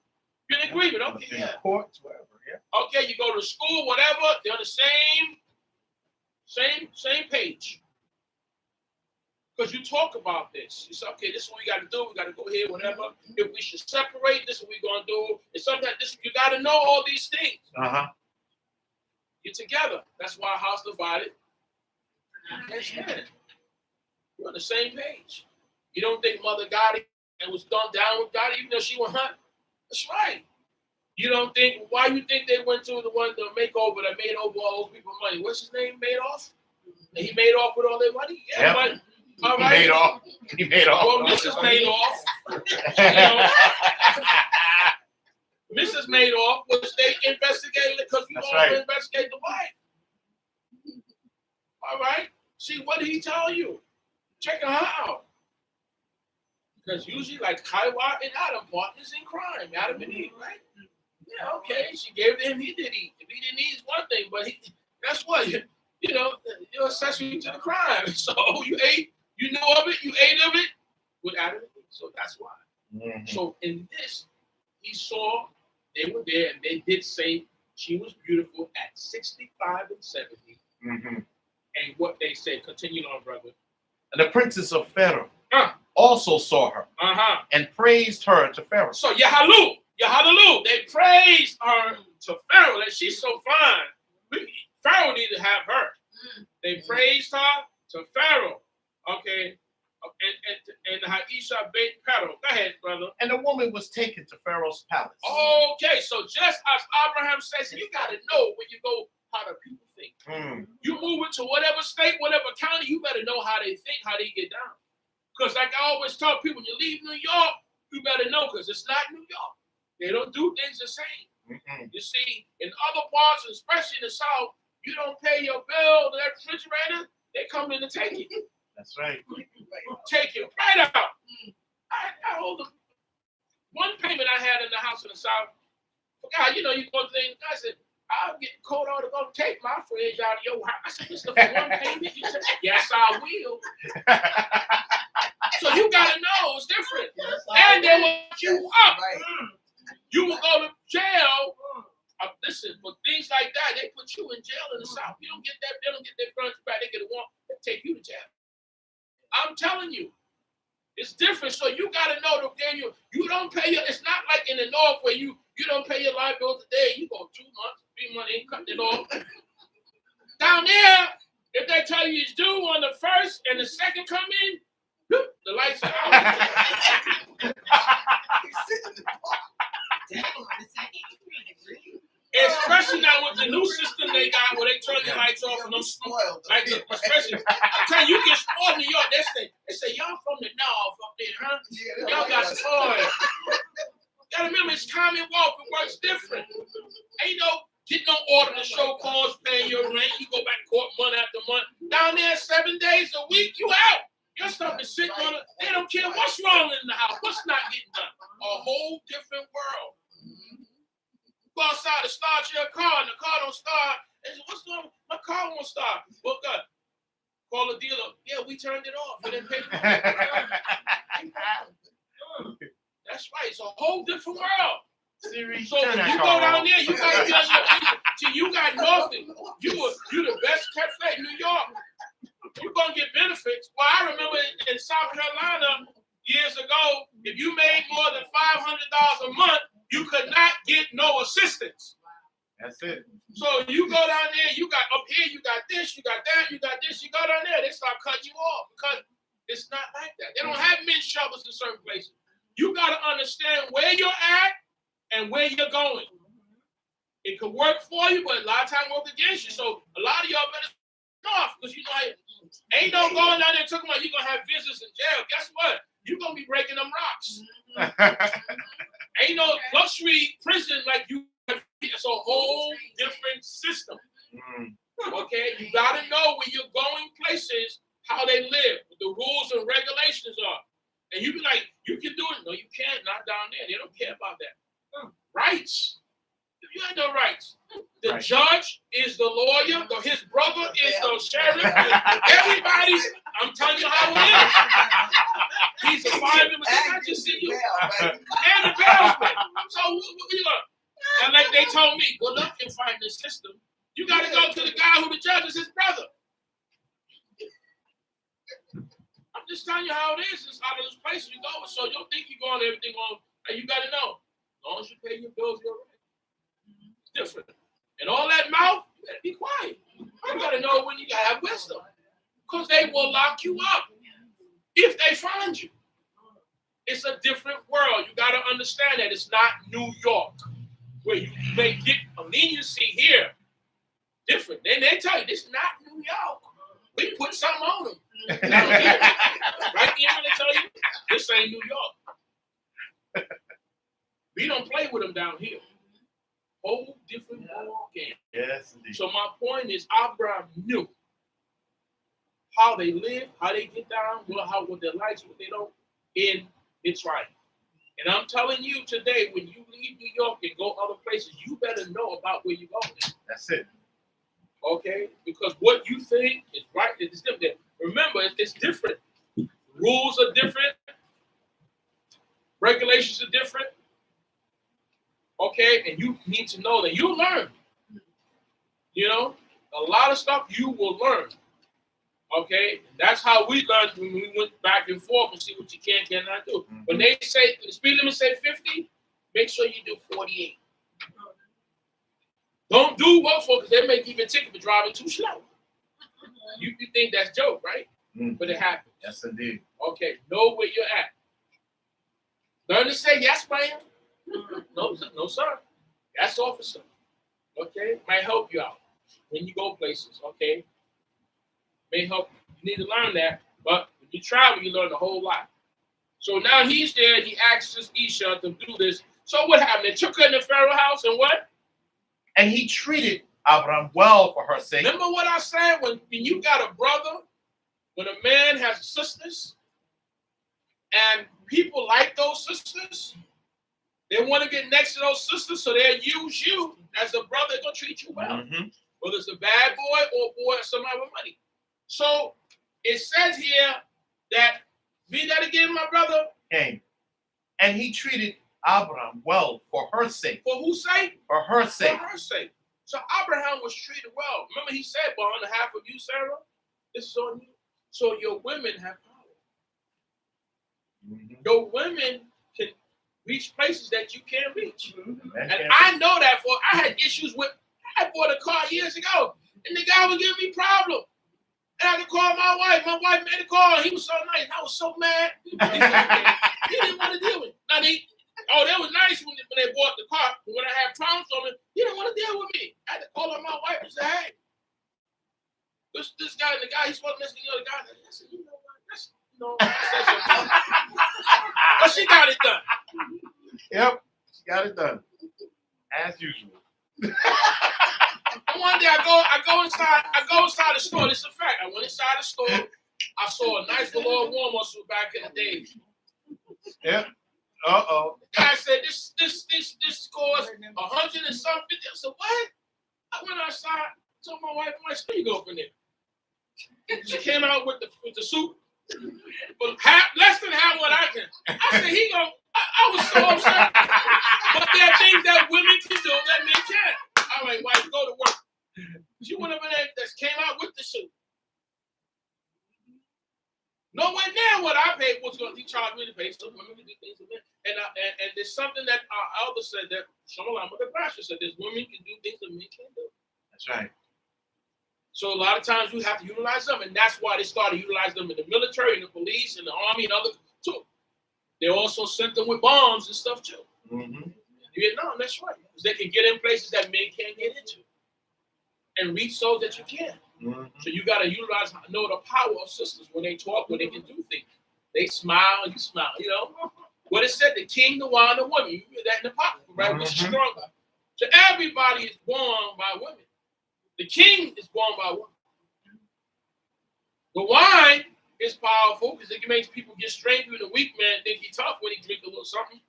You're in agreement, okay, yeah. Courts, whatever, yeah. Okay, you go to school, whatever, they're on the same page. Because you talk about this. You say, okay, this is what we got to do. We got to go here, whatever. If we should separate, this is what we're going to do. And sometimes you got to know all these things. Uh-huh. You're together. That's why a house divided. You're on the same page. You don't think Mother got it and was done down with God, even though she went hunt? That's right. You don't think, why you think they went to the makeover that made over all those people money? What's his name? Madoff? And he made off with all their money? Yeah, yep. But all right. He made off. Well, Mrs. Madoff. Mrs. Madoff was they investigated because we all right. Investigate the wife. All right. See, what did he tell you? Check her out. Because usually, like Kaiwa and Adam, partners in crime, Adam and Eve, right? Yeah, okay. She gave it to him, he did eat. If he didn't eat, it's one thing, but that's what, you know, you're accessory to the crime. So you ate, you knew of it, you ate of it with Adam and Eve. So that's why. Mm-hmm. So in this, he saw they were there and they did say she was beautiful at 65 and 70. Mm-hmm. And what they said, continue on, brother. And the princess of Pharaoh also saw her and praised her to Pharaoh. So Yahalu, they praised her to Pharaoh that she's so fine. Pharaoh needed to have her. They praised her to Pharaoh. Okay. And Haisha bait Pharaoh. Go ahead, brother. And the woman was taken to Pharaoh's palace. Okay, so just as Abraham says, you got to know when you go how the people think. You move into whatever state, whatever county, you better know how they think, how they get down. Because like I always tell people, when you leave New York, you better know, because it's not New York. They don't do things the same. You see, in other parts, especially in the South, you don't pay your bill to that refrigerator, they come in to take it. That's right. Take it right out. I hold them. One payment I had in the house in the South, God, you know, you go to things, I said, I'll get called on to go take my fridge out of your house. I said, Mr. For one payment? He said, yes, I will. So you got to know it's different. And they will lock you up. You will go to jail. Listen, for things like that, they put you in jail in the South. You don't get that. They don't get their funds back. They get a warrant. They take you to jail. I'm telling you. It's different. So you got to know the game. You don't pay your, it's not like in the North where you don't pay your light bill today. You go 2 months, 3 months, ain't cutting it off. Down there, if they tell you it's due on the 1st and the 2nd come in, the lights are out. Especially now with the new system they got where they turn the lights off and them spoiled. Like, especially, I tell you, get spoiled in New York. They say, y'all from the North up there, huh? Y'all got spoiled. Gotta remember, it's Commonwealth. It works different. Ain't no get no order to show cause, paying your rent. You go back to court, days a week, you out. Your stuff is sitting on it. They don't care what's wrong in the house, what's not getting done. A whole different world. Go outside to start your car, and the car don't start. And say, what's going on? My car won't start. Well, good. Call the dealer. Yeah, we turned it off. We didn't pay for it. That's right. It's a whole different world. So when you go down there, you got nothing. You the best kept state in New York. You're gonna get benefits. Well, I remember in South Carolina years ago, if you made more than $500 a month, you could not get no assistance. That's it. So you go down there, you got up here, you got this, you got that, you got this. You go down there, they start cutting you off because it's not like that. They don't have mint shovels in certain places. You got to understand where you're at and where you're going. It could work for you, but a lot of times work against you. So a lot of y'all better off because you know ain't no going down there talking about you're gonna have visitors in jail. Guess what? You're gonna be breaking them rocks. Ain't no luxury prison like you. It's a whole different system. Okay, you gotta know when you're going places how they live, what the rules and regulations are, and you be like, you can do it. No, you can't. Not down there. They don't care about that. Rights. You have no rights. The judge is the lawyer. His brother is the sheriff. Everybody's. I'm telling you how it is. He's a fireman, but I just see you. And the bellsman. So you know, and like they told me, good luck in fighting the system. You got to go to the guy who the judge is his brother. I'm just telling you how it is. It's out of this place you go. So you don't think you're going everything on, and you got to know. As long as you pay your bills, you're right. It's different. And all that mouth, you got to be quiet. You got to know when you got to have wisdom. Because they will lock you up if they find you. It's a different world. You got to understand that it's not New York, where you may get a leniency here. Different. Then they tell you, this is not New York. We put something on them. Right here, when they tell you, this ain't New York. We don't play with them down here. Whole different ball game. Yes, indeed. So my point is, Abraham knew how they live, how they get down, what they like, what they don't, in Mitzrayim. And I'm telling you today, when you leave New York and go other places, you better know about where you're going. That's it. Okay? Because what you think is right is different. Remember, it's different. Rules are different. Regulations are different. Okay? And you need to know that you'll learn. You know? A lot of stuff you will learn. Okay? That's how we learned when we went back and forth and see what you can and cannot do. When they say, the speed limit say 50, make sure you do 48. Don't do what for, because they may give you a ticket for driving too slow. You think that's joke, right? But it happens. Yes, indeed. Okay, know where you're at. Learn to say yes, ma'am. No, sir. Yes, officer. Okay, might help you out when you go places. Okay, may help. You need to learn that, but when you travel, you learn a whole lot. So now he's there. He asks his Isha to do this. So what happened? They took her in the Pharaoh house, and what? And he treated Abraham well for her sake. Remember what I said? When you got a brother, when a man has sisters, and people like those sisters, they want to get next to those sisters, so they'll use you as a brother. They're going to treat you well. Whether it's a bad boy or somebody with money. So it says here that, read that again, my brother. Came. And he treated Abraham well for her sake. For whose sake? For her sake. For her sake. So Abraham was treated well. Remember he said, well, on behalf of you, Sarah, this is on you. So your women have power. Your women can reach places that you can't reach. And I know that for I had issues with, I bought a car years ago, and the guy was giving me problems. And I had to call my wife. My wife made a call, and he was so nice. I was so mad. He didn't want to deal with it. Now, they was nice when they bought the car. But when I had problems with him, he didn't want to deal with me. I had to call on my wife and say, hey, this guy and the guy, he's supposed to listen to the other guy. I said, you know what? But she got it done. Yep, she got it done. As usual. And one day I go inside the store. This is a fact. I went inside the store I saw a nice velour warm suit back in the day. Yeah. Guy said this costs 100 and something. I said, what? I went outside, told my wife, "My speed go in there." She came out with the suit, but less than half what I can. I said, I was so upset. But there are things that women can do that men can't. I'm like, wife, go to work. She went over there that came out with the suit. Nowhere near what I paid was going to charge me to pay. So women can do things with men. And there's something that our elder said that Shamayim the pastor said, there's women can do things that men can't do. That's right. So a lot of times we have to utilize them, and that's why they started utilizing them in the military, in the police, in the army, and other too. They also sent them with bombs and stuff too. Mm-hmm. Vietnam, that's right. Because they can get in places that men can't get into, and reach souls that you can. Mm-hmm. So you got to utilize, know the power of sisters when they talk, when they can do things. They smile, and you smile. You know what it said: the king, the wine, the woman. You hear that in the Bible, right? Mm-hmm. Which is stronger. So everybody is born by women. The king is born by women. The wine is powerful because it makes people get strange. When the weak man think he's tough when he drink a little something.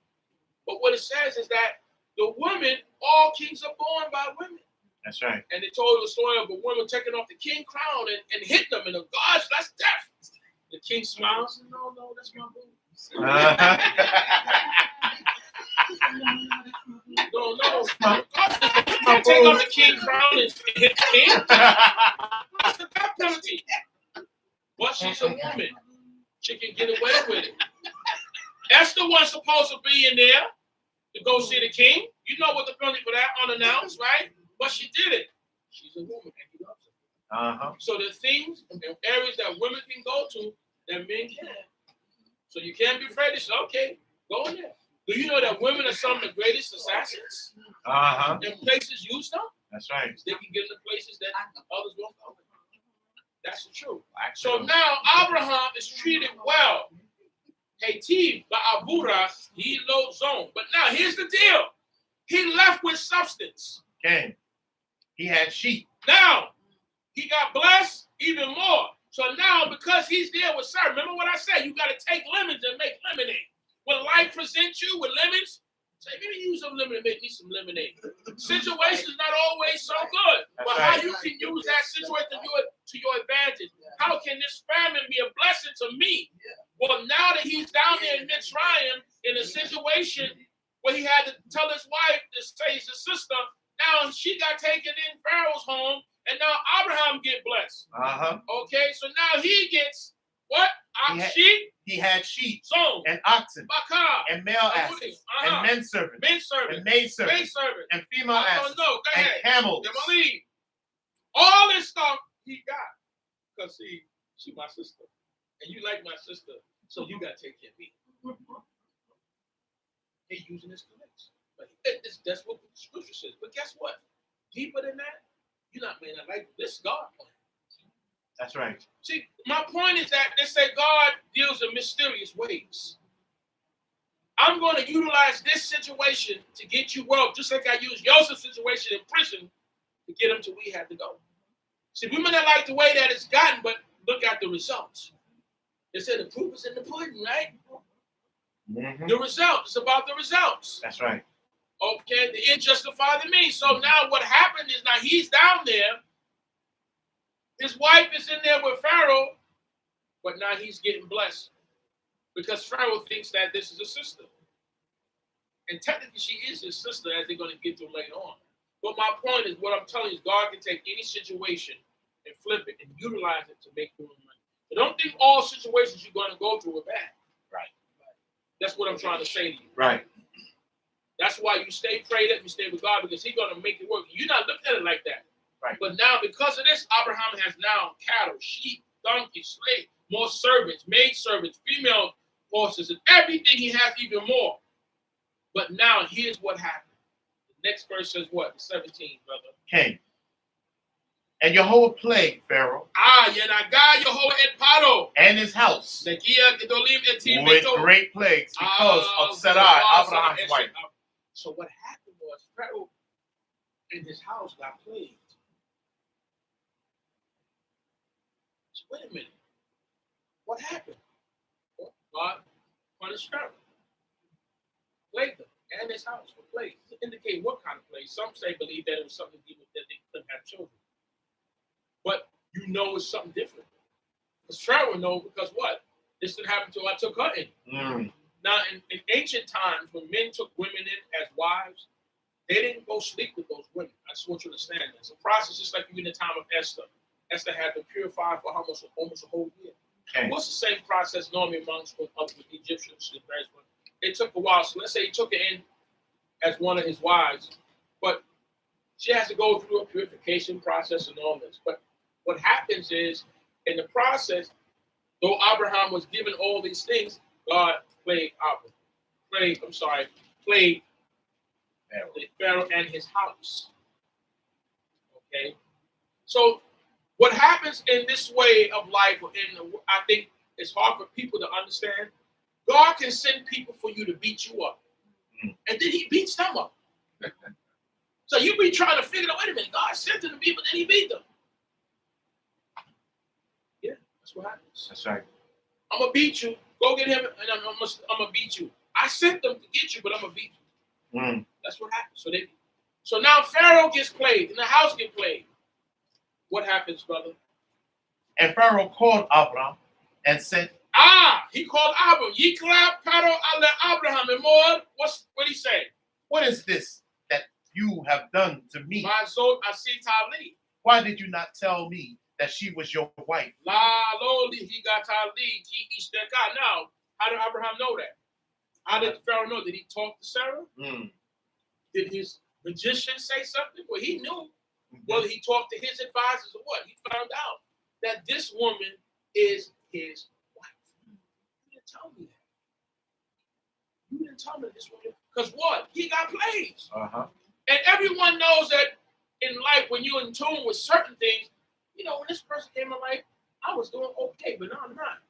But what it says is that the women, all kings are born by women. That's right. And they told the story of a woman taking off the king crown and hitting them. And the gods, that's death. The king smiles and no, that's my boo. No. You can't take off the king crown and hit the king. That's the death penalty. But she's a woman. She can get away with it. Esther wasn't supposed to be in there to go see the king. You know what the penalty for that, unannounced, right? But she did it. She's a woman and he loves her. Uh-huh. So the things and the areas that women can go to that men can't. So you can't be afraid to say, okay, go in there. Do you know that women are some of the greatest assassins? Uh-huh. And places use them? That's right. They can get into places that others won't go. That's the truth. Actually, So now Abraham is treated well. Hativ ba'avura he lo zone. But now here's the deal. He left with substance. okay. He had sheep. Now he got blessed even more. So now because he's there with Sarah, remember what I said? You got to take lemons and make lemonade. When life presents you with lemons, say, maybe use some lemon and make me some lemonade. Situation's not always so good. But how you can use that situation to your advantage. How can this famine be a blessing to me? Well, now that he's down there in Mitzrayim in a situation where he had to tell his wife to say he's his sister, now she got taken in Pharaoh's home, and now Abraham get blessed. Uh-huh. Okay, so now he gets what? Sheep? He had sheep Zone. and oxen Bakar. and male asses and men servants and maid servants and female asses and camels. All this stuff he got. Because she my sister. And you like my sister, so you got to take care of me. He's using his connects. But that's what the scripture says. But guess what? Deeper than that, you're not man. Like this God plan. That's right. See, my point is that they say God deals in mysterious ways. I'm going to utilize this situation to get you well, just like I used Joseph's situation in prison to get him to where he had to go. See, we may not like the way that it's gotten, but look at the results. They said the proof is in the pudding, right? Mm-hmm. The results. It's about the results. That's right. Okay, the end justify the means. So now what happened is now he's down there. His wife is in there with Pharaoh, but now he's getting blessed because Pharaoh thinks that this is a sister. And technically she is his sister, as they're going to get to later on. But my point is, what I'm telling you is God can take any situation and flip it and utilize it to make more money. So don't think all situations you're going to go through are bad. Right. That's what I'm trying to say to you. Right. That's why you stay prayed up, you stay with God, because he's going to make it work. You're not looking at it like that. Right. But now, because of this, Abraham has now cattle, sheep, donkeys, slaves, more servants, maid servants, female horses, and everything he has even more. But now, here's what happened. The next verse says what? 17, brother. Okay. And Jehovah plagued Pharaoh. Yenaga Yehovah et Paro. And his house. With great plagues because of Sarai, Abraham's wife. So what happened was Pharaoh and his house got plagued. So wait a minute. What happened? Well, God punished Pharaoh, plagued them and his house for plagues. To indicate what kind of plagues. Some believe that it was something that they couldn't have children. But you know it's something different. Because Pharaoh knows because what? This didn't happen until I took her in. Now, in ancient times, when men took women in as wives, they didn't go sleep with those women. I just want you to understand that. It's a process just like in the time of Esther. Esther had to purify for almost a whole year. Okay. What's the same process normally amongst the Egyptians? It took a while. So let's say he took her in as one of his wives, but she has to go through a purification process and all this. But what happens is, in the process, though Abraham was given all these things, God plagued Pharaoh and his house. Okay? So what happens in this way of life, I think it's hard for people to understand. God can send people for you to beat you up. And then he beats them up. So you be trying to figure out, wait a minute, God sent them to me, but then he beat them. Yeah, that's what happens. That's right. I'm going to beat you. Go get him, and I'm going to beat you. I sent them to get you, but I'm going to beat you. That's what happens. So now Pharaoh gets plagued, and the house gets plagued. What happens, brother? And Pharaoh called Abraham and said, he called Abraham. Yiklab Paro ale Abraham. And more, what he say? What is this that you have done to me? Why did you not tell me that she was your wife? Now, how did Abraham know that? How did Pharaoh know? Did he talk to Sarah? Did his magician say something? Well, he knew. Well, he talked to his advisors or what? He found out that this woman is his wife. You didn't tell me that. You didn't tell me this woman. Because what? He got plagues. And everyone knows that in life, when you're in tune with certain things, when this person came in life, I was doing okay, but now I'm not.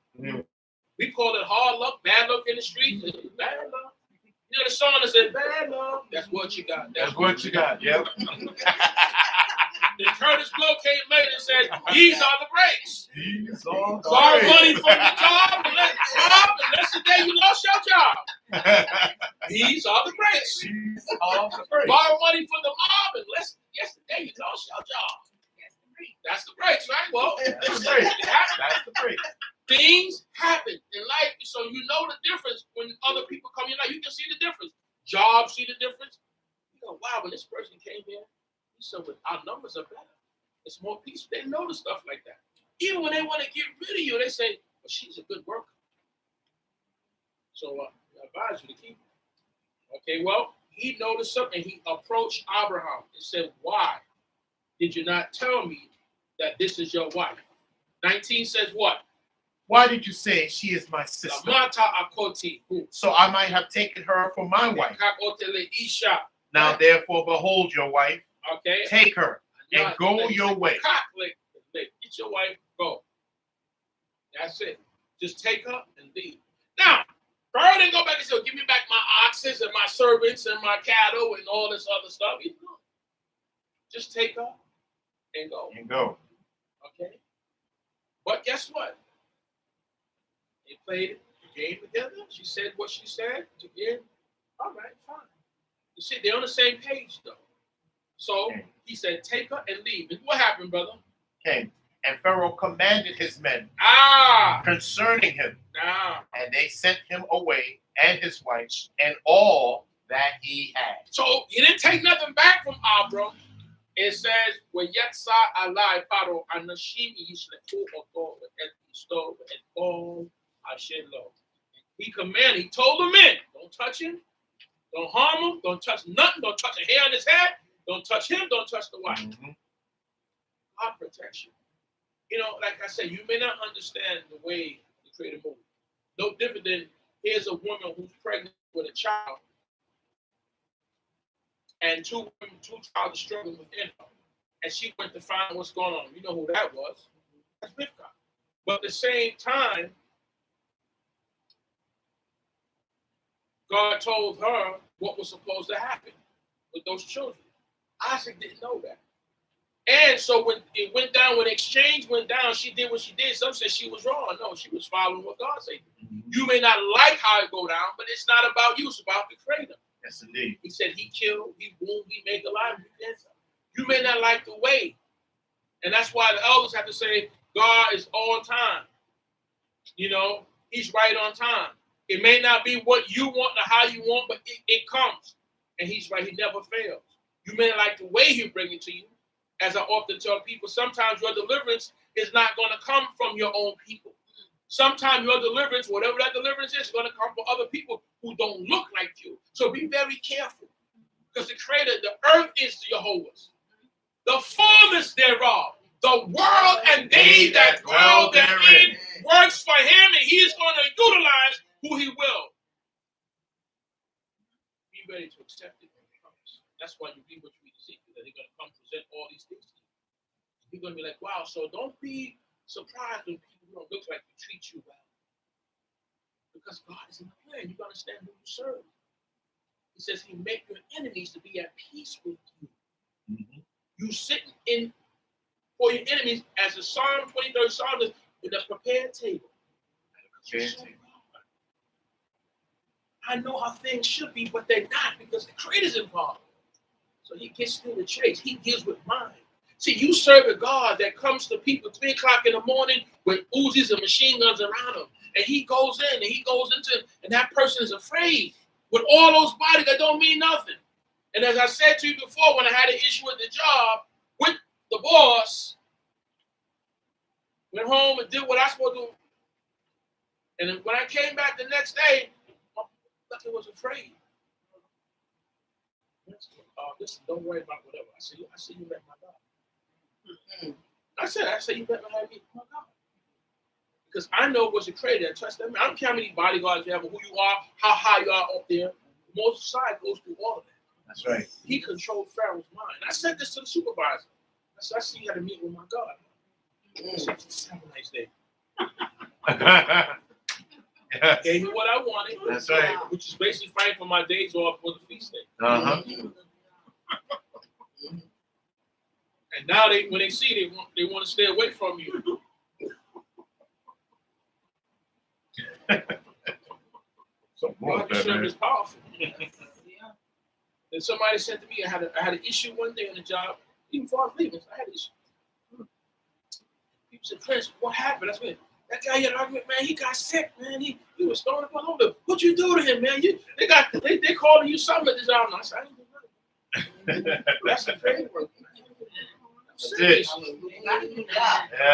We call it hard luck, bad luck in the streets. Bad luck. You know the song that said, bad luck. That's what you got. That's what you got, yep. Then Curtis Blow came later and said, these are the breaks. These are the Borrow breaks. money from the job, and that's the day you lost your job. These are the breaks. These are the breaks. Borrow money from the mob, and yesterday you lost your job. That's the breaks, right? Well, that's the break. That's the break. Things happen in life, so you know the difference when other people come in. You can see the difference. Jobs see the difference. Wow, when this person came here, he said, well, our numbers are better. It's more peaceful. They notice stuff like that. Even when they want to get rid of you, they say, well, she's a good worker. So I advise you to keep her. Okay, well, he noticed something. He approached Abraham and said, why did you not tell me that this is your wife? 19 says what? Why did you say she is my sister? So I might have taken her for my wife. Now therefore behold your wife. Okay. Take her and go your way. Get your wife, go. That's it. Just take her and leave. Now, Pharaoh didn't go back and say, give me back my oxen and my servants and my cattle and all this other stuff. Just take her and go. And go. Okay. But guess what? They played the game together. She said what she said. Again, all right, fine. You see, they're on the same page, though. So he said, take her and leave. And what happened, brother? Okay. And Pharaoh commanded his men concerning him. And they sent him away and his wife and all that he had. So he didn't take nothing back from Abram. It says, when Yetsa alai paro anashim yishlefu oto et isto et all ashelo. He commanded, he told the men, don't touch him, don't harm him, don't touch nothing, don't touch a hair on his head, don't touch him, don't touch the wife. God protects you. Like I said, you may not understand the way the Creator moves. No different than here's a woman who's pregnant with a child, and two child are struggling within her, and she went to find what's going on. You know who that was? That's Lecha. But at the same time, God told her what was supposed to happen with those children. Isaac didn't know that. And so when it went down, when exchange went down, she did what she did. Some said she was wrong. No, she was following what God said. You may not like how it go down, but it's not about you. It's about the Creator. Yes, indeed. He said he killed, he wounded, he made alive. You may not like the way. And that's why the elders have to say, God is on time. You know, he's right on time. It may not be what you want or how you want, but it comes. And he's right. He never fails. You may not like the way he'll bring it to you. As I often tell people, sometimes your deliverance is not going to come from your own people. Sometimes your deliverance, whatever that deliverance is going to come from other people who don't look like you. So be very careful. Because the Creator, the earth is Jehovah's. The fullness thereof, the world and they that dwell therein works for him, and he is going to utilize who he will. Be ready to accept it when it comes. That's why you read what you read to see, that they're going to come present all these things to you. You're going to be like, wow, so don't be surprised when people who don't look like you treat you well. Because God is in the plan. You understand who you serve. He says he make your enemies to be at peace with you. Mm-hmm. You sitting in for your enemies, as the Psalm 23rd Psalm is, with a prepared table. I know how things should be, but they're not because the Creator's involved. So he gets through the chase. He deals with mine. See, you serve a God that comes to people 3 o'clock in the morning with Uzis and machine guns around him. And he goes in and he goes into, and that person is afraid. With all those bodies that don't mean nothing. And as I said to you before, when I had an issue with the job, with the boss, went home and did what I was supposed to do. And then when I came back the next day, I was afraid. Listen, don't worry about whatever. I said, you met my God. I said, you met my God. Because I know what's the Creator that trusts them. I don't care how many bodyguards you have, or who you are, how high you are up there. Most side goes through all of that. That's right. He controlled Pharaoh's mind. I said this to the supervisor. I said, I see you got to meet with my God. I said, have a nice day. Yes. Gave me what I wanted. That's right. Which is basically fighting for my days off for the feast day. Uh-huh. And now when they see, they want to stay away from you. So God is powerful. And somebody said to me, I had an issue one day on the job, even before I was leaving. I had an issue. People said, Prince, what happened? I said, that guy had an argument, man. He got sick, man. He was throwing up all over. What you do to him, man? They calling you something at the job. I said, I didn't do nothing. That's the prayer work. I'm serious. Yes.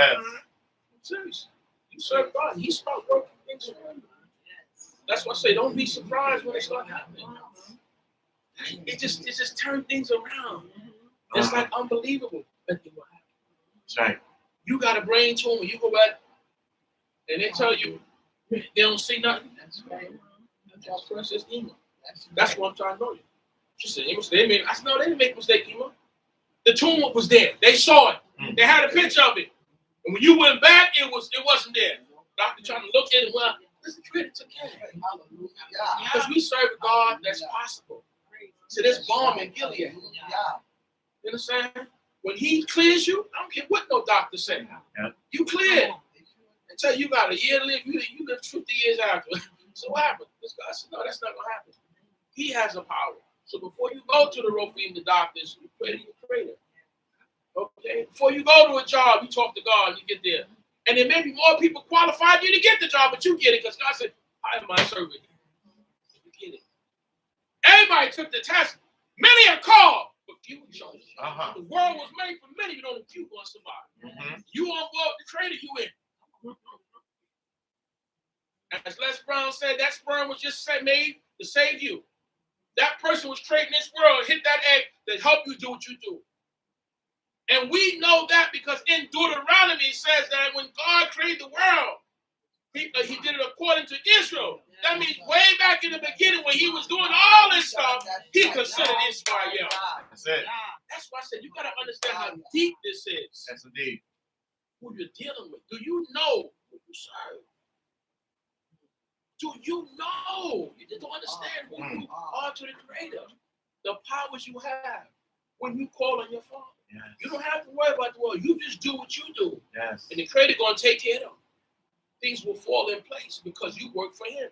I'm serious. You serve God. He start working things for you. That's why I say, don't be surprised when it start happening. It just turn things around. It's like unbelievable. That's right. You got a brain tumor. You go back, and they tell you they don't see nothing. That's right. That's Princess Ema. That's what I'm trying to know you. She said, I said, no, they didn't make a mistake, Ema. The tumor was there. They saw it. They had a picture of it. And when you went back, it wasn't there. Doctor trying to look at it. Well, this is credit to care. Because we serve a God that's possible. So this bomb in Gilead. You understand? When he clears you, I don't care what no doctor say. Yeah. You cleared. Until you got a year to live, you live 50 years after. So what happened? This guy said, no, that's not going to happen. He has the power. So before you go to the Rofi and the doctors, you pray to your Creator. Okay? Before you go to a job, you talk to God and you get there. And there may be more people qualified you to get the job, but you get it because God said, I am my servant. You get it. Everybody took the test. Many are called, but few are chosen. The world was made for many, but only few going to survive. You on board the Creator, you in. As Les Brown said, that sperm was just made to save you. That person was created in this world, hit that egg to help you do what you do. And we know that because in Deuteronomy it says that when God created the world, he did it according to Israel. That means way back in the beginning when he was doing all this stuff, he considered Israel. That's it. That's why I said you got to understand how deep this is. That's indeed. Who you're dealing with. Do you know who you serve? Do you know? You just don't understand who you are to the Creator. The powers you have when you call on your Father. Yes. You don't have to worry about the world. You just do what you do. Yes. And the Creator going to take care of them. Things will fall in place because you work for him.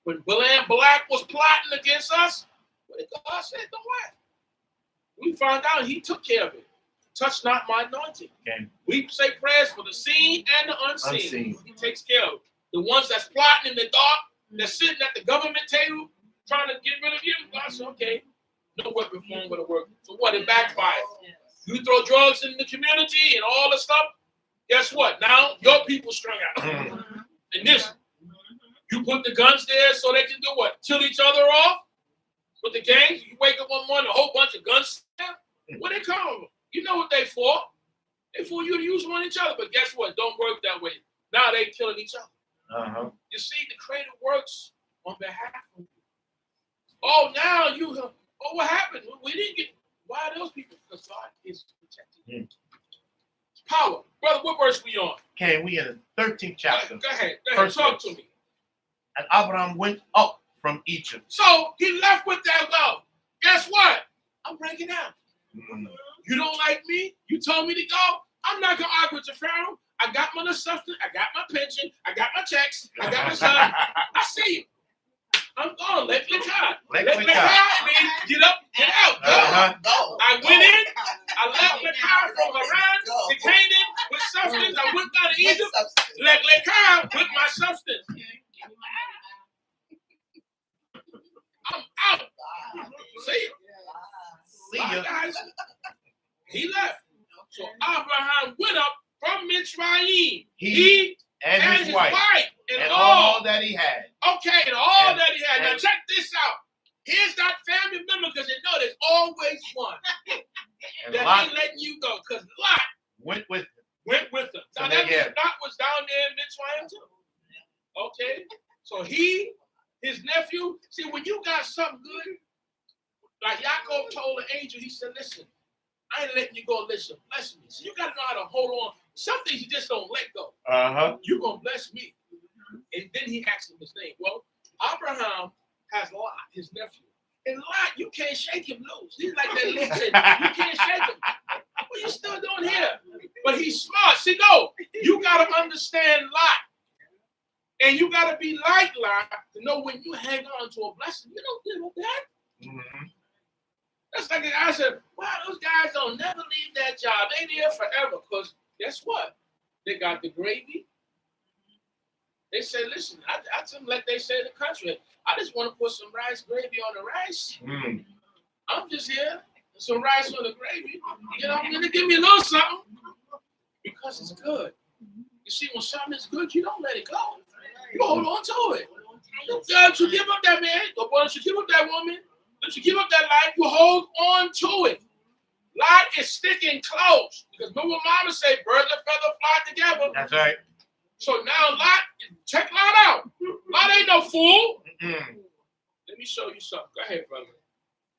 When Black was plotting against us, what did God say? Don't worry. We found out he took care of it. Touch not my anointing. Okay. We say prayers for the seen and the unseen. He takes care of it. The ones that's plotting in the dark, that's sitting at the government table trying to get rid of you. God said, okay, no weapon formed will work. So what? It backfired. You throw drugs in the community and all this stuff. Guess what? Now your people strung out. And this, you put the guns there so they can do what? Kill each other off? With the gangs? You wake up one morning, a whole bunch of guns. What they call them? You know what they for? They for you to use them on each other. But guess what? Don't work that way. Now they killing each other. You see, the Creator works on behalf of you. Oh, now you, what happened? We didn't get, why are those people? Because God is protecting you. Power. Brother, what verse we on? Okay, we in the 13th chapter. Go ahead. Talk to me. And Abraham went up from Egypt. So he left with that wealth. Guess what? I'm breaking out. You don't like me? You told me to go? I'm not going to argue with the Pharaoh. I got my substance. I got my pension. I got my checks. I got my son. I see you. I'm gone. Lecha. Lecha means get up, get out, go. I went in. I left Lecha from Haran to Canaan with substance. I went down to Egypt. Lecha with my substance. I'm out. See you. Guys. He left. So Abraham went up from Mitzrayim. He and his wife and all that he had. Okay, and all that he had. Now check this out. Here's that family member because they know there's always one that ain't letting you go. Because Lot went with him. So now that means Lot was down there in Mitzrayim too. Okay, so his nephew. See, when you got something good, like Yaakov told the angel, he said, "Listen, I ain't letting you go. Listen, bless me." So you got to know how to hold on. Some things you just don't let go. You're going to bless me. And then he asked him his name. Well, Abraham has Lot, his nephew. And Lot, you can't shake him loose. He's like that little kid. You can't shake him. What are you still doing here? But he's smart. See, no, you got to understand Lot. And you got to be like Lot to know when you hang on to a blessing, you don't give up that. That's like I said, wow, those guys don't never leave that job. They there forever. Because guess what? They got the gravy. They say, listen, I tell them like they say in the country, I just want to put some rice gravy on the rice. I'm just here. Some rice on the gravy. You know, I'm going to give me a little something. Because it's good. You see, when something is good, you don't let it go. You hold on to it. Don't you give up that man. Don't you give up that woman. Don't you give up that life. You hold on to it. Lot is sticking close. Because remember what Mama said, birds and feathers fly together. That's right. So now Lot, check Lot out. Lot ain't no fool. Let me show you something. Go ahead, brother.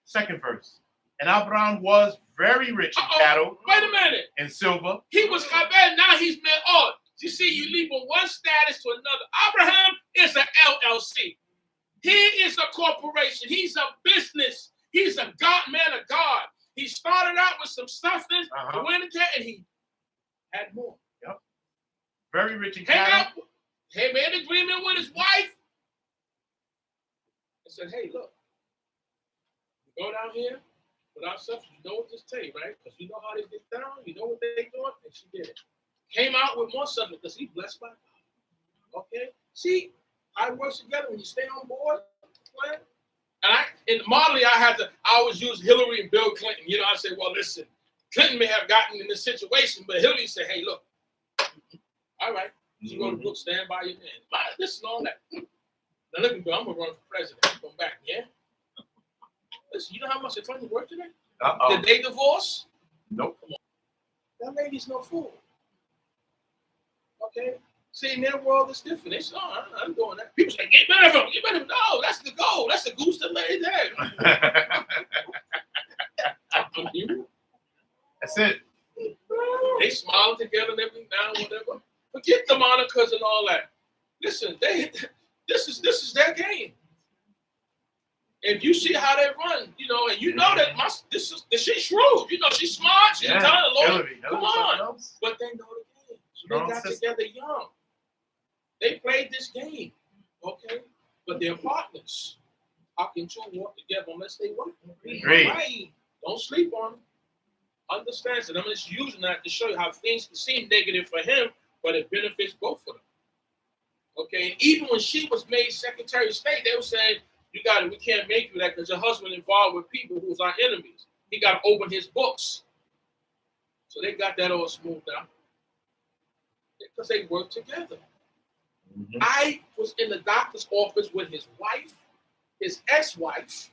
Second verse. And Abraham was very rich in cattle. Wait a minute. And silver. He was bad. Now he's made all. You see, you leave from one status to another. Abraham is an LLC. He is a corporation. He's a business. He's a man of God. He started out with some substance, went into and he had more. Yep. Very rich in cattle. He made an agreement with his wife. And said, hey, look, you go down here without substance, you know what this takes, right? Because you know how they get down, you know what they doing, and she did it. Came out with more substance because he's blessed by God. Okay? See how it works together when you stay on board. Right? And in Marley, I always use Hillary and Bill Clinton. You know, I say, well, listen, Clinton may have gotten in this situation, but Hillary said, hey, look, all right, you go to the book, stand by your man. Listen on that. Now look at me, I'm going to run for president. Come back, yeah? Listen, you know how much the Clintons work today? Did they divorce? Nope. Come on. That lady's no fool. Okay? See, in their world, it's different. They say, oh, I'm doing that. People say, get rid of him. Get rid of him. No, that's the goal. That's the goose that laid there. That's it. They smile together and everything now and whatever. Forget the monikers and all that. Listen, this is their game. If you see how they run, you know, and you know that she's shrewd. You know, she's smart. She's talented. Lord, come on. But they know the game. So they got together young. They played this game, okay? But they're partners. How can two walk together unless they work? Right. Don't sleep on them. Understand that. I'm just using that to show you how things can seem negative for him, but it benefits both of them. Okay, and even when she was made Secretary of State, they were saying, "You got it. We can't make you that because your husband involved with people who's our enemies. He got to open his books." So they got that all smoothed out because they worked together. Mm-hmm. I was in the doctor's office with his wife, his ex-wife,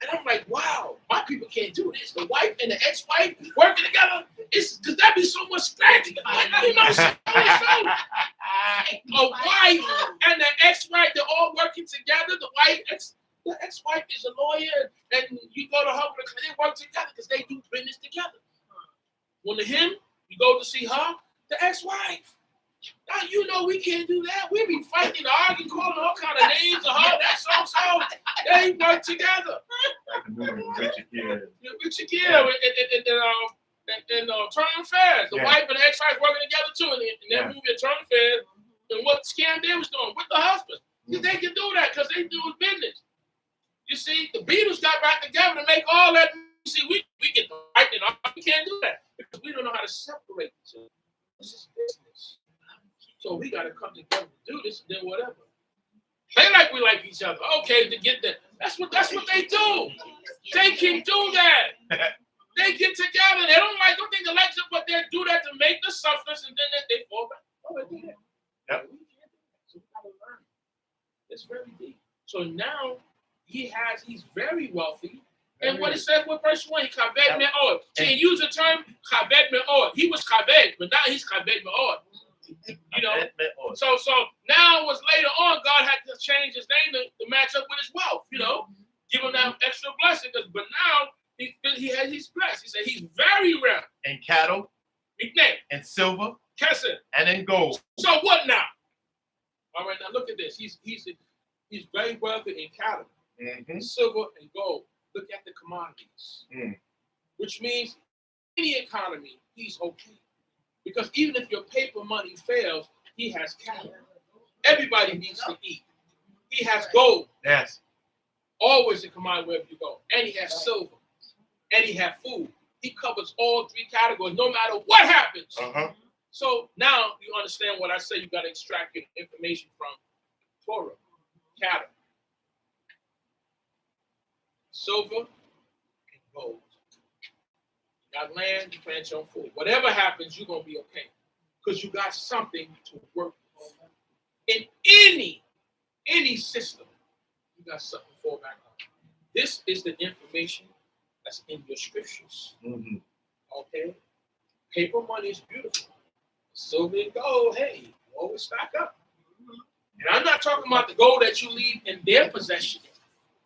and I'm like, "Wow, my people can't do this. The wife and the ex-wife working together. Because that'd be so much strategy. Like, you know, a wife and the ex-wife, they're all working together. The ex-wife is a lawyer, and you go to her, they work together because they do business together. When to him, you go to see her, the ex-wife. Now, you know we can't do that. We be fighting, arguing, calling all kind of names of her. That's so. They work together. Richard Gere and Turning Affairs. The wife and the ex-wife working together too in that movie, Turning Affairs. And what Scam Day was doing with the husband. They can do that because they do business. You see, the Beatles got back together to make all that. You see, we get the right and we can't do that because we don't know how to separate each other. This is business. So we got to come together to do this and then whatever. Play like we like each other. Okay, to get that. That's what they do. They can do that. They get together. They don't think they like it, but they do that to make the substance and then they fall back. Oh, they do that. Yep. So we got to learn. It's very deep. So now he's very wealthy. And what it says with verse 1, he kaved me'od. Can you use the term kaved me'od? He was kaved, but now he's kaved me'od. You know, so now was later on, God had to change his name to match up with his wealth. You know, give him that extra blessing. But now he's blessed. He said he's very rare in cattle, in silver, and in gold. So what now? All right, now look at this. He's very wealthy in cattle, silver, and gold. Look at the commodities, which means any economy, he's okay. Because even if your paper money fails, he has cattle. Everybody needs to eat. He has gold. Yes. Always a commodity wherever you go. And he has silver. And he has food. He covers all three categories, no matter what happens. So now you understand what I say. You got to extract your information from Torah, cattle, silver, and gold. You got land, you plant your own food. Whatever happens, you're going to be okay. Because you got something to work with. In any system, you got something to fall back on. This is the information that's in your scriptures. Okay? Paper money is beautiful. Silver and gold, hey, you always stack up. And I'm not talking about the gold that you leave in their possession.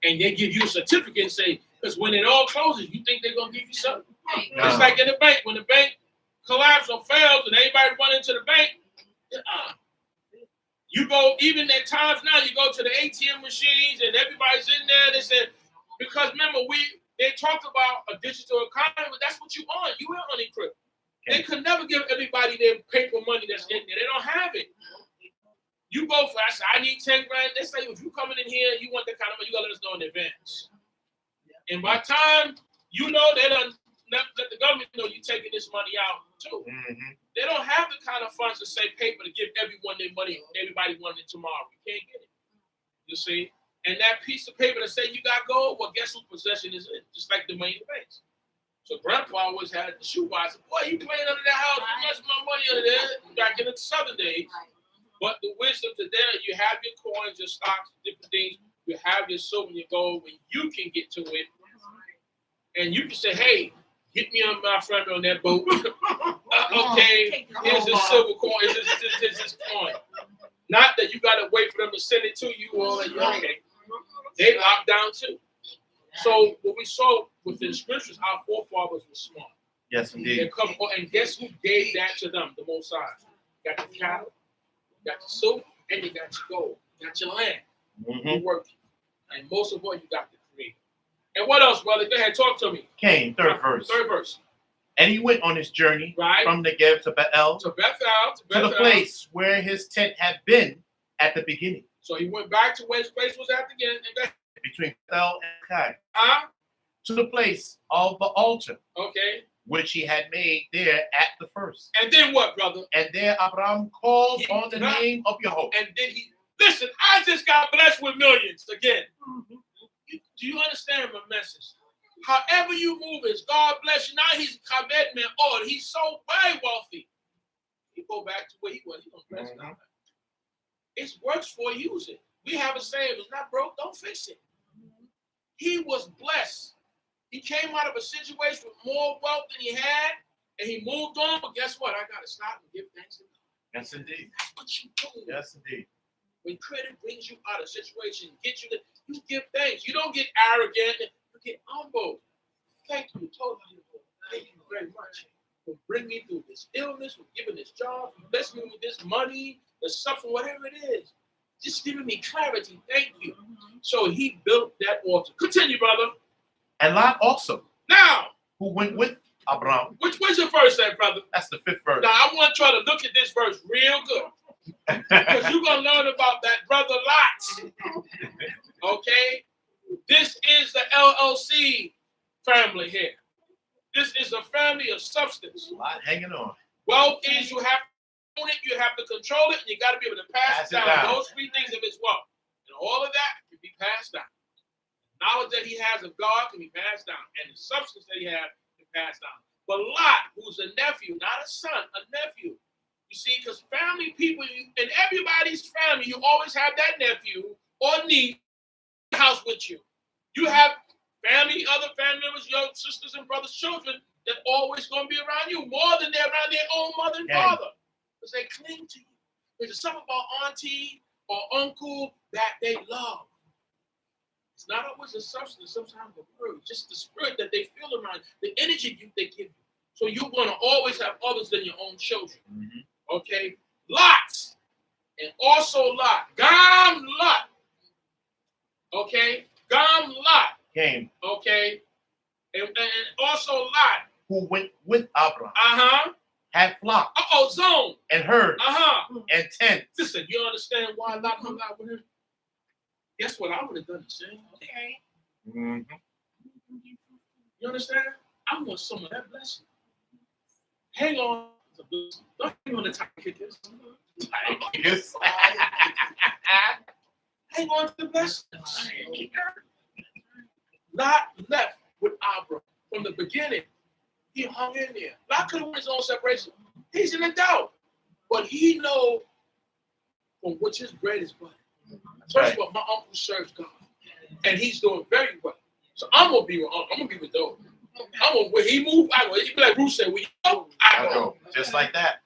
And they give you a certificate and say, because when it all closes, you think they're going to give you something? No. It's like in the bank. When the bank collapses or fails and everybody run into the bank, you go, even at times now, you go to the ATM machines and everybody's in there. They said, because remember, they talked about a digital economy, but that's what you on. You ain't on encrypt. They could never give everybody their paper money that's in there. They don't have it. You go for, I need 10 grand. They say, if you coming in here, you want that kind of money, you got to let us know in advance. And by the time you know, they don't let the government know you're taking this money out too. They don't have the kind of funds to say paper to give everyone their money. Everybody wanting it tomorrow. You can't get it. You see? And that piece of paper that say you got gold, well, guess whose possession is it? Just like the money in the banks. So Grandpa always had the shoebox. Boy, you playing under the house. You got my money under there back in the southern days. But the wisdom today, you have your coins, your stocks, different things. You have your silver and your gold when you can get to it. And you can say, hey, get me on my friend on that boat. Okay, here's this silver coin. Here's this coin. Not that you got to wait for them to send it to you. Or okay. They locked down too. So what we saw with the scriptures, our forefathers were smart. Yes, indeed. And guess who gave that to them? The Most High. You got the cattle, you got the silver, and you got your gold. You got your land. You working. And most of all, you got the And what else, brother? Go ahead, talk to me. Came, third verse. Third verse. And he went on his journey Right. from Negev to Bethel, To Bethel, to the place where his tent had been at the beginning. So he went back to where his place was at again. Between Bethel and Kai. Huh? To the place of the altar, Okay. which he had made there at the first. And then what, brother? And there Abraham called on the name of Jehovah. And then he, listen, I just got blessed with millions again. Do you understand my message? However you move is God bless you. Now he's Kabed man. Oh, he's so very wealthy. He go back to where he was. He gonna bless now. It works for you. Use it. We have a saying, if it's not broke, don't fix it. He was blessed. He came out of a situation with more wealth than he had, and he moved on. But guess what? I gotta stop and give thanks to God. Yes, indeed. That's what you do. Yes, indeed. When credit brings you out of a situation, get you you give thanks. You don't get arrogant. You get humble. Thank you, totally. Thank you very much for bringing me through this illness, for giving this job, for blessing me with this money, the suffering, whatever it is. Just giving me clarity. Thank you. So he built that altar. Continue, brother. And Lot also, Now, who went with Abraham. which your verse at, brother? That's the 5th verse. Now, I want you to look at this verse real good. Because you're going to learn about that brother Lot. Okay? This is the LLC family here. This is a family of substance. A lot hanging on. Wealth is you have to own it, you have to control it, and you got to be able to pass it down. Those 3 things of his wealth. And all of that can be passed down. Knowledge that he has of God can be passed down. And the substance that he has can pass down. But Lot, who's a nephew, not a son, a nephew. You see, because family people, in everybody's family, you always have that nephew or niece in the house with you. You have family, other family members, your sisters and brothers, children that always going to be around you more than they're around their own mother and father. Because they cling to you. There's something about auntie or uncle that they love. It's not always a substance, sometimes the word, just the spirit that they feel around, the energy they give you. So you're going to always have others than your own children. Okay? Lot. And also Lot. Gam Lot. Okay? Gam Lot. Came. Okay? And also Lot. Who went with Abraham. Had flock. Zone. And herd. And tents. Listen, you understand why Lot hung out with him? Guess what I would have done the same. Okay. You understand? I want some of that blessing. Hang on. Don't hang on to tight kickers. Hang on to the blessings. Lot left with Abram from the beginning. He hung in there. Lot could have won his own separation. He's an adult. But he knows from which his bread is buttered. First of all, my uncle serves God. And he's doing very well. So I'm gonna be with Uncle. I'm gonna be with Doe. When he move, I go. He be like Bruce said, "We go, I go." Just like that.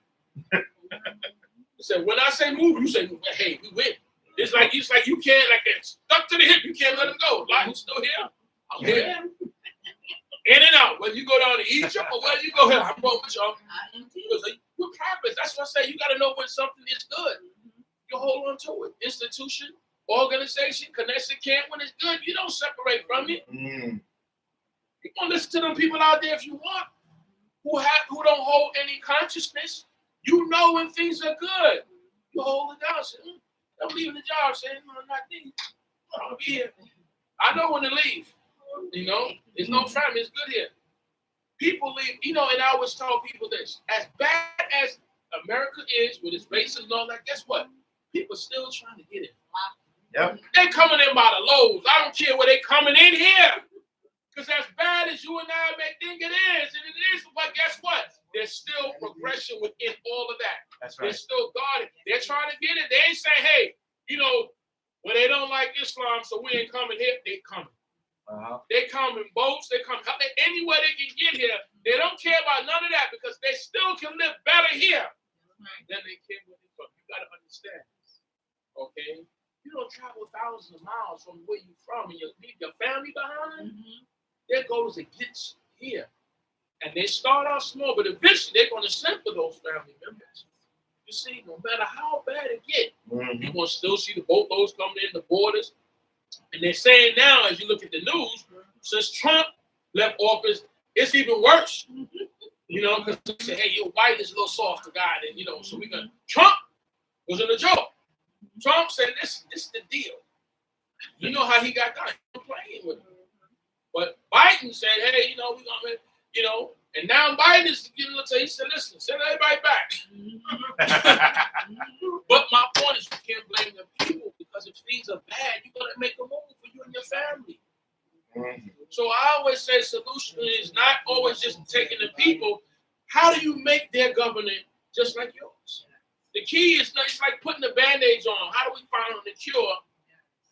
He said, "When I say move, you say, hey, we win." It's like you can't stuck to the hip. You can't let him go. Like who's still here? I'm here. In and out. Whether you go down to Egypt or whether you go here, I'm going with y'all. We're prophets. That's what I say. You got to know when something is good. You hold on to it. Institution, organization, connection camp. When it's good, you don't separate from it. You can listen to them people out there if you want, who don't hold any consciousness. You know when things are good. You hold it down. Say, I'm leaving the job. Saying, no, I'm not leaving. I'll be here. I know when to leave. You know, there's no family. It's good here. People leave. You know, and I always tell people this: as bad as America is with its races and all that, guess what? People still trying to get in. Yep. They coming in by the lows. I don't care where they coming in here. Because as bad as you and I may think it is, and it is, but guess what? There's still progression within all of that. That's right. They're still guarded. They're trying to get it. They ain't saying, hey, you know, well, they don't like Islam, so we ain't coming here. They coming. They come in boats. They come anywhere they can get here. They don't care about none of that because they still can live better here than they can where they come. You got to understand this, okay? You don't travel thousands of miles from where you're from and you leave your family behind. Their goal is to get here. And they start out small, but eventually they're going to send for those family members. You see, no matter how bad it gets, you're going to still see the boatloads coming in, the borders. And they're saying now, as you look at the news, since Trump left office, it's even worse. You know, because they say, hey, your white is a little softer guy, and you know, so we can. Trump was in a joke. Trump said, this is the deal. You know how he got done. He was playing with him. But Biden said, hey, you know, we're gonna, you know, and now Biden is giving it to, he said, listen, send everybody back. But my point is, you can't blame the people, because if things are bad, you gotta make a move for you and your family. So I always say solution is not always just taking the people. How do you make their government just like yours? The key is not, it's like putting the band-aids on. How do we find the cure,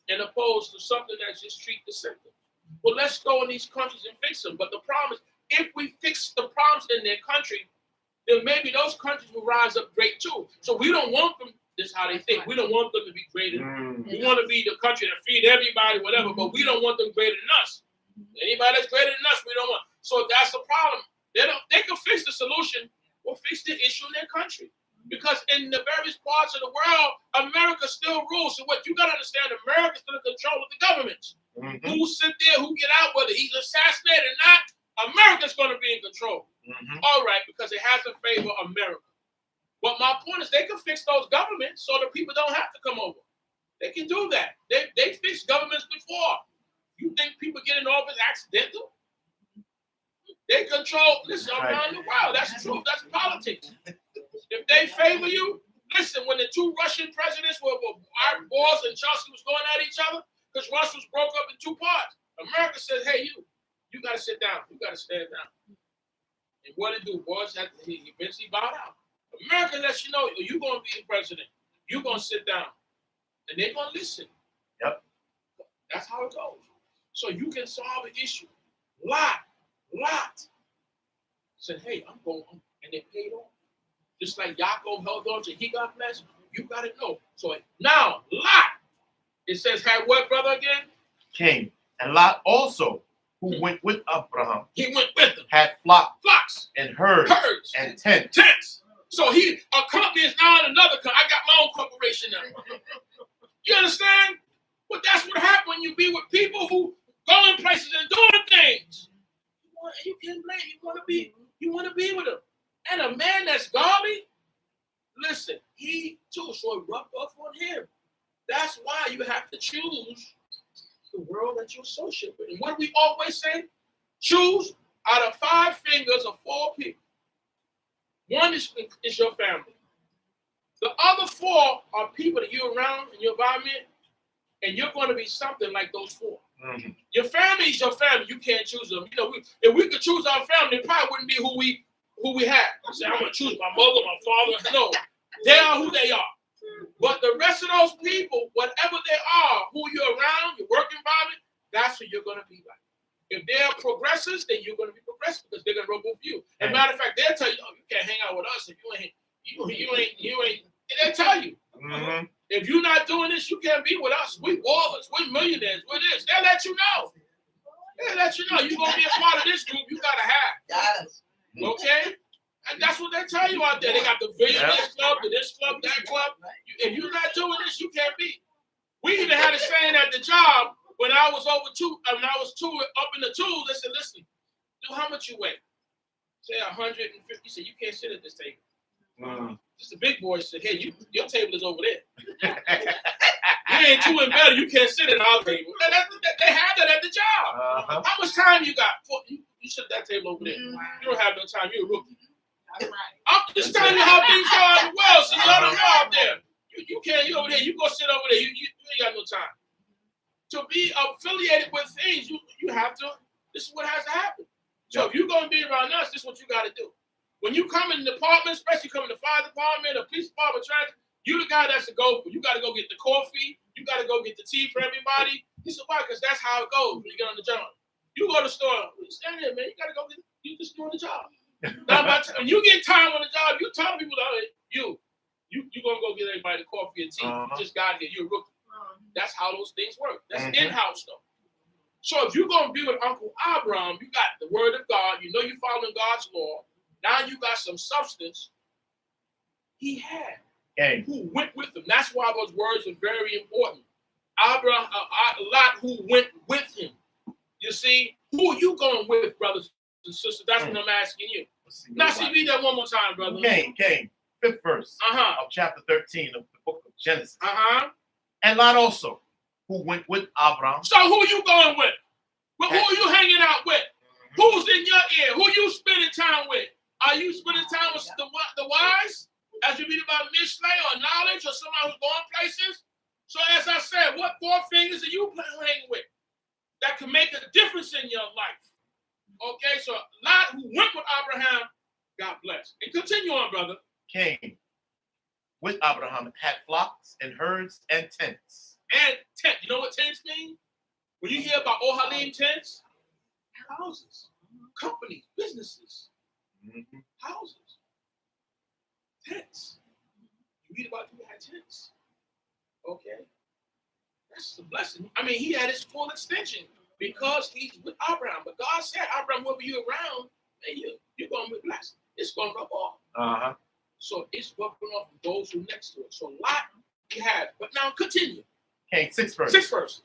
and opposed to something that just treat the symptoms? Well, let's go in these countries and fix them. But the problem is, if we fix the problems in their country, then maybe those countries will rise up great too. So we don't want them, this is how they think, we don't want them to be greater. We want to be the country that feed everybody, whatever, but we don't want them greater than us. Anybody that's greater than us, we don't want. So that's the problem. They can fix the solution or fix the issue in their country. Because in the various parts of the world, America still rules. So what you got to understand, America's still in control of the governments. Who sit there, who get out, whether he's assassinated or not, America's going to be in control. All right, because it has to favor America. But my point is, they can fix those governments so the people don't have to come over. They can do that. They fixed governments before. You think people get in office accidental? They control, listen, around the world. That's true. That's politics. If they favor you, listen, when the two Russian presidents were wars and Chelsea was going at each other, because Russia was broke up in two parts, America said, hey, you got to sit down. You got to stand down. And what did do? Boys he eventually bowed out. America lets you know, you're going to be the president. You're going to sit down. And they're going to listen. Yep. That's how it goes. So you can solve an issue. Lot said, hey, I'm going. And they paid off. Just like Yaakov held on to, he got blessed. You got to know. So now, Lot, it says, had what, brother, again? Came. And Lot also, who went with Abraham. He went with him. Had flocks and herds and tents. So a company is now in another company. I got my own corporation now. You understand? But that's what happens when you be with people who go in places and doing things. You can't blame. You want to be with them. And a man that's godly, listen, he too, so it rubbed off on him. That's why you have to choose the world that you associate with. And what do we always say? Choose out of 5 fingers of 4 people. 1 is your family. The other 4 are people that you're around in your environment, and you're going to be something like those 4. Your family is your family. You can't choose them. You know, if we could choose our family, it probably wouldn't be who we have. I say, I'm going to choose my mother, my father. No, they are who they are. But the rest of those people, whatever they are, who you're around, your work environment, that's who you're going to be like. If they're progressives, then you're going to be progressive because they're going to roll with you. As a matter of fact, they'll tell you, oh, you can't hang out with us if you ain't. They'll tell you. If you're not doing this, you can't be with us. We wallers, we millionaires, we're this. They'll let you know. They'll let you know. You're going to be a part of this group, you got to have. Okay? And that's what they tell you out there. They got the billionaires club, this club, that club. If you're not doing this, you can't be. We even had a saying at the job when I was up in the tools. They said, listen, dude, how much you weigh? Say 150. He said, you can't sit at this table. Just the big boy said, hey, your table is over there. You ain't too in better. You can't sit at our table. They have that at the job. How much time you got? You sit at that table over there. You don't have no time. You're a rookie. I'm just telling you how things are in the world. So you don't know out there. You can't. You over there. You go sit over there. You ain't got no time. To be affiliated with things, you have to. This is what has to happen. So if you're going to be around us, this is what you got to do. When you come in the department, especially come in the fire department, the police department, transit, you the guy that's to go for. You got to go get the coffee. You got to go get the tea for everybody. He said, why? Because that's how it goes when you get on the job. You go to the store. You stand there, man. You got to go get. You just doing the job. Now, when you get time on the job, you tell people that you gonna go get everybody the coffee and tea. You just got here. You're a rookie. That's how those things work. That's in-house though. So if you're gonna be with Uncle Abraham, you got the word of God. You know you're following God's law. Now you got some substance. He had who went with him. That's why those words are very important. Lot who went with him. You see, Who are you going with, brothers and sisters? That's what I'm asking you. Now, see, read that one more time, brother. Cain, 5th verse of chapter 13 of the book of Genesis. And Lot also, who went with Abraham. So who are you going with? But who are you hanging out with? Who's in your ear? Who you spending time with? Are you spending time with the wise, as you read about Mishlei or knowledge or somebody who's going places? So as I said, what 4 fingers are you playing with that can make a difference in your life? Okay, so Lot, who went with Abraham, God bless. And continue on, brother. Cain, with Abraham, had flocks and herds and tents. And tent. You know what tents mean? When you hear about Ohalim tents, houses, companies, businesses, houses, tents. You read about people had tents. Okay, that's a blessing. I mean, he had his full extension because he's with Abraham. But God said, Abraham, whoever you're around, man, you're going to be blessed. It's going to rub off. So it's rubbing off those who are next to it. So Lot, he had. But now continue. Okay, 6th verse. 6th verse.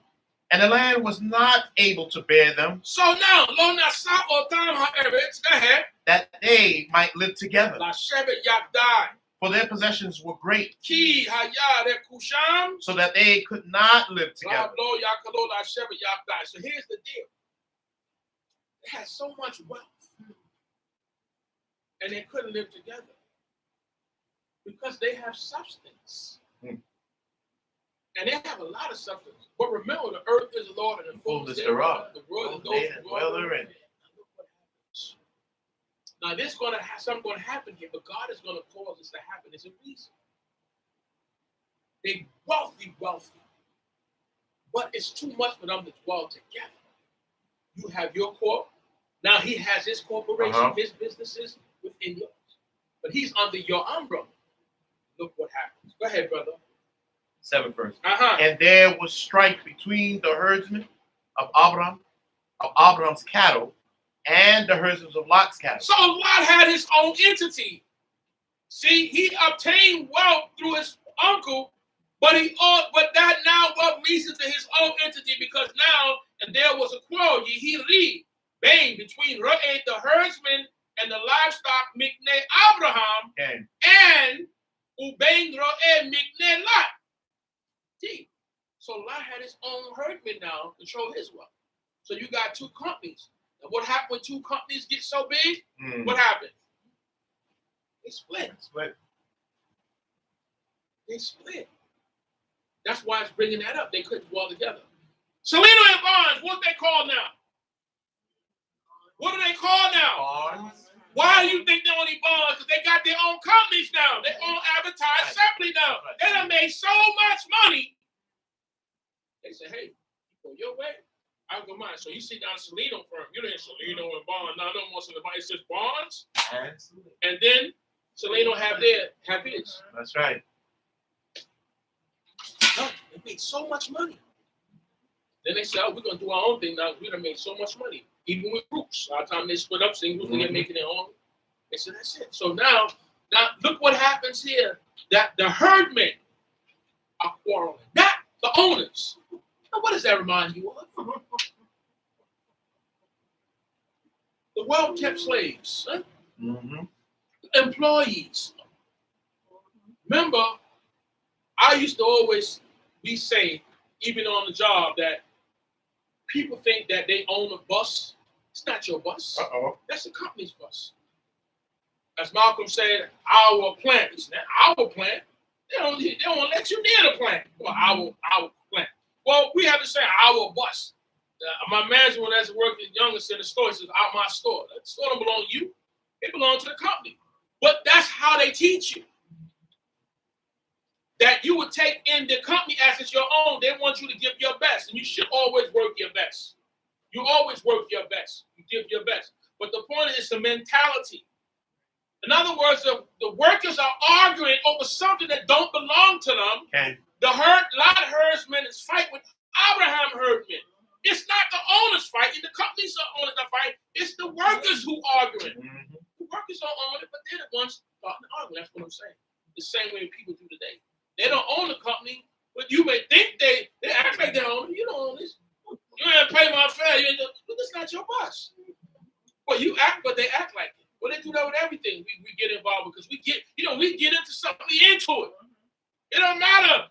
And the land was not able to bear them. So now, lo nasa otam ha'eretz, go ahead, that they might live together. la shevet yakdai, For their possessions were great, ki haya de kusham, so that they could not live la together. lo yakalo la shevet yakdai. So here's the deal. They had so much wealth, and they couldn't live together because they have substance. And they have a lot of substance. But remember, the earth is the Lord and the fullness thereof. The world is those who dwell therein. Now, this going to have something going to happen here, but God is going to cause this to happen. There's a reason. They wealthy, but it's too much for them to dwell together. You have your corp. Now he has his corporation, his businesses within yours, but he's under your umbrella. Look what happens. Go ahead, brother. 7th verse. And there was strife between the herdsmen of Abraham's cattle, and the herdsmen of Lot's cattle. So Lot had his own entity. See, he obtained wealth through his uncle, but that now wealth leads into his own entity because now, and there was a quarrel, Yehiri, bang, between Re'eh, the herdsman, and the livestock, Mikne Abraham, and Ubang Re'eh, Mikne Lot. So Lot had his own herdman now, control his wealth. So you got 2 companies. And what happened when 2 companies get so big? What happened? They split. They split. That's why it's bringing that up. They couldn't dwell together. Salino and Barnes, what they call now? What do they call now? Barnes. Why do you think they only bonds? Because they got their own companies now. They own advertise separately now. They done made so much money. They say, hey, you go your way, I'll go mine. So you sit down Salino firm. You didn't Salino and Bond. Now no more Salino. It's just Bonds. And then Salino have his. That's right. No, they made so much money. Then they said, oh, we're going to do our own thing now. We done made so much money. Even with groups. By the time they split up, singles, they're making their own. They said, that's it. So now look what happens here. That the herdmen are quarreling. Not the owners. Now, what does that remind you of? The well-kept slaves. Huh? Employees. Remember, I used to always be saying, even on the job, that people think that they own a bus. It's not your bus. That's the company's bus. As Malcolm said, our plant. It's not our plant. They don't let you near the plant. Well, our plant. Well, we have to say our bus. My manager, when I was working youngest in the store, says, out my store. The store don't belong to you. It belongs to the company. But that's how they teach you. That you would take in the company as it's your own. They want you to give your best. And you should always work your best. You always work your best. You give your best. But the point is the mentality. In other words, the workers are arguing over something that don't belong to them. Okay. Lot herdsmen is fighting with Abraham herdmen. It's not the owners fighting. The companies are owners that fight. It's the workers who are arguing. The workers don't own it, but they're the ones starting to argue. That's what I'm saying. The same way people do today. They don't own the company, but you may think they act like they own it. You don't own this. You ain't pay my fare. But that's not your bus. Well, you act, but they act like it. Well, they do that with everything. We get involved because we get into something, we into it. It don't matter,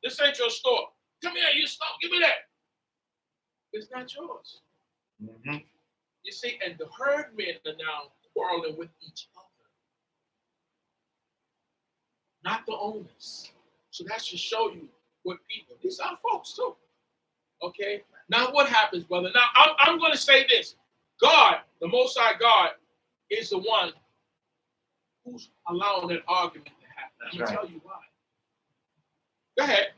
this ain't your store. Come here, you store, give me that. It's not yours. Mm-hmm. You see, and the herdmen are now quarreling with each other, not the owners. So that should show you what people, these are folks too. Okay? Now what happens, brother? Now I'm going to say this. God, the Most High God, is the one who's allowing that argument to happen. I'm going to tell you why. Go ahead.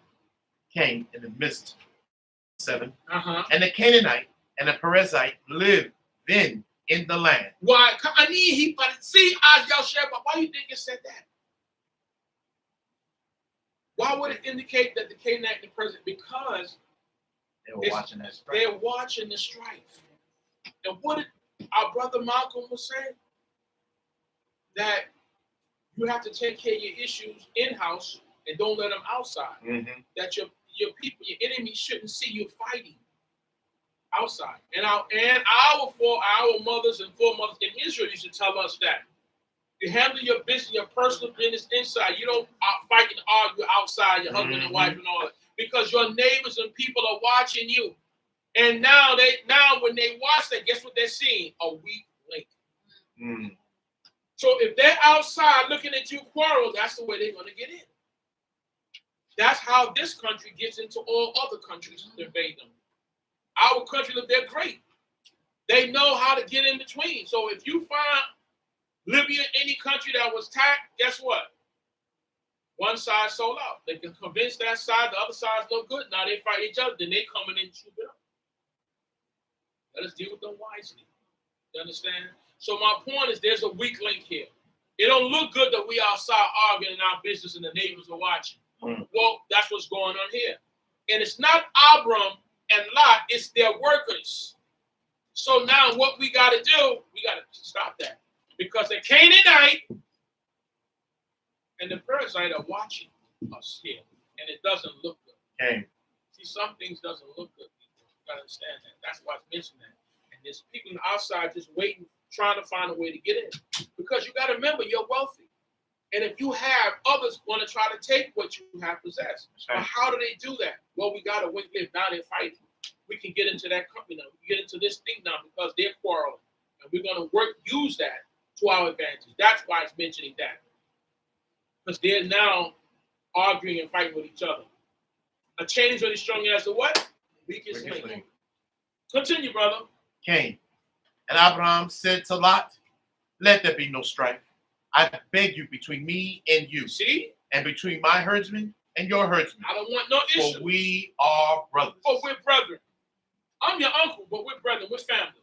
Came in the midst. 7. Uh-huh. And the Canaanite and the Perizzite lived then in the land. Why? See, but why you think it said that? Why would it indicate that the Canaanite and the Perizzite? Because they were watching that strife. They're watching the strife. And what did our brother Malcolm was saying? That you have to take care of your issues in-house and don't let them outside. Mm-hmm. That your people, your enemies shouldn't see you fighting outside. And our mothers and foremothers in Israel used to tell us that you handle your business, your personal business inside. You don't fight and argue outside, your husband and wife and all that, because your neighbors and people are watching you. And now when they watch that, guess what they're seeing? A weak link. Mm. So if they're outside looking at you quarrel, that's the way they're going to get in. That's how this country gets into all other countries that invade them. Our country, they're great. They know how to get in between. So if you find Libya, any country that was attacked, guess what? One side sold out. They can convince that side, the other side's no good. Now they fight each other, then they coming in and shoot it up. Let us deal with them wisely. You understand? So my point is there's a weak link here. It don't look good that we outside arguing in our business and the neighbors are watching. Mm. Well, that's what's going on here. And it's not Abram and Lot, it's their workers. So now what we got to do, we got to stop that. Because the Canaanite and the Perizzite are watching us here. And it doesn't look good. Okay. See, some things doesn't look good. You got to understand that. That's why it's mentioned that. And there's people outside just waiting, trying to find a way to get in. Because you got to remember, you're wealthy. And if you have, others want to try to take what you have possessed. Right. But how do they do that? Well, we got to win. Now they're fighting. We can get into that company now. We can get into this thing now because they're quarreling. And we're going to use that to our advantage. That's why it's mentioning that. Because they're now arguing and fighting with each other. A chain is really strong as the what? Weakest link. Continue, brother. Cain. And Abraham said to Lot, let there be no strife. I beg you between me and you. See? And between my herdsmen and your herdsmen. I don't want no issue. For we are brothers. Oh, we're brethren. I'm your uncle, but we're brethren. We're family.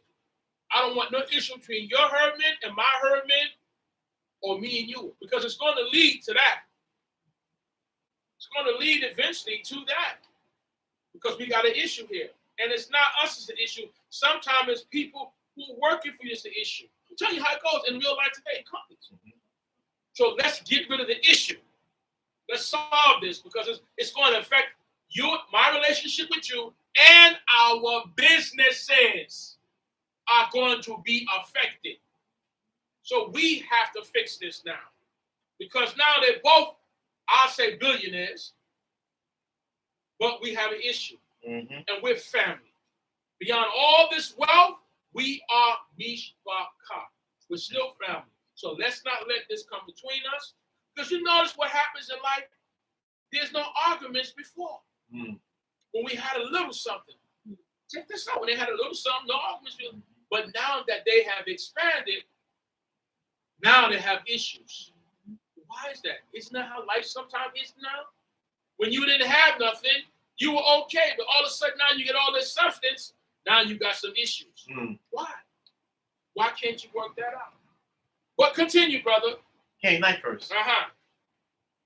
I don't want no issue between your herdmen and my herdmen or me and you. Because it's going to lead to that. It's going to lead eventually to that. Because we got an issue here. And it's not us as the issue. Sometimes it's people who are working for you as the issue. I'm telling you how it goes in real life today in companies. Mm-hmm. So let's get rid of the issue. Let's solve this because it's going to affect you, my relationship with you, and our businesses are going to be affected. So we have to fix this now. Because now they're both, I'll say billionaires, but we have an issue. Mm-hmm. And we're family. Beyond all this wealth, we are mishpachah. We're still family. So let's not let this come between us. Because you notice what happens in life. There's no arguments before. Mm. When we had a little something. Check this out. When they had a little something, no arguments. But now that they have expanded, now they have issues. Why is that? Isn't that how life sometimes is now? When you didn't have nothing, you were okay. But all of a sudden now you get all this substance. Now you got some issues. Mm. Why? Why can't you work that out? But continue, brother. Okay, night first. Uh-huh.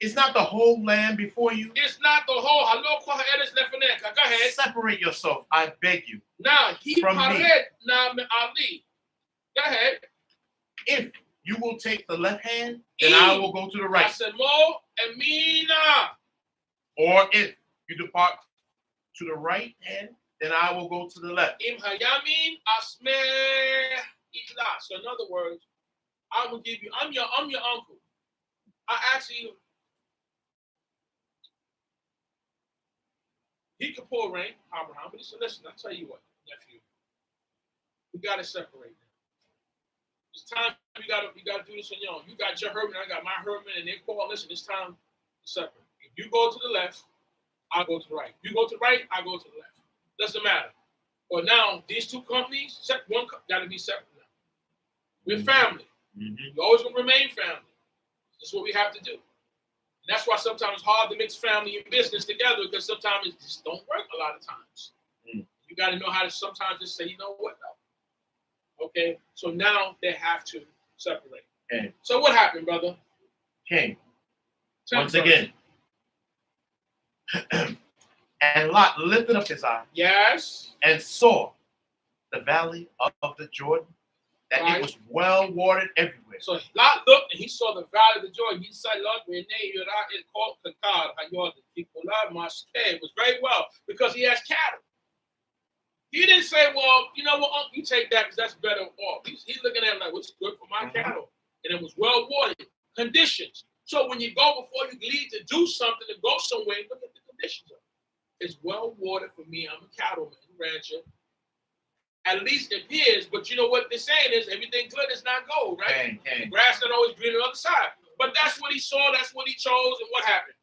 Is not the whole land before you? It's not the whole. Go ahead. Separate yourself, I beg you. Now, from me. Now, Ali. Go ahead. If you will take the left hand, then I will go to the right. I said, Mo and Mina. Or if you depart to the right hand, then I will go to the left. Im hayamin asmer ila. So in other words, I will give you. I'm your uncle. I actually, he could pull rank, Abraham, but he said, listen, I'll tell you what, nephew, we got to separate now. It's time we got to do this on your own. You got your herdsman, I got my herdsman, and they call, listen, it's time to separate. If you go to the left, I'll go to the right. If you go to the right, I'll go to the left. Doesn't matter. But now, these two companies, one got to be separate now. We're family. Mm-hmm. You're always going to remain family. That's what we have to do. And that's why sometimes it's hard to mix family and business together, because sometimes it just don't work a lot of times. Mm. You got to know how to sometimes just say, you know what, no. Okay, so now they have to separate. Okay. So what happened, brother? King. Once again. And Lot lifted up his eye. Yes. And saw the valley of the Jordan, that right. It was well watered everywhere. So Lot looked and he saw the valley of the Jordan. He said, Lord, it was very well because he has cattle. He didn't say, well, you know what, Uncle, you take that because that's better off. He's looking at it like, what's good for my cattle? And it was well watered conditions. So when you go, before you leave to do something, to go somewhere, look at the conditions of it. It's well watered for me. I'm a cattleman, rancher. At least it appears, but you know what they're saying is everything good is not gold, right? The grass not always green on the other side. But that's what he saw, that's what he chose, and what happened?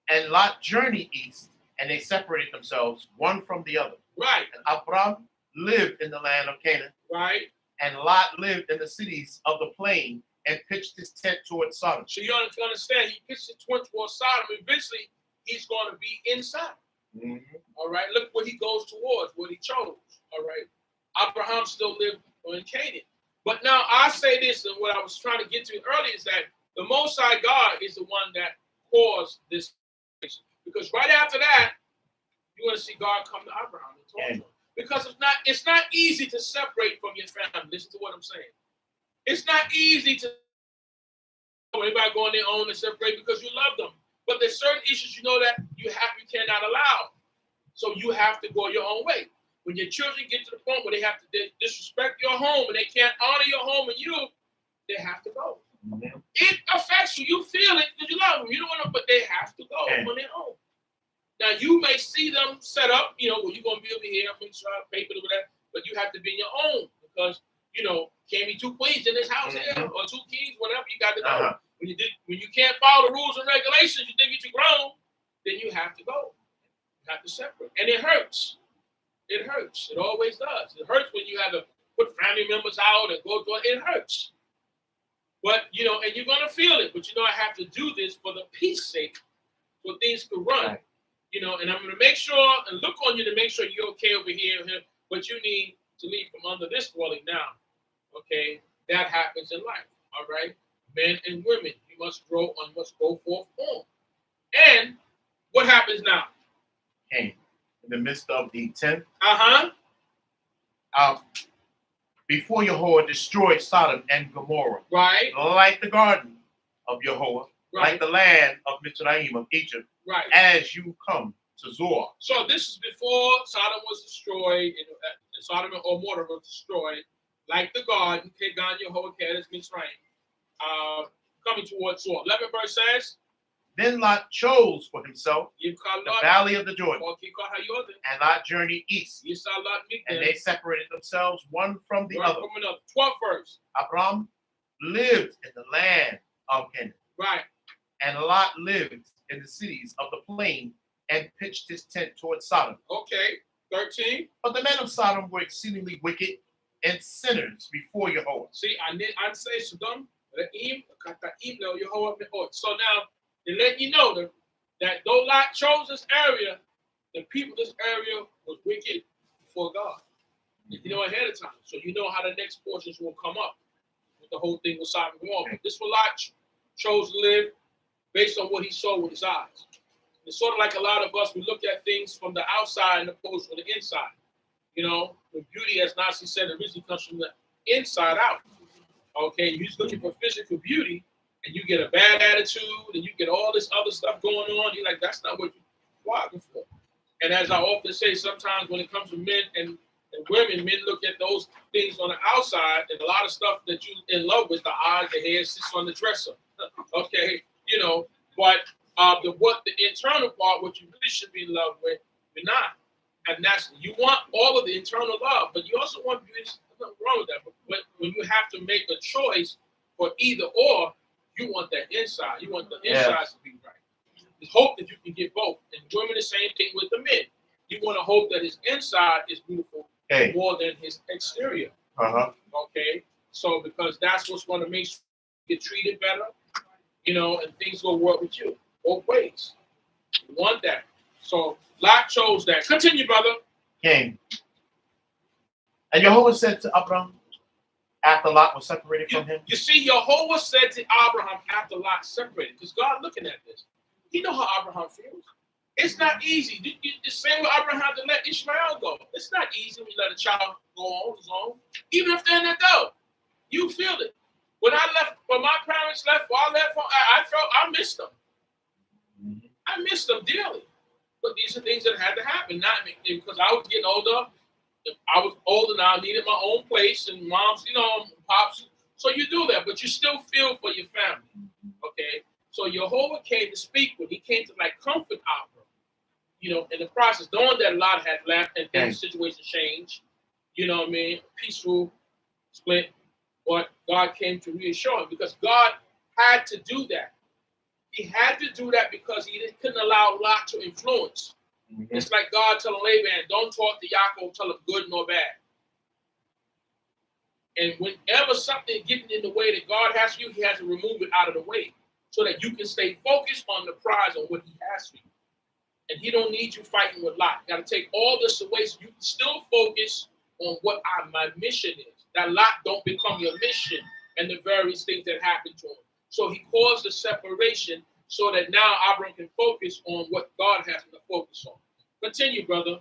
And Lot journeyed east, and they separated themselves one from the other. Right. And Abram lived in the land of Canaan. Right. And Lot lived in the cities of the plain and pitched his tent towards Sodom. So you understand, he pitched his tent towards Sodom. Eventually, he's going to be inside. Mm-hmm. All right, look what he goes towards, what he chose. All right, Abraham still lived in Canaan. But now I say this, and what I was trying to get to earlier is that the Most High God is the one that caused this. Because right after that, you're going to see God come to Abraham and talk to him. Because it's not easy to separate from your family. Listen to what I'm saying. It's not easy to everybody go on their own and separate because you love them. But there's certain issues you know that you cannot allow. So you have to go your own way. When your children get to the point where they have to disrespect your home and they can't honor your home and you, they have to go. Mm-hmm. It affects you. You feel it because you love them. You don't want them, but they have to go on their own. Now you may see them set up, well, you're going to be over here, I'm going to try to pay for that, but you have to be in your own because, can't be two queens in this house here or two kings, whatever, you got to go. When you can't follow the rules and regulations, you think you're too grown, then you have to go. You have to separate. And it hurts. It hurts. It always does. It hurts when you have to put family members out and go through it. It hurts. But, and you're going to feel it. But, I have to do this for the peace sake, so things can run. Right. And I'm going to make sure and look on you to make sure you're okay over here, but you need to leave from under this dwelling now. Okay? That happens in life. All right? Men and women, you must grow and must go forth on. And what happens now? Okay. In the midst of the 10th. Before Yahweh destroyed Sodom and Gomorrah. Right. Like the garden of Yahweh. Right. Like the land of Mitzrayim of Egypt. Right. As you come to Zoar. So this is before Sodom was destroyed, and Sodom or Gomorrah was destroyed. Like the garden, Kegan Yahweh Kadesh Mitzrayim. Coming towards Zoar. 11 verse says, then Lot chose for himself the valley of the Jordan, and Lot journeyed east, and they separated themselves one from the other. 12th verse. Abram lived in the land of Canaan. Right. And Lot lived in the cities of the plain and pitched his tent towards Sodom. Okay. 13. But the men of Sodom were exceedingly wicked and sinners before Yahweh. See, I'd say Sodom. So now, they let you know that though Lot chose this area, the people in this area was wicked before God. Ahead of time. So you know how the next portions will come up with the whole thing with Sodom and Gomorrah. This was Lot chose to live based on what he saw with his eyes. It's sort of like a lot of us, we look at things from the outside and opposed from the inside. The beauty, as Nasi said, originally comes from the inside out. Okay, you're just looking for physical beauty, and you get a bad attitude, and you get all this other stuff going on. You're like, that's not what you're walking for. And as I often say, sometimes when it comes to men and women, men look at those things on the outside, and a lot of stuff that you in love with, the eyes, the hair, sits on the dresser. Okay, but the internal part, what you really should be in love with, you're not. And that's, you want all of the internal love, but you also want beauty. There's nothing wrong with that. But when you have to make a choice for either or, you want that inside. You want the inside to be right. You hope that you can get both. And women, the same thing with the men. You want to hope that his inside is beautiful more than his exterior. Okay, so because that's what's going to make you get treated better, and things will work with you both ways. You want that. So Lot chose that. Continue, brother. King. And Jehovah said to Abraham, after Lot was separated from him. You see, Jehovah said to Abraham after Lot separated, because God looking at this. He know how Abraham feels. It's not easay. The same way Abraham had to let Ishmael go. It's not easy when you let a child go on his own. Even if they're in adult, you feel it. When my parents left, I felt I missed them. I missed them dearly. But these are things that had to happen. Not because I was getting older. I was older now. I needed my own place, and moms, pops. So you do that, but you still feel for your family. Okay. So Jehovah came to speak with. He came to comfort Abraham. In the process, knowing that Lot had left and things, situation changed. Peaceful split. But God came to reassure him because God had to do that. He had to do that because he couldn't allow Lot to influence. It's like God telling Laban, don't talk to Yaakov, tell him good nor bad. And whenever something getting in the way that God has for you, he has to remove it out of the way so that you can stay focused on the prize on what he has for you. And he don't need you fighting with Lot. You got to take all this away so you can still focus on what my mission is. That Lot don't become your mission and the various things that happen to him. So he caused the separation so that now Abraham can focus on what God has him to focus on. Continue, brother.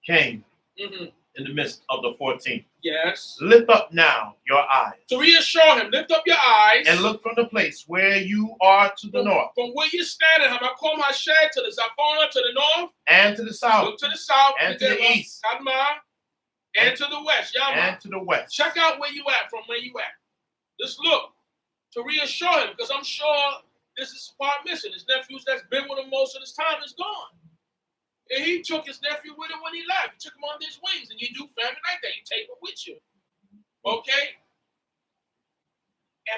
Came in the midst of the 14th. Yes. Lift up now your eyes. To reassure him, lift up your eyes. And look from the place where you are to the north. From where you're standing, I call my shed to the Zaphon to the north. And to the south. Look to the south. And to the east. And to the west. And to the west. Check out where you at, from where you at. Just look. To reassure him, because I'm sure this is part missing. His nephews that's been with him most of his time is gone. And he took his nephew with him when he left. He took him under his wings, and you do family like that. You take him with you. Okay?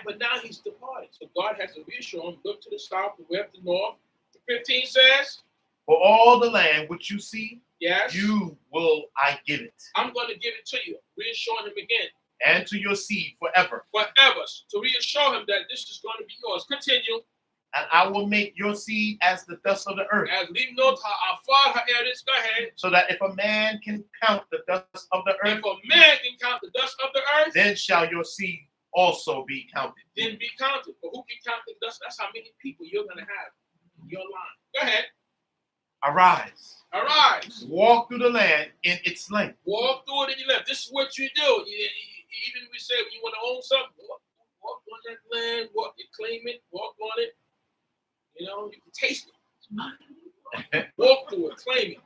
But now he's departed. So God has to reassure him, look to the south, the west, the north. The 15 says, for all the land which you see, yes, you will I give it. I'm going to give it to you. Reassuring him again. And to your seed forever. Forever. To reassure him that this is going to be yours. Continue. And I will make your seed as the dust of the earth. As leave note how far her air is. Go ahead. So that if a man can count the dust of the earth. If a man can count the dust of the earth. Then shall your seed also be counted. Then be counted. But who can count the dust? That's how many people you're going to have in your line. Go ahead. Arise. Arise. Walk through the land in its length. Walk through it in your length. This is what you do. Even we say when you want to own something, walk on that land, claim it, walk on it. You can taste it. Walk through it, claim it.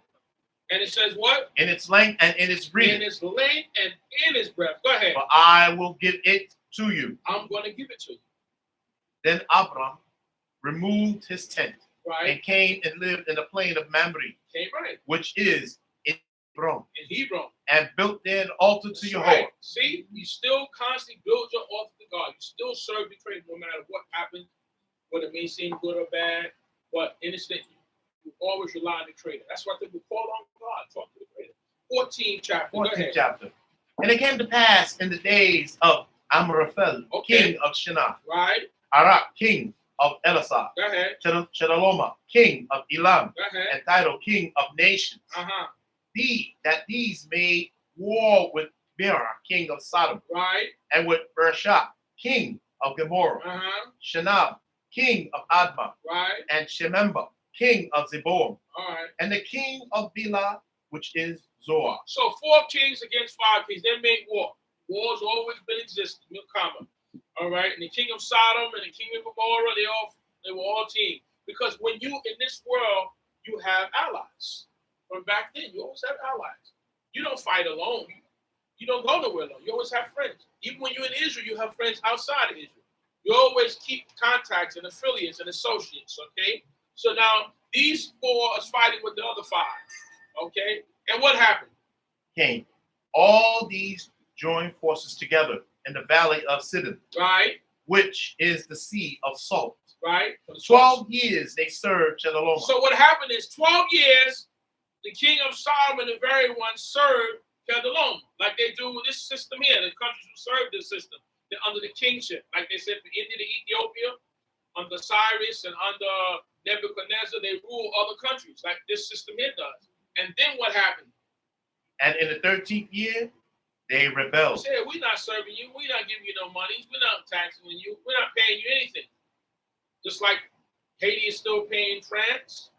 And it says what? In its length and in its breadth. In its length and in its breadth. Go ahead. For I will give it to you. I'm going to give it to you. Then Abram removed his tent. Right. And came and lived in the plain of Mamre. Which is in Hebron. And built there an altar to Jehovah. Right. See, you still constantly build your altar to God. You still serve the Creator no matter what happens, whether it may seem good or bad. But in this thing, you always rely on the Creator. That's why we call on God. Talk to the Creator. 14th chapter. 14th chapter. And it came to pass in the days of Amraphel, king of Shinar. Right. Arak, king of Elasar. Go ahead. Chedorlaomer, king of Elam. Go ahead. And Tidal, king of nations. These made war with Bera, king of Sodom. Right. And with Parashat, king of Gomorrah. Shanab, king of Admah. Right. And Shememba, king of Zeboim. All right. And the king of Bela, which is Zoar. So 4 kings against 5 kings. They made war. War's always been existing. No common. All right. And the king of Sodom and the king of Gomorrah, they were all team. Because when you in this world, you have allies. from back then. You always have allies. You don't fight alone. You don't go nowhere alone. You always have friends. Even when you're in Israel, you have friends outside of Israel. You always keep contacts and affiliates and associates, okay? So now these 4 is fighting with the other 5, okay? And what happened? Came. All these joined forces together in the valley of Sidon, Right, which is the sea of salt. right. 12 years they served Chedorlaomer. So what happened is 12 years, the king of Sodom and the very one served Chedorlaomer, like they do with this system here. The countries who serve this system, they're under the kingship. Like they said, from India to Ethiopia, under Cyrus and under Nebuchadnezzar, they rule other countries, like this system here does. And then what happened? And in the 13th year, they rebelled. They said, we're not serving you. We're not giving you no money. We're not taxing you. We're not paying you anything. Just like Haiti is still paying France,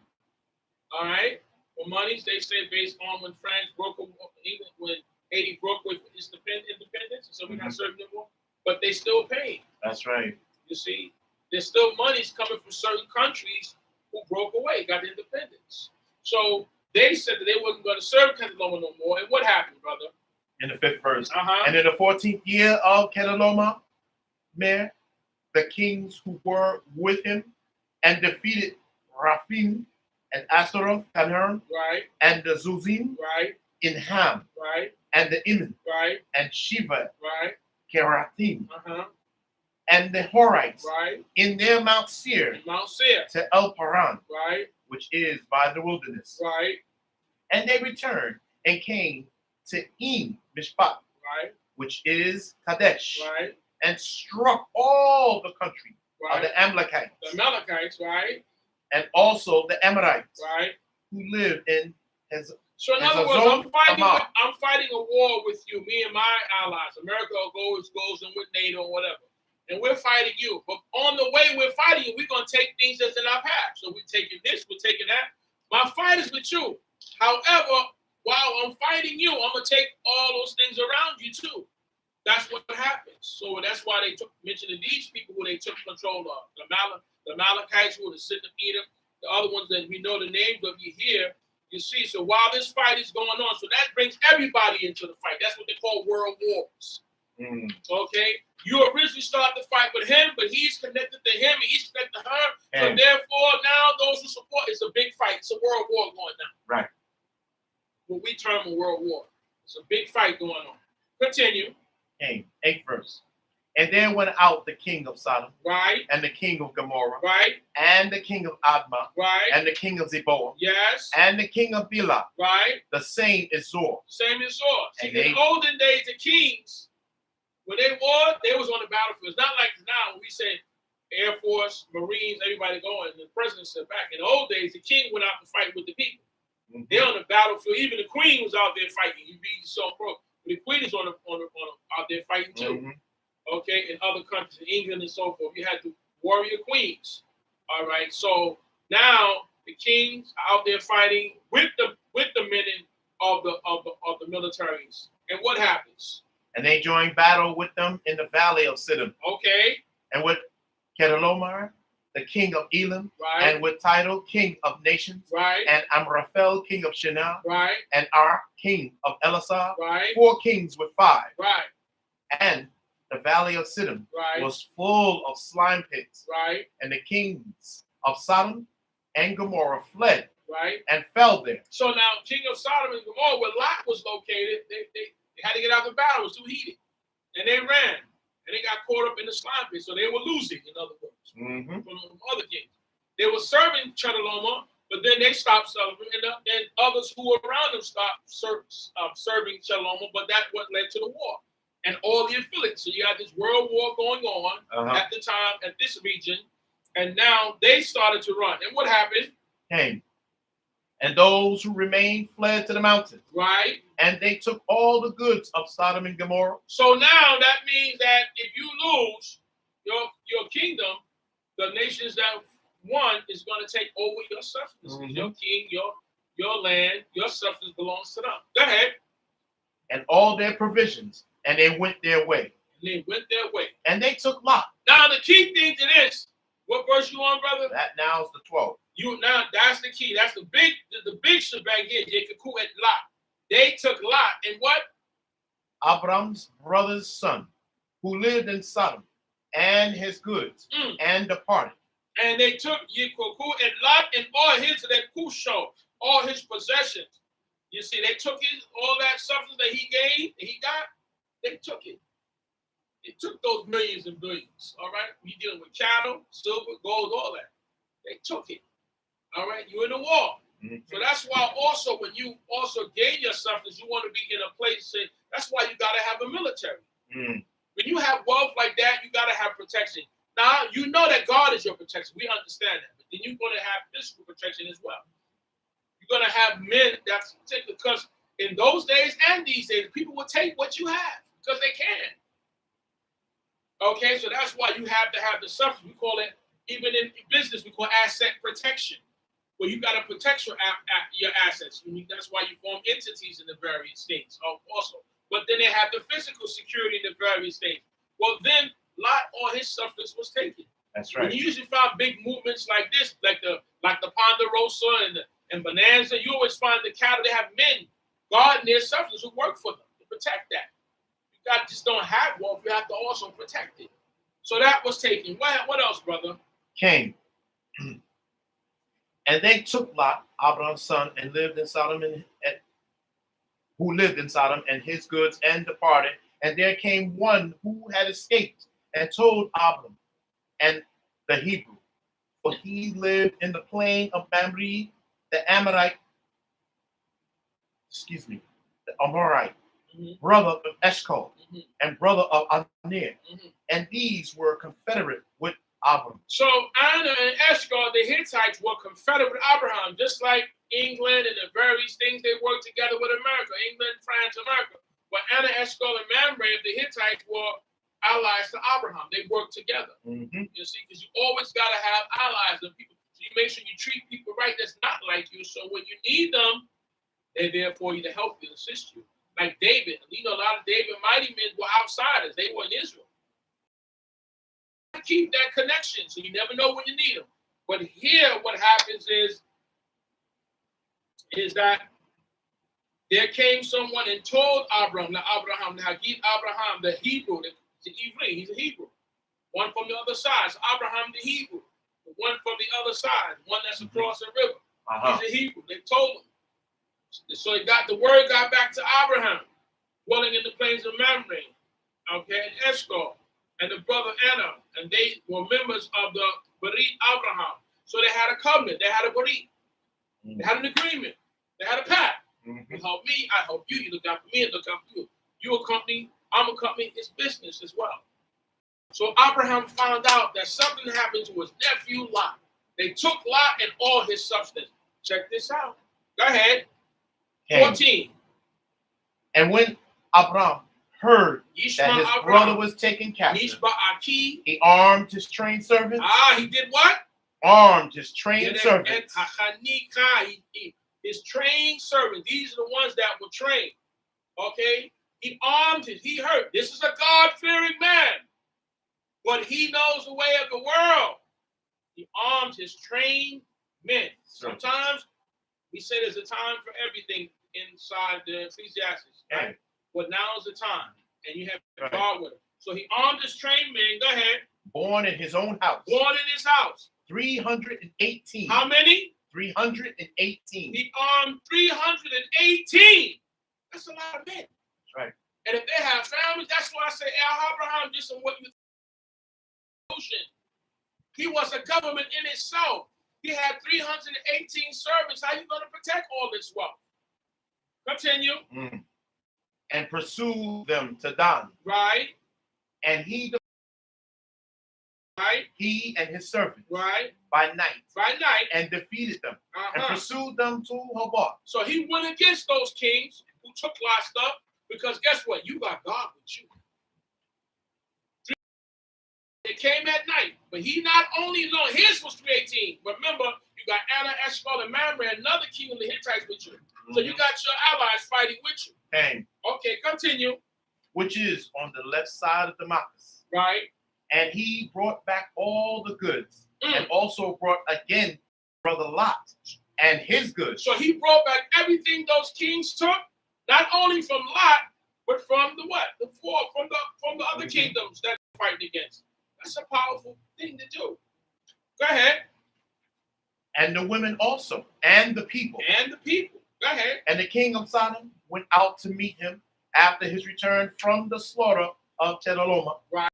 all right, for monies. They say based on when France broke, even when Haiti broke with its independence, so we're not serving them more. But they still paying. That's right. You see, there's still monies coming from certain countries who broke away, got independence. So they said that they wasn't going to serve Chedorlaomer no more. And what happened, brother? In the 5th verse. Uh-huh. And in the 14th year of Chedorlaomer, the kings who were with him and defeated Raphin and Astaroth, Canhern, right, and the Zuzim, right, in Ham, right, and the Iman, right, and Shiva, right, Kerathim, uh-huh, and the Horites, right, in their Mount Seir, and Mount Seir, to El Paran, right, which is by the wilderness. right, And they returned and came to En Mishpat, right, which is Kadesh, right, and struck all the country of right, the Amalekites, the Amalekites, right, and also the Amorites, right. who lived in his. So in As other a words, zone, I'm fighting a war with you, me and my allies. America goes in with NATO or whatever. And we're fighting you. But on the way we're fighting you, we're going to take things that's in our path. So we're taking this, we're taking that. My fight is with you. However, while I'm fighting you, I'm going to take all those things around you too. That's what happens. So that's why they took mentioning these people who they took control of. The Amalekites who were the sin of Edom, the other ones that we know the names of, you hear, you see. So while this fight is going on, so that brings everybody into the fight. That's what they call world wars. Okay? You originally started the fight with him, but he's connected to him and he's connected to her. So therefore, now those who support, it's a big fight. It's a world war going on. Right. What we term a world war. It's a big fight going on. Continue. 8th verse. And there went out the king of Sodom, right, and the king of Gomorrah, right, and the king of Admah, right, and the king of Zeboah, yes, and the king of Bela, right, the same is Zor. same as Zor. See, And in the olden days, the kings, when they warred, they was on the battlefield. It's not like now when we say Air Force, Marines, everybody going, and the president sat back. In the old days, the king went out to fight with the people. They're on the battlefield. Even the queen was out there fighting. You'd be so pro. The queen is out there fighting too. Okay, in other countries, in England and so forth, you had the warrior queens. All right, so now the kings are out there fighting with the men of the militaries. And what happens? And they joined battle with them in the valley of Siddim. Okay. And with Chedorlaomer, the king of Elam, right, and with Tidal, king of nations, right, and Amraphel, king of Shinar, right, and Ar, king of Elasar, right, 4 kings with 5. right, And the valley of Siddim right, was full of slime pits. right, And the kings of Sodom and Gomorrah fled, right, and fell there. So now, king of Sodom and Gomorrah, where Lot was located, they had to get out of the battle. It was too heated. And they ran. And they got caught up in the slime pit. So they were losing, in other words, from other kings. They were serving Chedorlaomer, but then they stopped serving. And others who were around them stopped serving Chedorlaomer, but that's what led to the war. And all the affiliates. So you had this world war going on at the time, at this region. And now they started to run. And what happened? Came. And those who remained fled to the mountains. Right. And they took all the goods of Sodom and Gomorrah. So now that means that if you lose your kingdom, the nations that won is going to take over your substance. Your king, your land, your substance belongs to them. Go ahead. And all their provisions, and they went their way. And they went their way. And they took Lot. Now the key thing to this, What verse you on, brother? That now is the 12th. Now that's the key. That's the big shebang here. Yekaku and Lot. They took Lot and what? Abram's brother's son, who lived in Sodom, and his goods, and departed. And they took Yekaku and Lot and all his kusho, all his possessions. You see, they took all that substance that he gave, and he got. They took it. They took those millions and billions. All right, we dealing with cattle, silver, gold, all that. They took it. All right, you're in a war. So that's why also when you also gain your substance, you want to be in a place. That's why you got to have a military. When you have wealth like that, you got to have protection. Now, you know that God is your protection. We understand that. But then you're going to have physical protection as well. You're going to have men that's particular, because in those days and these days, people will take what you have because they can. Okay, so that's why you have to have the substance. We call it, even in business, we call asset protection. Well, you got to protect your assets. That's why you form entities in the various states also. But then they have the physical security in the various states. Well, then Lot, all his substance was taken. That's right. When you usually find big movements like this, like the Ponderosa and Bonanza, you always find the cattle. They have men guarding their substance who work for them to protect that. You just don't have wealth. You have to also protect it. So that was taken. What else, brother? Came. And they took Lot, Abram's son, and lived in Sodom, who lived in Sodom, and his goods, and departed. And there came one who had escaped, and told Abram and the Hebrew, for he lived in the plain of Mamre, the Amorite, brother of Eshcol, and brother of Anir. And these were confederate with Abram. So Anna and Eshcol, the Hittites, were confederate with Abraham, just like England and the various things they worked together with America, England, France, America. But Anna, Eshcol, and Mamre, the Hittites, were allies to Abraham. They worked together. You see, because you always got to have allies and people. So you make sure you treat people right that's not like you. So when you need them, they're there for you to help you, assist you. Like David. You know, a lot of David mighty men were outsiders. They were in Israel. Keep that connection so you never know when you need them. But here what happens is that there came someone and told Abraham, the Hebrew, he's a Hebrew, one from the other side. So Abraham the Hebrew, the one from the other side, one that's across the river. He's a Hebrew. They told him. So the word got back to Abraham, dwelling in the plains of Mamre, okay, and Eshcol, and the brother Anna, and they were members of the Berit Abraham. So they had a covenant, they had a Berit, they had an agreement, they had a pact. You help me, I help you. You look out for me, and look out for you. You a company, I'm a company. It's business as well. So Abraham found out that something happened to his nephew Lot. They took Lot and all his substance. Check this out. Go ahead. 14. And when Abraham heard that his brother was taken captive, he armed his trained servants. He did what? Armed his trained servants. His trained servants. These are the ones that were trained. Okay? He armed his, he heard. This is a God-fearing man. But he knows the way of the world. He armed his trained men. Sometimes we say there's a time for everything inside the Ecclesiastes. Right? But now is the time. And you have God with him. So he armed his trained men. Go ahead. Born in his own house. Born in his house. 318. How many? 318. He armed 318. That's a lot of men. That's right. And if they have families, that's why I say Abraham just on what you he was a government in itself. He had 318 servants. How are you going to protect all this wealth? Continue. And pursue them to Dan. Right. And he and his servants. Right. By night. By night. And defeated them. And pursued them to Hobah. So he went against those kings who took Lot's stuff, because guess what? You got God with you. It came at night, but he not only alone, his was 318. Remember, you got Anna, Eshcol, and Mamre, another king of the Hittites with you. So you got your allies fighting with you. Okay, continue. Which is on the left side of Damascus. Right. And he brought back all the goods and also brought again brother Lot and his goods. So he brought back everything those kings took, not only from Lot, but from the what? The four, from the other kingdoms that they're fighting against. That's a powerful thing to do. Go ahead. And the women also, and the people. And the people. Go ahead. And the king of Sodom went out to meet him after his return from the slaughter of Chedorlaomer, right,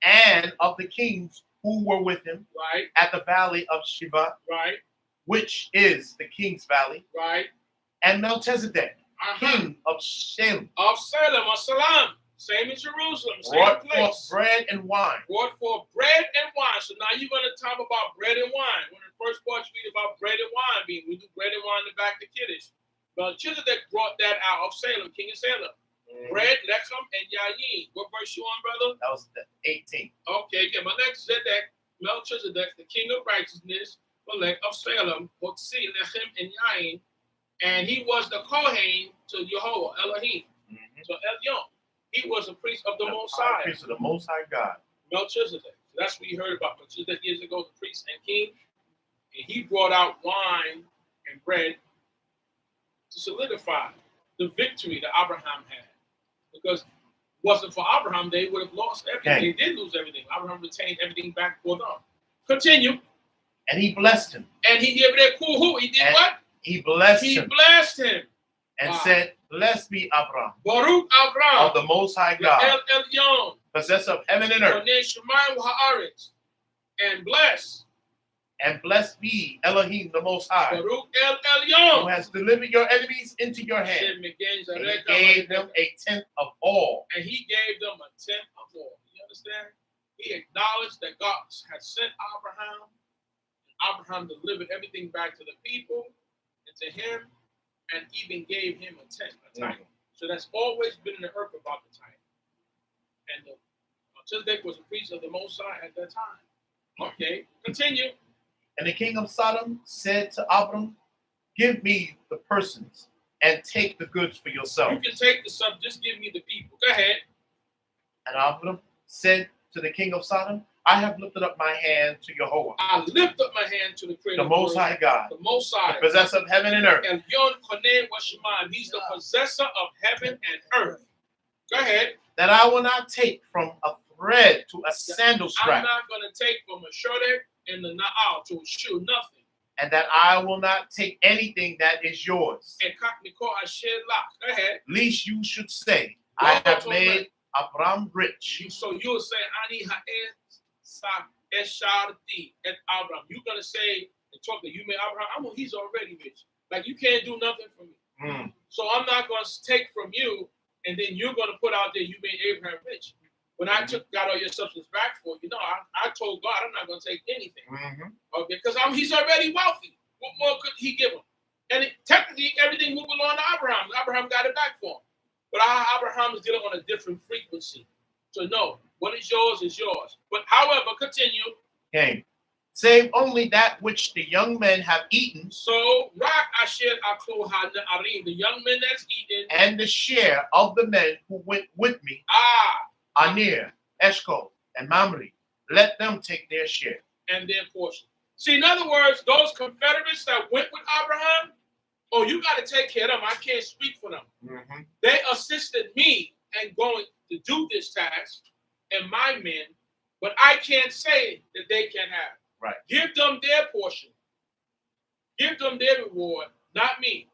and of the kings who were with him, right, at the valley of Shiva, right, which is the king's valley, right, and Melchizedek, king of Salem, of Salam, same in Jerusalem, same brought place. forth bread and wine. Brought forth bread and wine. So now you're going to talk about bread and wine. When the first part you read about bread and wine being, we do bread and wine in the back of Kiddush. Melchizedek brought that out of Salem, king of Salem. Bread, Lechem, and Yayin. What verse you on, brother? That was the 18th. Okay, yeah. Melchizedek, the king of righteousness, Lech of Salem, Hotzi, Lechem, and Yain, and he was the Kohen to Yehovah, Elohim. So Elyon, he was a priest of the Most High. Priest of the Most High God. Melchizedek. So that's what you heard about Melchizedek years ago, the priest and king. And he brought out wine and bread to solidify the victory that Abraham had. Because if it wasn't for Abraham, they would have lost everything. Okay. They did lose everything. Abraham retained everything back for them. Continue. And he blessed him. And he gave it a cool who? He did and what? He blessed He him. blessed him. And said, blessed be Abraham, Baruch Abraham, of the Most High God, El Elyon, possessor of heaven and earth. Shamayim Haaretz, and bless. And blessed be Elohim, the Most High, Baruch El who Elyon. has delivered your enemies into your hand. And he gave them a tenth of all. And he gave them a tenth of all. You understand? He acknowledged that God had sent Abraham. Abraham delivered everything back to the people and to him, and even gave him a tenth, a tithe. So that's always been in the earth about the tithe. And Melchizedek was a priest of the Most High at that time. Okay, continue. And the king of Sodom said to Abram, give me the persons and take the goods for yourself. You can take the stuff, just give me the people. Go ahead. And Abram said to the king of Sodom, I have lifted up my hand to Jehovah. I lift up my hand to the Creator, the Most High God, the Most High, The possessor of heaven and earth. And Yon Koneh Washamayim. He's the possessor of heaven and earth. Go ahead. that I will not take from a thread to a sandal strap. I'm not going to take from a shorter and the na'al to a shoe, nothing. And that I will not take anything that is yours. And Kakniko Asher Lach. Go ahead. Lest you should say, I have made Abram rich. So you'll say, Ani ha'ed sa esharti et Abraham. You're going to say and talk that you made Abraham. He's already rich. Like, you can't do nothing for me. So I'm not going to take from you, and then you're going to put out there, you made Abraham rich. When I got all your substance back for you, I told God I'm not going to take anything. Okay, because he's already wealthy. What more could he give him? And technically, everything will belong to Abraham. Abraham got it back for him. But Abraham is dealing on a different frequency. So no, what is yours is yours. But however, continue. Okay. Save only that which the young men have eaten. So Rak Asher Aklo Arim, the young men that's eaten. And the share of the men who went with me. Anir, Eshcol, and Mamre. Let them take their share. And their portion. See, in other words, those Confederates that went with Abraham, you got to take care of them. I can't speak for them. They assisted me in going to do this task and my men, but I can't say that they can have. Right. Give them their portion. Give them their reward, not me.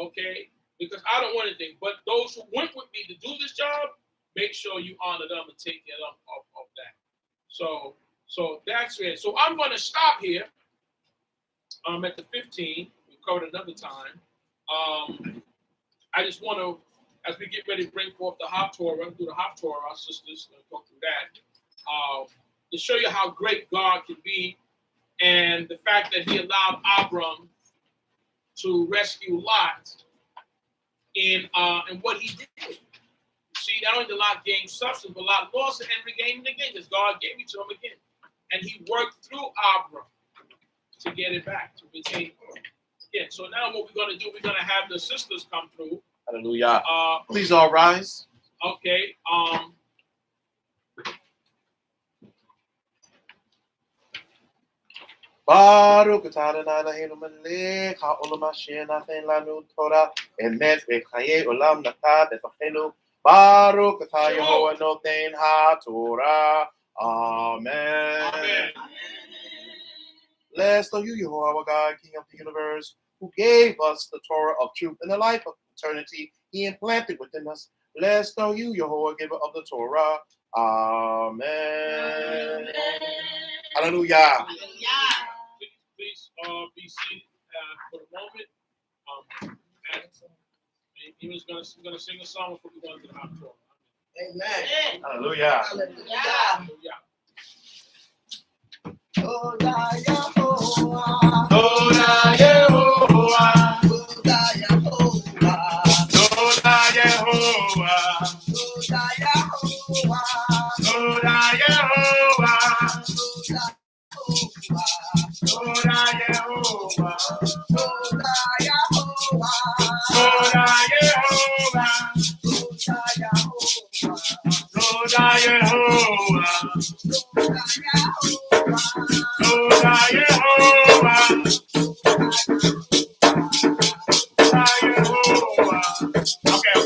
Okay? Because I don't want anything. But those who went with me to do this job, make sure you honor them and take care of that. So that's it. So I'm going to stop here at the 15. We covered another time. I just want to, as we get ready to bring forth the Haftorah, through the Haftorah, our sisters go through that, to show you how great God can be and the fact that he allowed Abram to rescue Lot in what he did. See, not only did Lot gain substance, but Lot lost it and regained it again because God gave it to him again. And he worked through Abram to get it back, to retain it again. So now what we're going to do, we're going to have the sisters come through. Hallelujah. Please all rise. Okay. Baruch atah Adonai Eloheinu melech haolam asher naten lanu Torah emet v'chaye olam natan b'tochenu. Baruch atah Yehovah noten haTorah. Amen. Amen. Blessed are you, Yehovah, our God, King of the universe, who gave us the Torah of truth and the life of eternity. He implanted within us. Blessed are you, Yehovah, giver of the Torah. Amen. Hallelujah. Please be seated for the moment. He was going to sing a song before we go into the hot Torah. Amen. Hallelujah. Hallelujah. Torah Yehovah. Torah Yehovah. Toda Yehovah. Torah Yehovah. Toda Yehovah. Torah Yehovah. Toda Torah Yehovah. Toda Yehovah. Torah Yehovah. Toda Yehovah. Torah Yehovah. Toda Torah Yehovah. Yehovah. Torah Yehovah. Okay.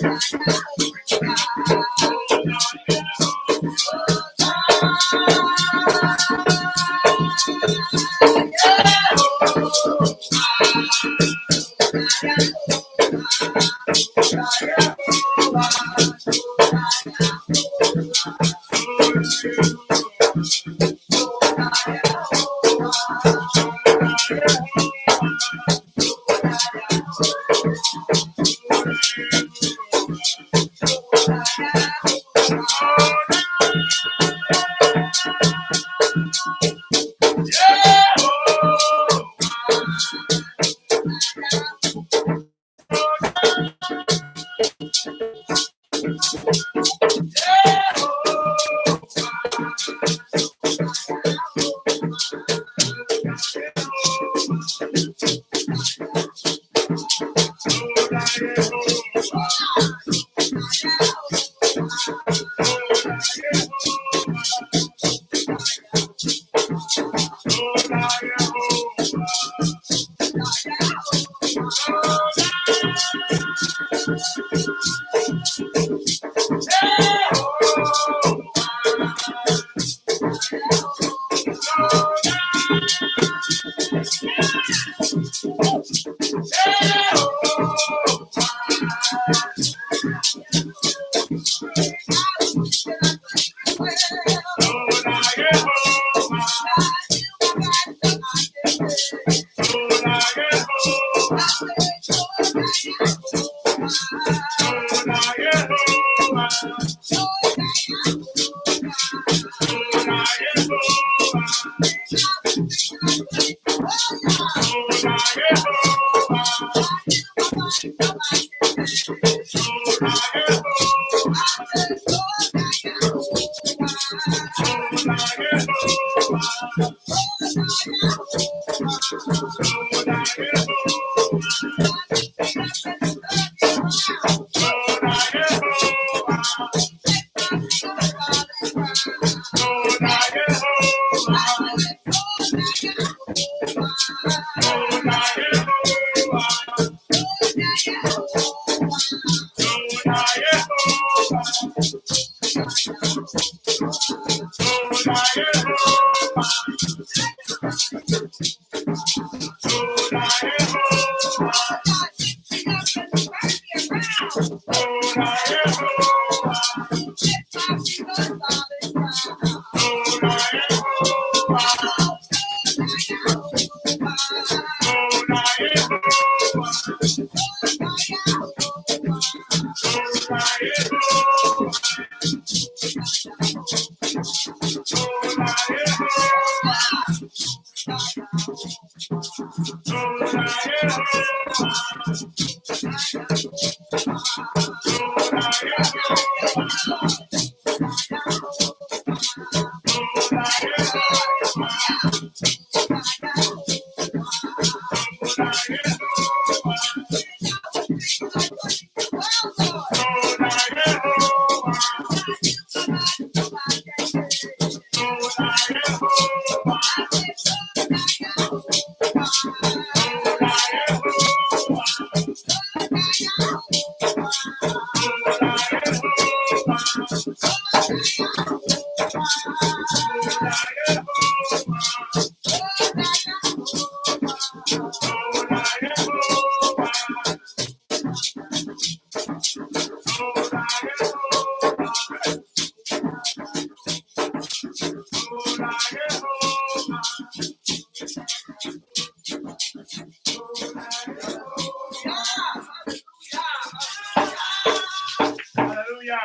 Hallelujah.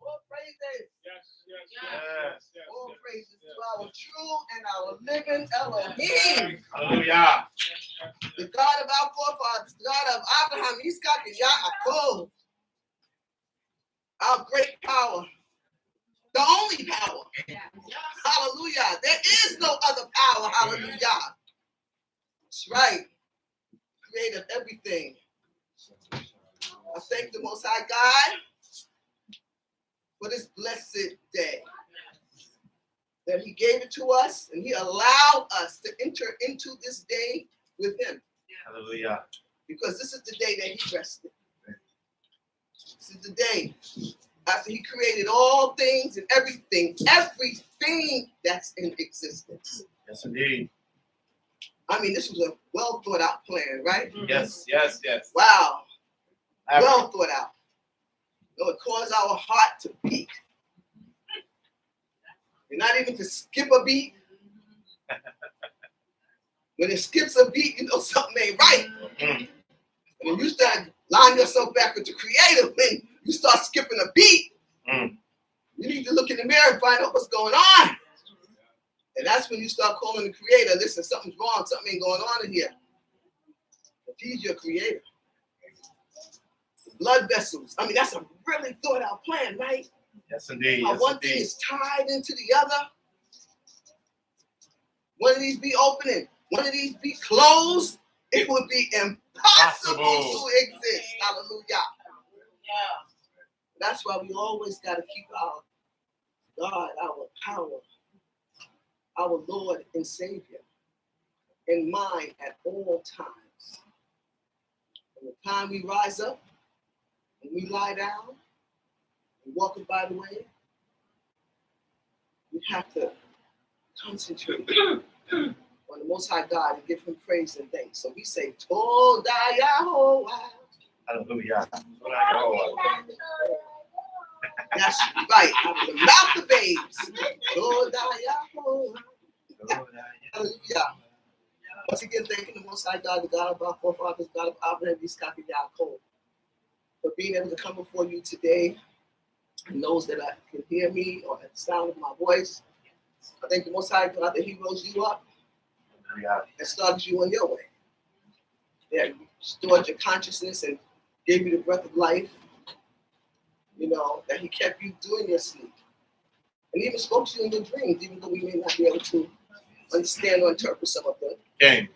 All praises. Yes. All praises to our true and our living Elohim, Hallelujah. the God of our forefathers, the God of Abraham, Isaac, and Yaakov, our great power, the only power. Hallelujah. There is no other power. Hallelujah. That's right. Creator of everything. I thank the Most High God for this blessed day that He gave it to us, and He allowed us to enter into this day with Him, Hallelujah. because this is the day that He rested. This is the day after He created all things and everything that's in existence. Yes, indeed. I mean, this was a well thought out plan, right? Yes. Wow, well thought out. It caused our heart to beat. And not even to skip a beat. When it skips a beat, you know something ain't right. And when you start lining yourself back with the Creator, when you start skipping a beat, you need to look in the mirror and find out what's going on. And that's when you start calling the Creator. Listen, something's wrong. Something ain't going on in here. But He's your Creator. The blood vessels. I mean, that's a really thought out plan, right? Yes, indeed. How one thing is tied into the other. One of these be open and one of these be closed. It would be impossible to exist. Hallelujah. That's why we always got to keep our God, our power, our Lord and Savior in mind at all times. From the time we rise up and we lie down and walk by the way, we have to concentrate on the Most High God and give Him praise and thanks. So we say, Toda Yahovah. Hallelujah. That's right. Out of the mouth of babes. Toda Yahovah. Hallelujah. Once again, thanking the Most High God, the God of our forefathers, God of Abraham, Isaac, and Yaakov, for being able to come before you today, and those that can hear me or at the sound of my voice. I thank the Most High God that He rose you up and started you on your way. That restored your consciousness and gave you the breath of life. You know, that He kept you during your sleep. And even spoke to you in your dreams, even though we may not be able to understand or interpret some of them. Game.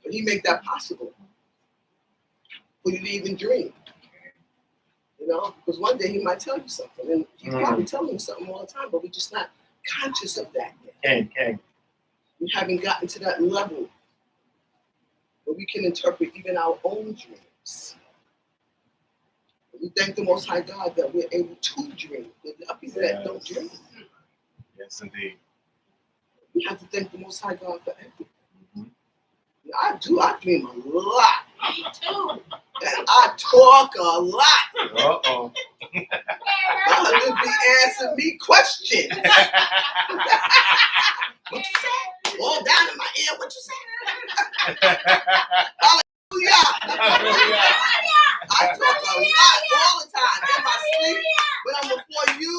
But He made that possible for you to even dream. You know, because one day He might tell you something, and He's probably telling you something all the time, but we're just not conscious of that yet. Game. We haven't gotten to that level where we can interpret even our own dreams. We thank the Most High God that we're able to dream. There are people that don't dream. Yes, indeed. We have to thank the Most High God for everything. I do. I dream a lot. Me too. And I talk a lot. Uh-oh. I just be answering me questions. What you say? All down in my ear. What you say? Hallelujah. I talk a lot all the time in my sleep. When I'm before you,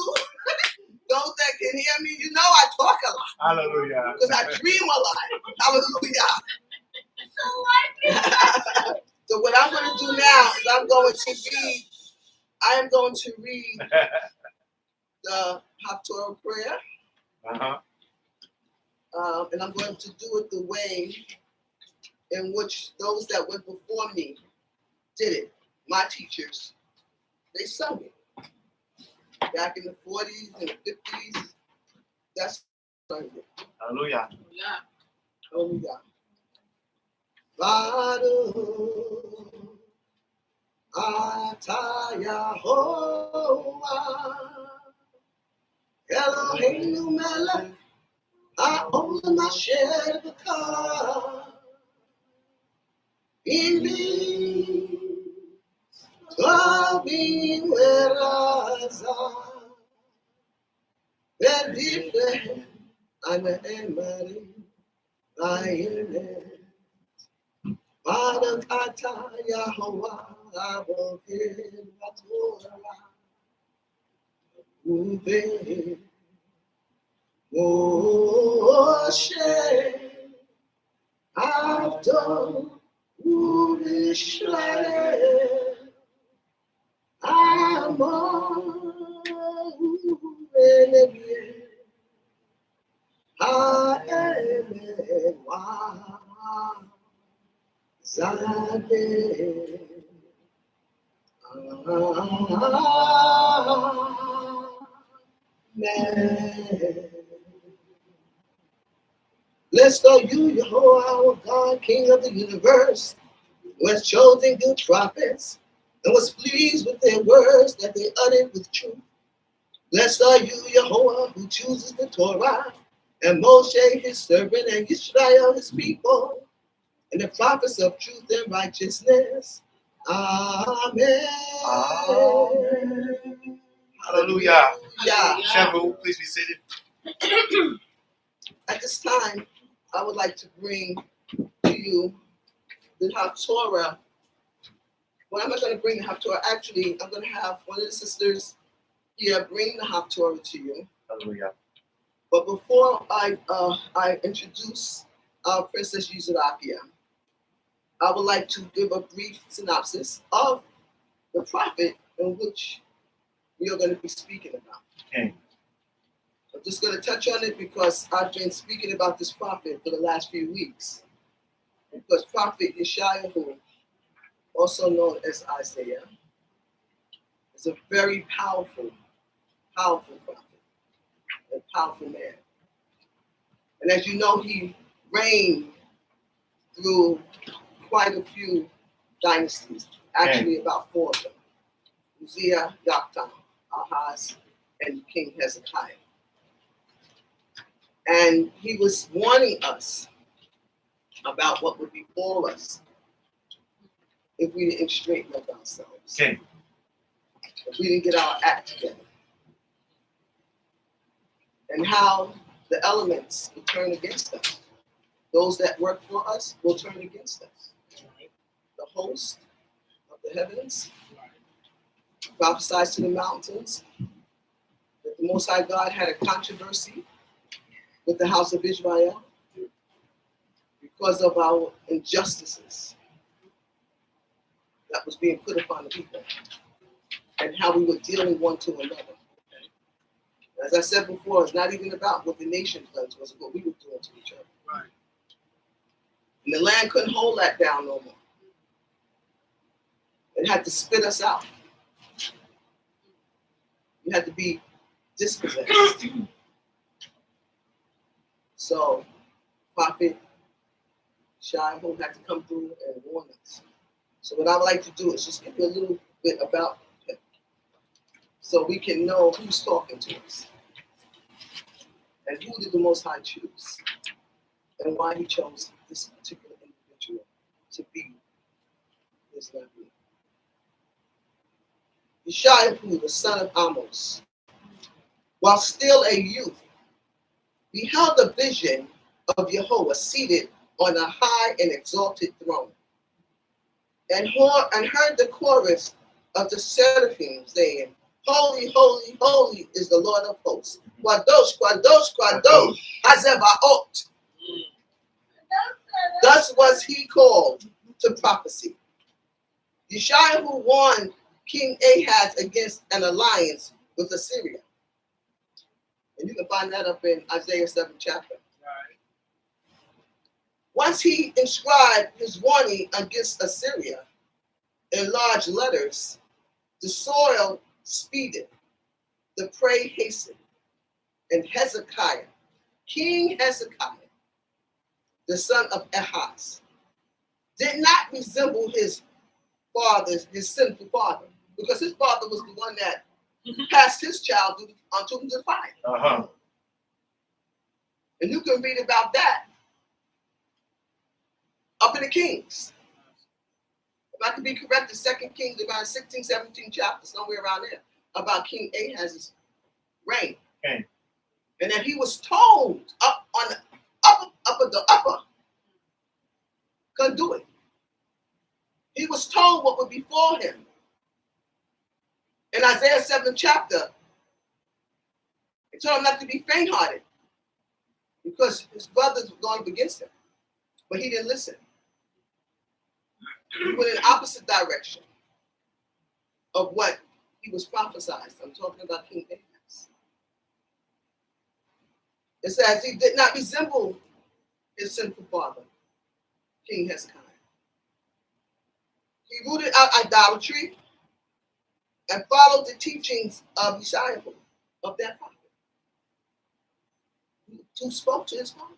those that can hear me, you know I talk a lot. Hallelujah. Because I dream a lot. Hallelujah. So what I'm going to do now is I am going to read the Torah prayer. And I'm going to do it the way in which those that went before me did it. My teachers, they sung it. Back in the 40s and the 50s, that's sung it. Hallelujah. Hallelujah. Baruch atah Yahovah Eloheinu melech I own my share of the car. In me, Kabi weraza, Bedipe, Ana Emari, Ayene, Madam Ata Yahawa, Abokin Batora, Ube, Moshe, I've done. I'm on Blessed are you, Jehovah, our God, King of the universe, who has chosen good prophets and was pleased with their words that they uttered with truth. Blessed are you, Jehovah, who chooses the Torah, and Moshe his servant, and Israel his people, and the prophets of truth and righteousness. Amen. Amen. Hallelujah. Yeah. Shavu, please be seated. At this time, I would like to bring to you the Torah. Well, I'm not going to bring the Torah. Actually, I'm going to have one of the sisters here bring the Torah to you. Hallelujah. But before I introduce our Princess Yuzurakia, I would like to give a brief synopsis of the prophet in which we are going to be speaking about. Okay. I'm just going to touch on it because I've been speaking about this prophet for the last few weeks. Because Prophet Yeshayahu, also known as Isaiah, is a very powerful prophet, a powerful man. And as you know, he reigned through quite a few dynasties, actually about 4 of them. Uzziah, Yotam, Ahaz, and King Hezekiah. And he was warning us about what would befall us if we didn't straighten up ourselves. Okay. If we didn't get our act together. And how the elements will turn against us. Those that work for us will turn against us. The host of the heavens prophesies to the mountains that the Most High God had a controversy with the house of Israel because of our injustices that was being put upon the people and how we were dealing one to another. As I said before, it's not even about what the nation done to us, what we were doing to each other. Right. And the land couldn't hold that down no more. It had to spit us out. You had to be dispossessed. So, Prophet Shayahu had to come through and warn us. So what I would like to do is just give you a little bit about him so we can know who's talking to us and who did the Most High choose and why he chose this particular individual to be his Nabi. Yeshayahu, the son of Amos, while still a youth, beheld a vision of Jehovah seated on a high and exalted throne, and heard the chorus of the seraphim saying, Holy, holy, holy is the Lord of hosts. Kwadosh, kwadosh, kwadosh, hazebaot. Thus was he called to prophecy. Yeshayahu warned King Ahaz against an alliance with Assyria. And you can find that up in Isaiah 7th chapter. Right. Once he inscribed his warning against Assyria in large letters, the soil speeded, the prey hastened, and Hezekiah, King Hezekiah, the son of Ahaz, did not resemble his sinful father, because his father was the one that passed his child unto the fire. Uh-huh. And you can read about that up in the Kings. If I could be corrected, 2 Kings, about 16, 17 chapters, somewhere around there, about King Ahaz's reign. Okay. And that he was told up on the upper, couldn't do it. He was told what would befall him. In Isaiah 7 chapter, he told him not to be faint-hearted because his brothers were going up against him. But he didn't listen. He went in the opposite direction of what he was prophesied. I'm talking about King Ahaz. It says he did not resemble his sinful father, King Hezekiah. He rooted out idolatry and followed the teachings of Yeshua, of that prophet, who spoke to his father.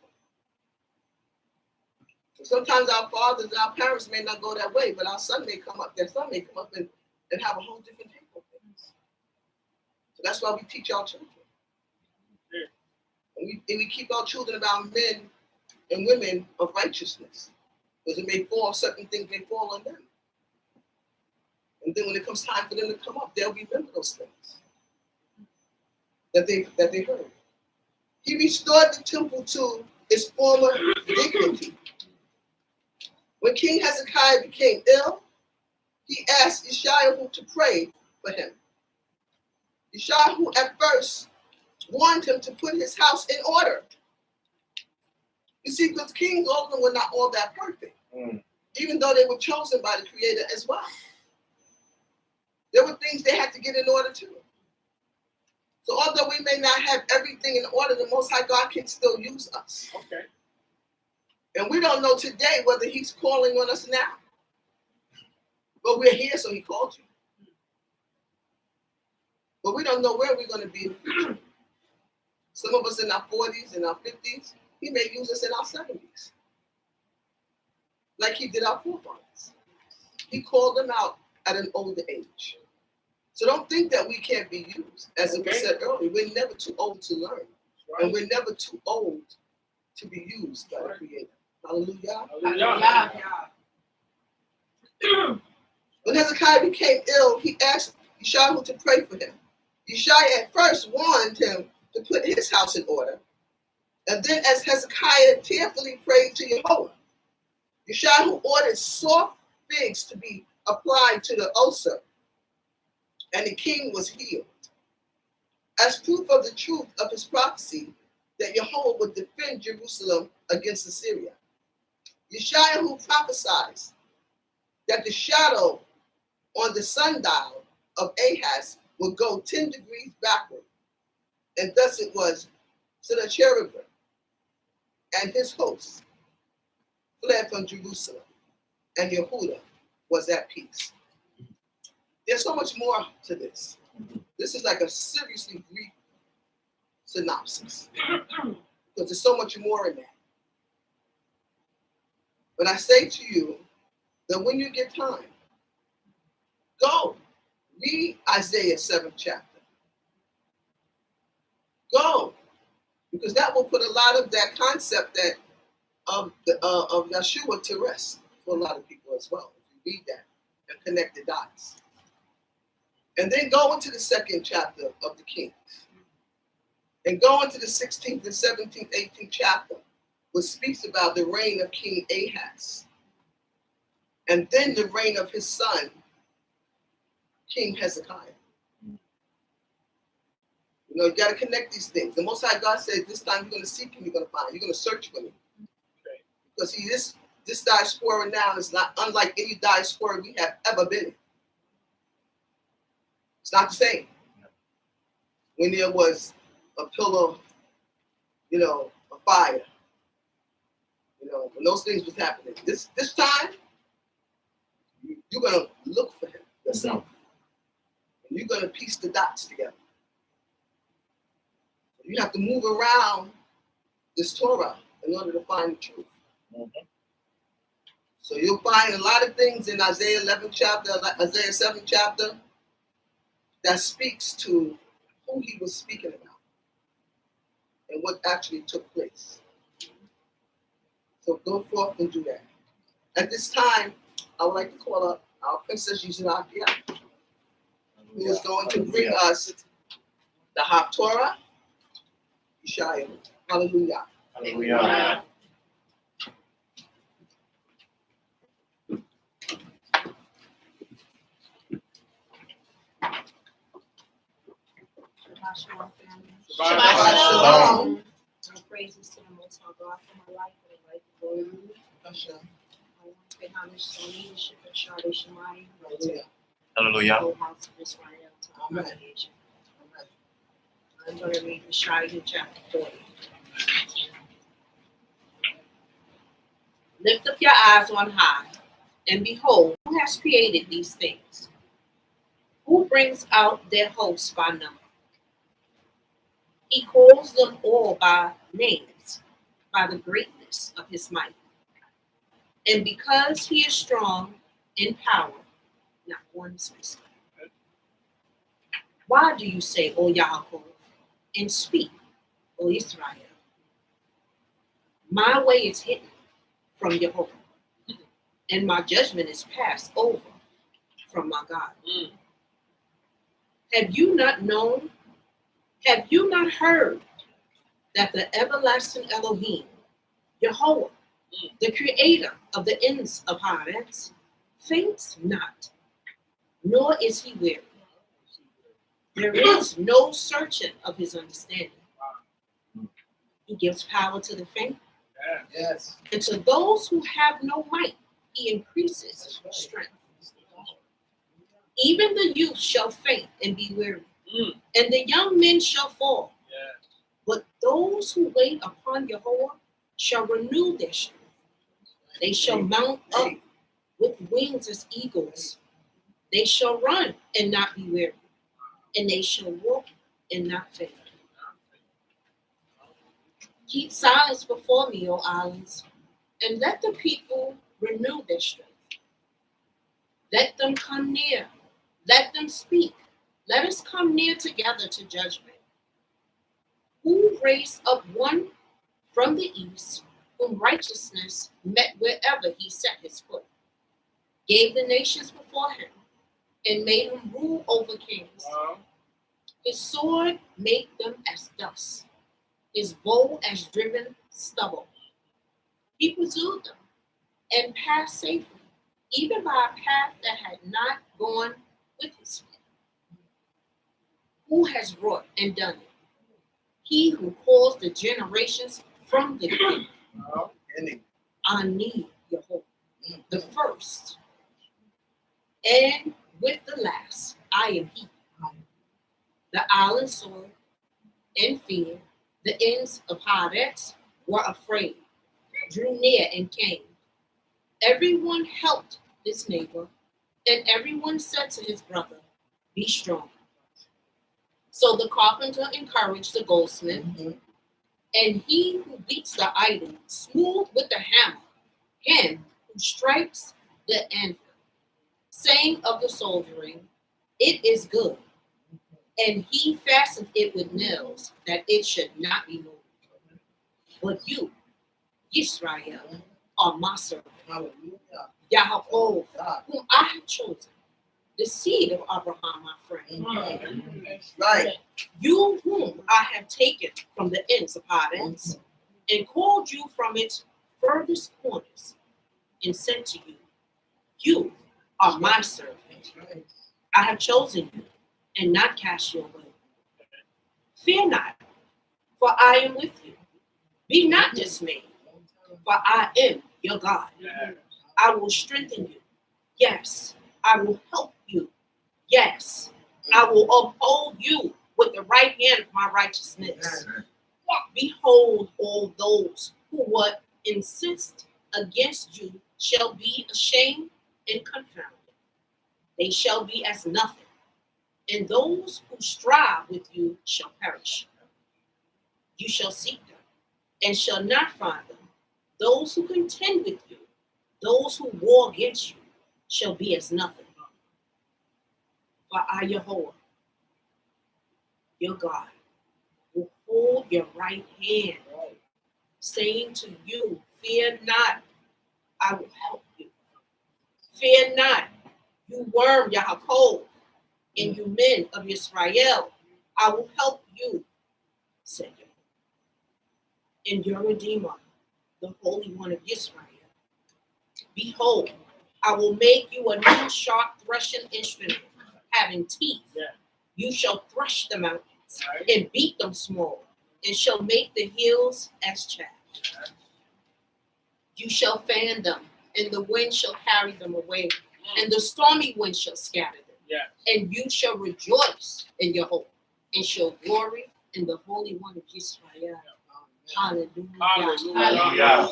Sometimes our fathers and our parents may not go that way, but our son may come up, their son may come up and have a whole different take on things. So that's why we teach our children. And we keep our children about men and women of righteousness. Because it may fall, certain things may fall on them. And then when it comes time for them to come up, they'll remember those things that they heard. He restored the temple to its former dignity. When King Hezekiah became ill, he asked Yeshua to pray for him. Yeshua at first warned him to put his house in order. You see, because kings often were not all that perfect, even though they were chosen by the Creator as well. There were things they had to get in order too. So although we may not have everything in order, the Most High God can still use us. Okay. And we don't know today whether he's calling on us now. But we're here, so he called you. But we don't know where we're going to be in the future. Some of us in our 40s, in our 50s, he may use us in our 70s. Like he did our forefathers. He called them out at an older age. So don't think that we can't be used. As it was said earlier, we're never too old to learn. Right. And we're never too old to be used by the Creator. Hallelujah. Hallelujah. When Hezekiah became ill, he asked Yeshua to pray for him. Yeshua at first warned him to put his house in order. And then as Hezekiah tearfully prayed to Jehovah, Yeshua ordered soft figs to be applied to the ulcer, and the king was healed. As proof of the truth of his prophecy that Jehovah would defend Jerusalem against Assyria, Yeshua prophesied that the shadow on the sundial of Ahaz would go 10 degrees backward, and thus it was Sennacherib and his hosts fled from Jerusalem, and Yehudah was at peace. There's so much more to this. This is like a seriously brief synopsis, because there's so much more in that. But I say to you that when you get time, go read Isaiah 7th chapter. Go, because that will put a lot of that concept that of Yeshua to rest for a lot of people as well. If you read that and connect the dots. And then go into the 2nd chapter of the Kings. And go into the 16th and 17th, 18th chapter, which speaks about the reign of King Ahaz. And then the reign of his son, King Hezekiah. You know, you got to connect these things. The Most High God said, this time you're going to seek him, you're going to find him, you're going to search for him. Okay. Because see, this diaspora now is not unlike any diaspora we have ever been in. It's not the same. When there was a pillar, you know, a fire, you know, when those things was happening. This time, you're going to look for him yourself. And you're going to piece the dots together. You have to move around this Torah in order to find the truth. Mm-hmm. So you'll find a lot of things in Isaiah 11th chapter, Isaiah 7th chapter, that speaks to who he was speaking about. and what actually took place. So go forth and do that. At this time, I would like to call up our Princess Yuzelakia, who is going to bring us the Torah, Yeshaya. Hallelujah. Hallelujah. Shalom, family. Shabbat shalom. All praises to the Most High God for my life and the life of all of you. I want to pay homage to the leadership of Shaare Shamayim, the Hallelujah. whole house of Israel, to our congregation. I'm going to read the Shaare chapter 40. Lift up your eyes on high, and behold, who has created these things? Who brings out their hosts by number? He calls them all by names, by the greatness of his might. And because he is strong in power, not one is missing. Why do you say, O Yaakov, and speak, O Israel? My way is hidden from Jehovah, and my judgment is passed over from my God. Have you not known? Have you not heard that the everlasting Elohim, Jehovah, the creator of the ends of Haaretz, faints not, nor is he weary? There is no searching of his understanding. He gives power to the faint, Yes. and to those who have no might, he increases strength. Even the youth shall faint and be weary, and the young men shall fall. But those who wait upon Jehovah shall renew their strength. They shall mount up with wings as eagles. They shall run and not be weary, and they shall walk and not faint. Keep silence before me, O islands, and let the people renew their strength. Let them come near. Let them speak. Let us come near together to judgment. Who raised up one from the east, whom righteousness met wherever he set his foot, gave the nations before him, and made him rule over kings. His sword made them as dust, his bow as driven stubble. He pursued them and passed safely, even by a path that had not gone with his feet. Who has wrought and done it? He who calls the generations from the beginning. I need Jehovah, the first, and with the last, I am he. The island saw and feared. The ends of Haaretz were afraid, drew near and came. Everyone helped his neighbor, and everyone said to his brother, be strong. So the carpenter encouraged the goldsmith, and he who beats the idol smooth with the hammer, him who strikes the anvil, saying of the soldering, it is good. And he fastened it with nails, that it should not be moved. But you, Israel, are my servant, Yaakov, whom I have chosen, the seed of Abraham, my friend. Right. You whom I have taken from the ends of Haaretz, and called you from its furthest corners, and said to you, you are my servant. I have chosen you, and not cast you away. Fear not, for I am with you. Be not dismayed, for I am your God. I will strengthen you. Yes, I will help you. Yes, I will uphold you with the right hand of my righteousness. Behold, all those who would insist against you shall be ashamed and confounded. They shall be as nothing, and those who strive with you shall perish. You shall seek them, and shall not find them. Those who contend with you, those who war against you, shall be as nothing. For I, Jehovah, your God, will hold your right hand, saying to you, fear not, I will help you. Fear not, you worm Yaakov, and you men of Israel, I will help you, said Yahweh. And your Redeemer, the Holy One of Israel. Behold, I will make you a new sharp threshing instrument, having teeth. You shall thresh the mountains and beat them small, and shall make the hills as chaff. You shall fan them, and the wind shall carry them away, and the stormy wind shall scatter them. And you shall rejoice in your hope, and shall glory in the Holy One of Israel. Hallelujah. Hallelujah.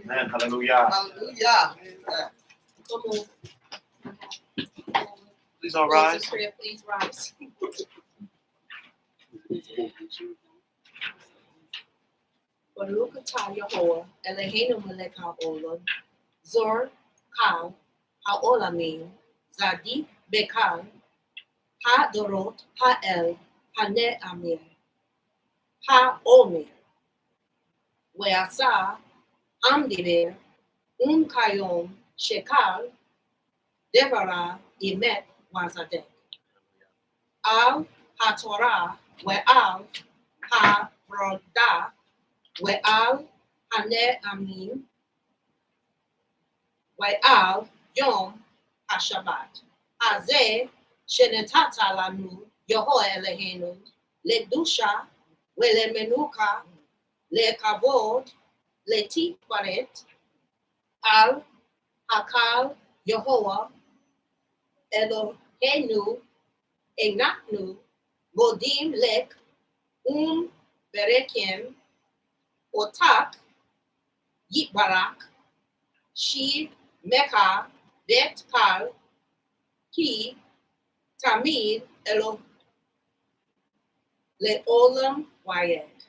Amen. Hallelujah. Hallelujah. Come on. Please all Close in rise. prayer, please rise. Baruch atah Yehovah, Eloheinu melech haolam, Zor kal haolamim, Zadik bekal, Hadorot ha'el, Hane amir, Ha'omer, We'asa amdiber, Kayom shekal, Devara emet wazadek. Al haTorah ve'al ha'rodah ve'al hane amim ve'al yom ha'shabbat. Hazeh shenetata lanu Yehovah Eloheinu ledusha ve'lemenuka lekavod letikvaret al hakal Yehovah Eloheinu Enaknu Modim Lech Berekim Otak Yitbarak Shi Meka Bet Kal Ki Tamid Elo Leolam Wayed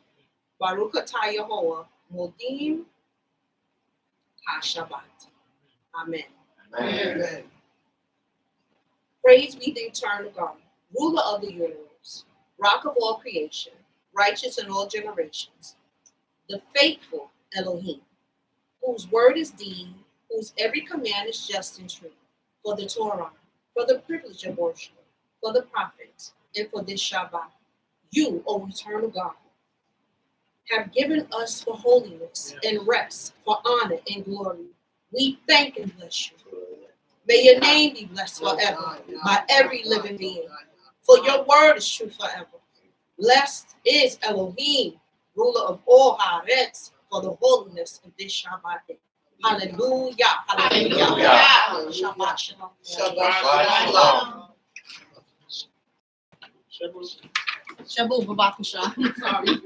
Baruch atah Yehovah Modim HaShabbat. Amen. Amen. Praise be the eternal God, ruler of the universe, rock of all creation, righteous in all generations, the faithful Elohim, whose word is deed, whose every command is just and true, for the Torah, for the privilege of worship, for the prophets, and for this Shabbat. You, O eternal God, have given us for holiness and rest, for honor and glory. We thank and bless you. May your name be blessed forever by every living being. For your word is true forever. Blessed is Elohim, ruler of all Haaretz, for the holiness of this Shabbat day. Hallelujah. Hallelujah. Shabbat shalom. Shabbat shalom. Shabu Babakusha. Sorry.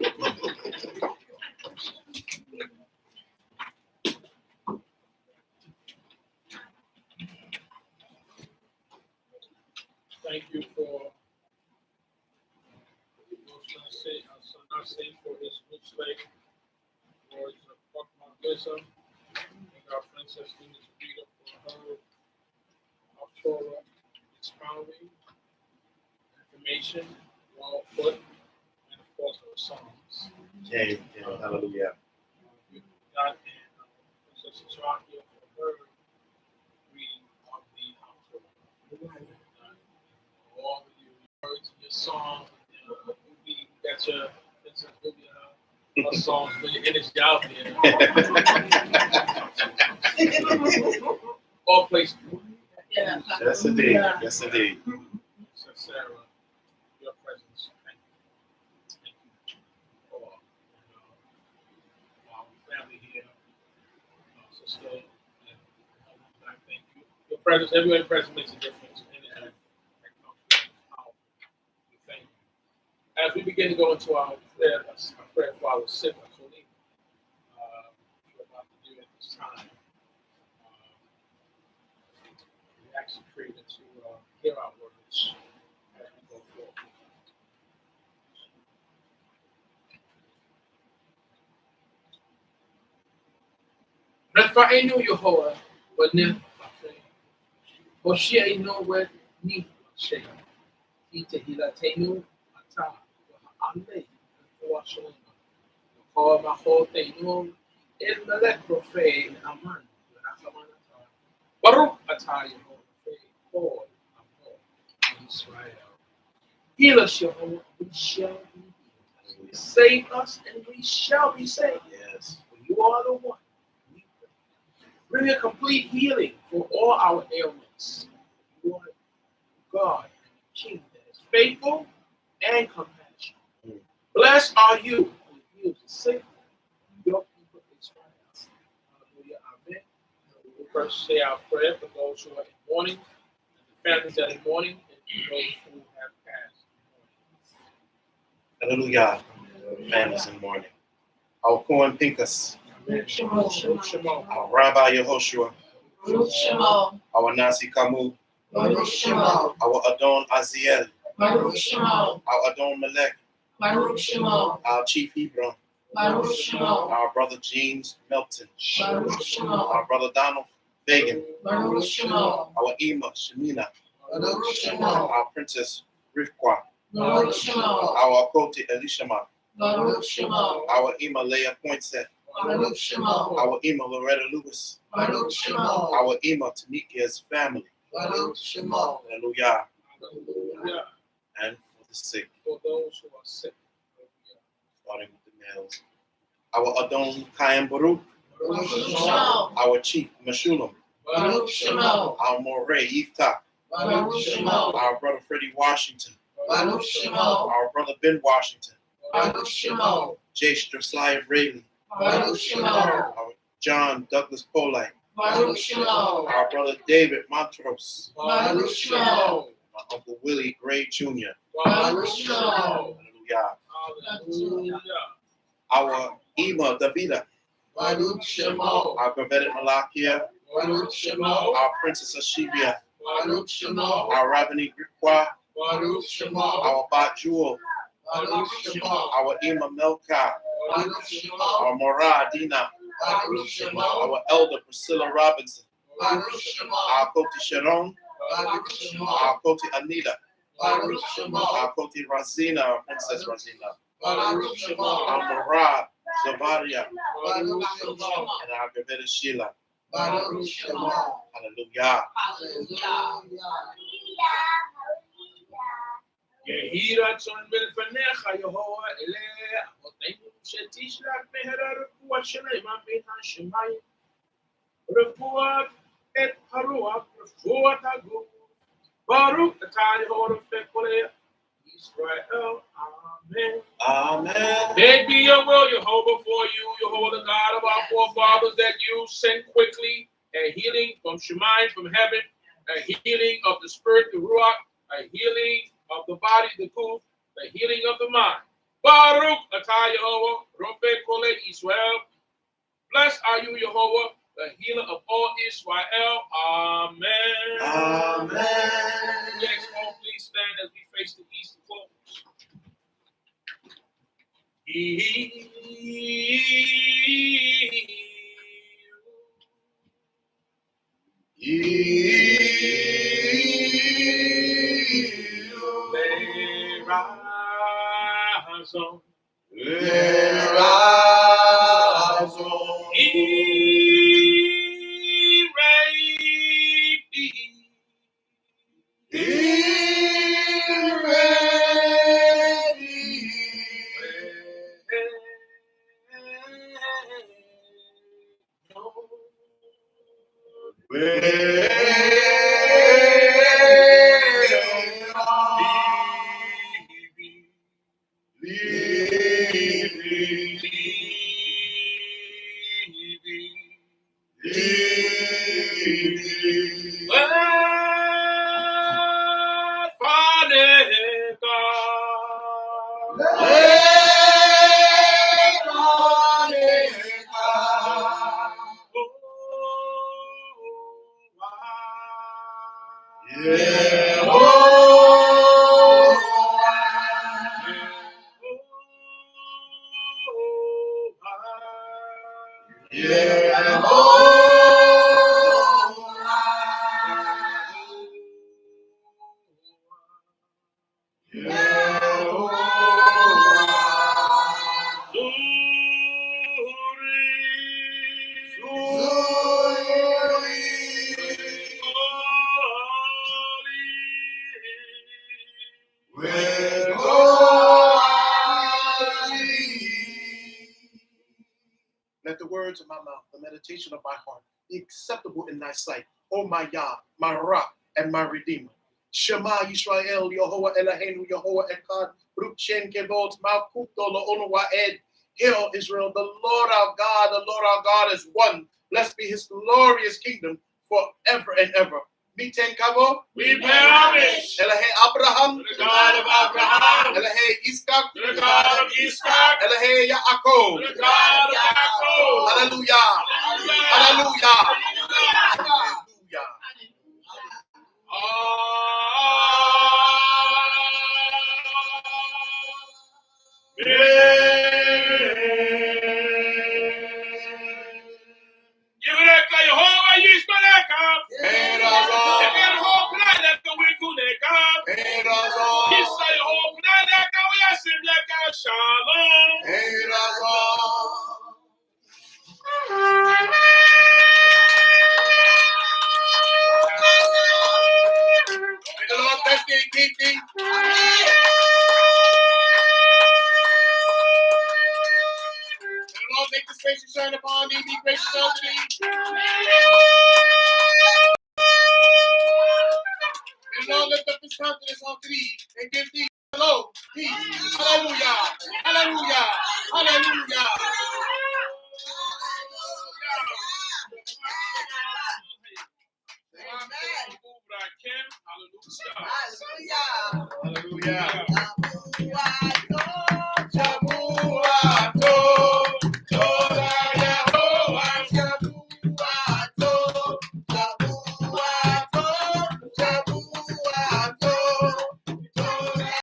Thank you for I say for his rich lake, for his Pokemon wisdom, and our princess Venus Rita for her of Torah expounding information, well put, and of course her songs. Amen. Hallelujah. God and Princess Sharakia for her reading of the Torah. All of your words and your songs, we got your songs, and it's out there. All places. Yeah. Yes, indeed. Yes, indeed. So Sarah, your presence, thank you. Thank you for our family here, sister, and I thank you. Your presence, everywhere presence makes a difference. And that comes from power. We thank you. As we begin to go into our prayer for our sick, we're about to do at this time. We actually pray that you hear our words as we go forward. Rafa'enu Yehovah, but then Hoshea no where ni Shea. Ita hila tenu ata ande wa shoma. Ko ma ho tenu el melek rofe aman. Baruch ata Yehovah ko Israel. Heal us, Yehovah, we shall be healed. Save us, and we shall be saved. Yes. For you are the one. Bring a complete healing for all our ailments. You are God, King that is faithful and compassionate. Blessed are you who heals the sick. Your people Israel. Hallelujah. Amen. We will first say our prayer for those who are in mourning, the families that are in mourning, and those who have passed. Hallelujah. Families in mourning. Our Kohen Pinkas. Our Rabbi Yehoshua. Our Nasi Kamu. Our Adon Aziel. Our Adon Melech. Our Chief Hebron. Our brother James Melton. Our brother Donald Fagan. Our Ima Shemina. Our Princess Rivka. Our Akoti Elishama. Our Ima Leah Poinsett. Our Ima Loretta Lewis. Our Ima Tanikia's family. Hallelujah. And for the sick. For those who are sick. Starting with the males. Our Adon Kayam Baruch. Our Chief Meshulam. Our Moray Yiftach. Our brother Freddie Washington. Our brother Ben Washington. Jace Josiah Rayleigh. Our John Douglas Polite. Our brother David Montrose. My Uncle Willie Gray Jr. Hallelujah. Our Ema Davida. Our Gavedet Malakia. Our Princess Ashibia. Our Rabbani Grikwa. Our Bat Jewel. Our Ema Melka. Our Morah Dina. Our Elder Priscilla Robinson. Our Koti Sharon. Our Koti Anita. Our Koti Razina, our Princess Razina. Our Morah Zavaria. And our Gaveta Sheila. Hallelujah. Yehira ton milfanecha Yehovah eleh otenu shetishrak mehera refuah shalem amin hashemayim refuah et haruach refuah haguf Baruch atah Yehovah fekoleh Israel. Amen. Amen. May it be your will, Yehovah, for you, Yehovah, the God of our forefathers, that you send quickly a healing from Shemayim, from heaven, a healing of the spirit, the ruach, a healing of the body, the kuf, the healing of the mind. Baruch atah Yehovah, Rofe Kole Israel. Blessed are you, Yehovah, the healer of all Israel. Amen. Amen. Next, all please stand as we face the east and close. Yeah. words of my mouth, the meditation of my heart, be acceptable in thy sight. O my Yah, my rock, and my redeemer. Shema Yisrael, Yehovah Eloheinu, Yehovah Echad, Baruch Shem Kevod, Malkuto Lo'onu Wa'ed. Hear, O Israel, the Lord our God is one. Blessed be his glorious kingdom forever and ever. Miten Kavo, We pay homage Elohe Abraham, to the God of Abraham, Elohe Yitzchak, to the God of Isaac, Elohe Yaakov. to the God of Jacob. Hallelujah. Hallelujah. Hallelujah. Lecha, Yehovah Yisraelka. Hey, Razor. Yehovah Lecha, we do Lecha. Hey, Razor. Yisrael, Yehovah Lecha, we asim Lecha. Shalom. Hey, Razor. May the Lord bless thee and keep thee. May the Lord make his face to shine upon thee, be gracious unto thee. May the Lord lift up his countenance unto thee and give thee shalom, peace. Hallelujah. Hallelujah. Hallelujah. Hallelujah. Hallelujah.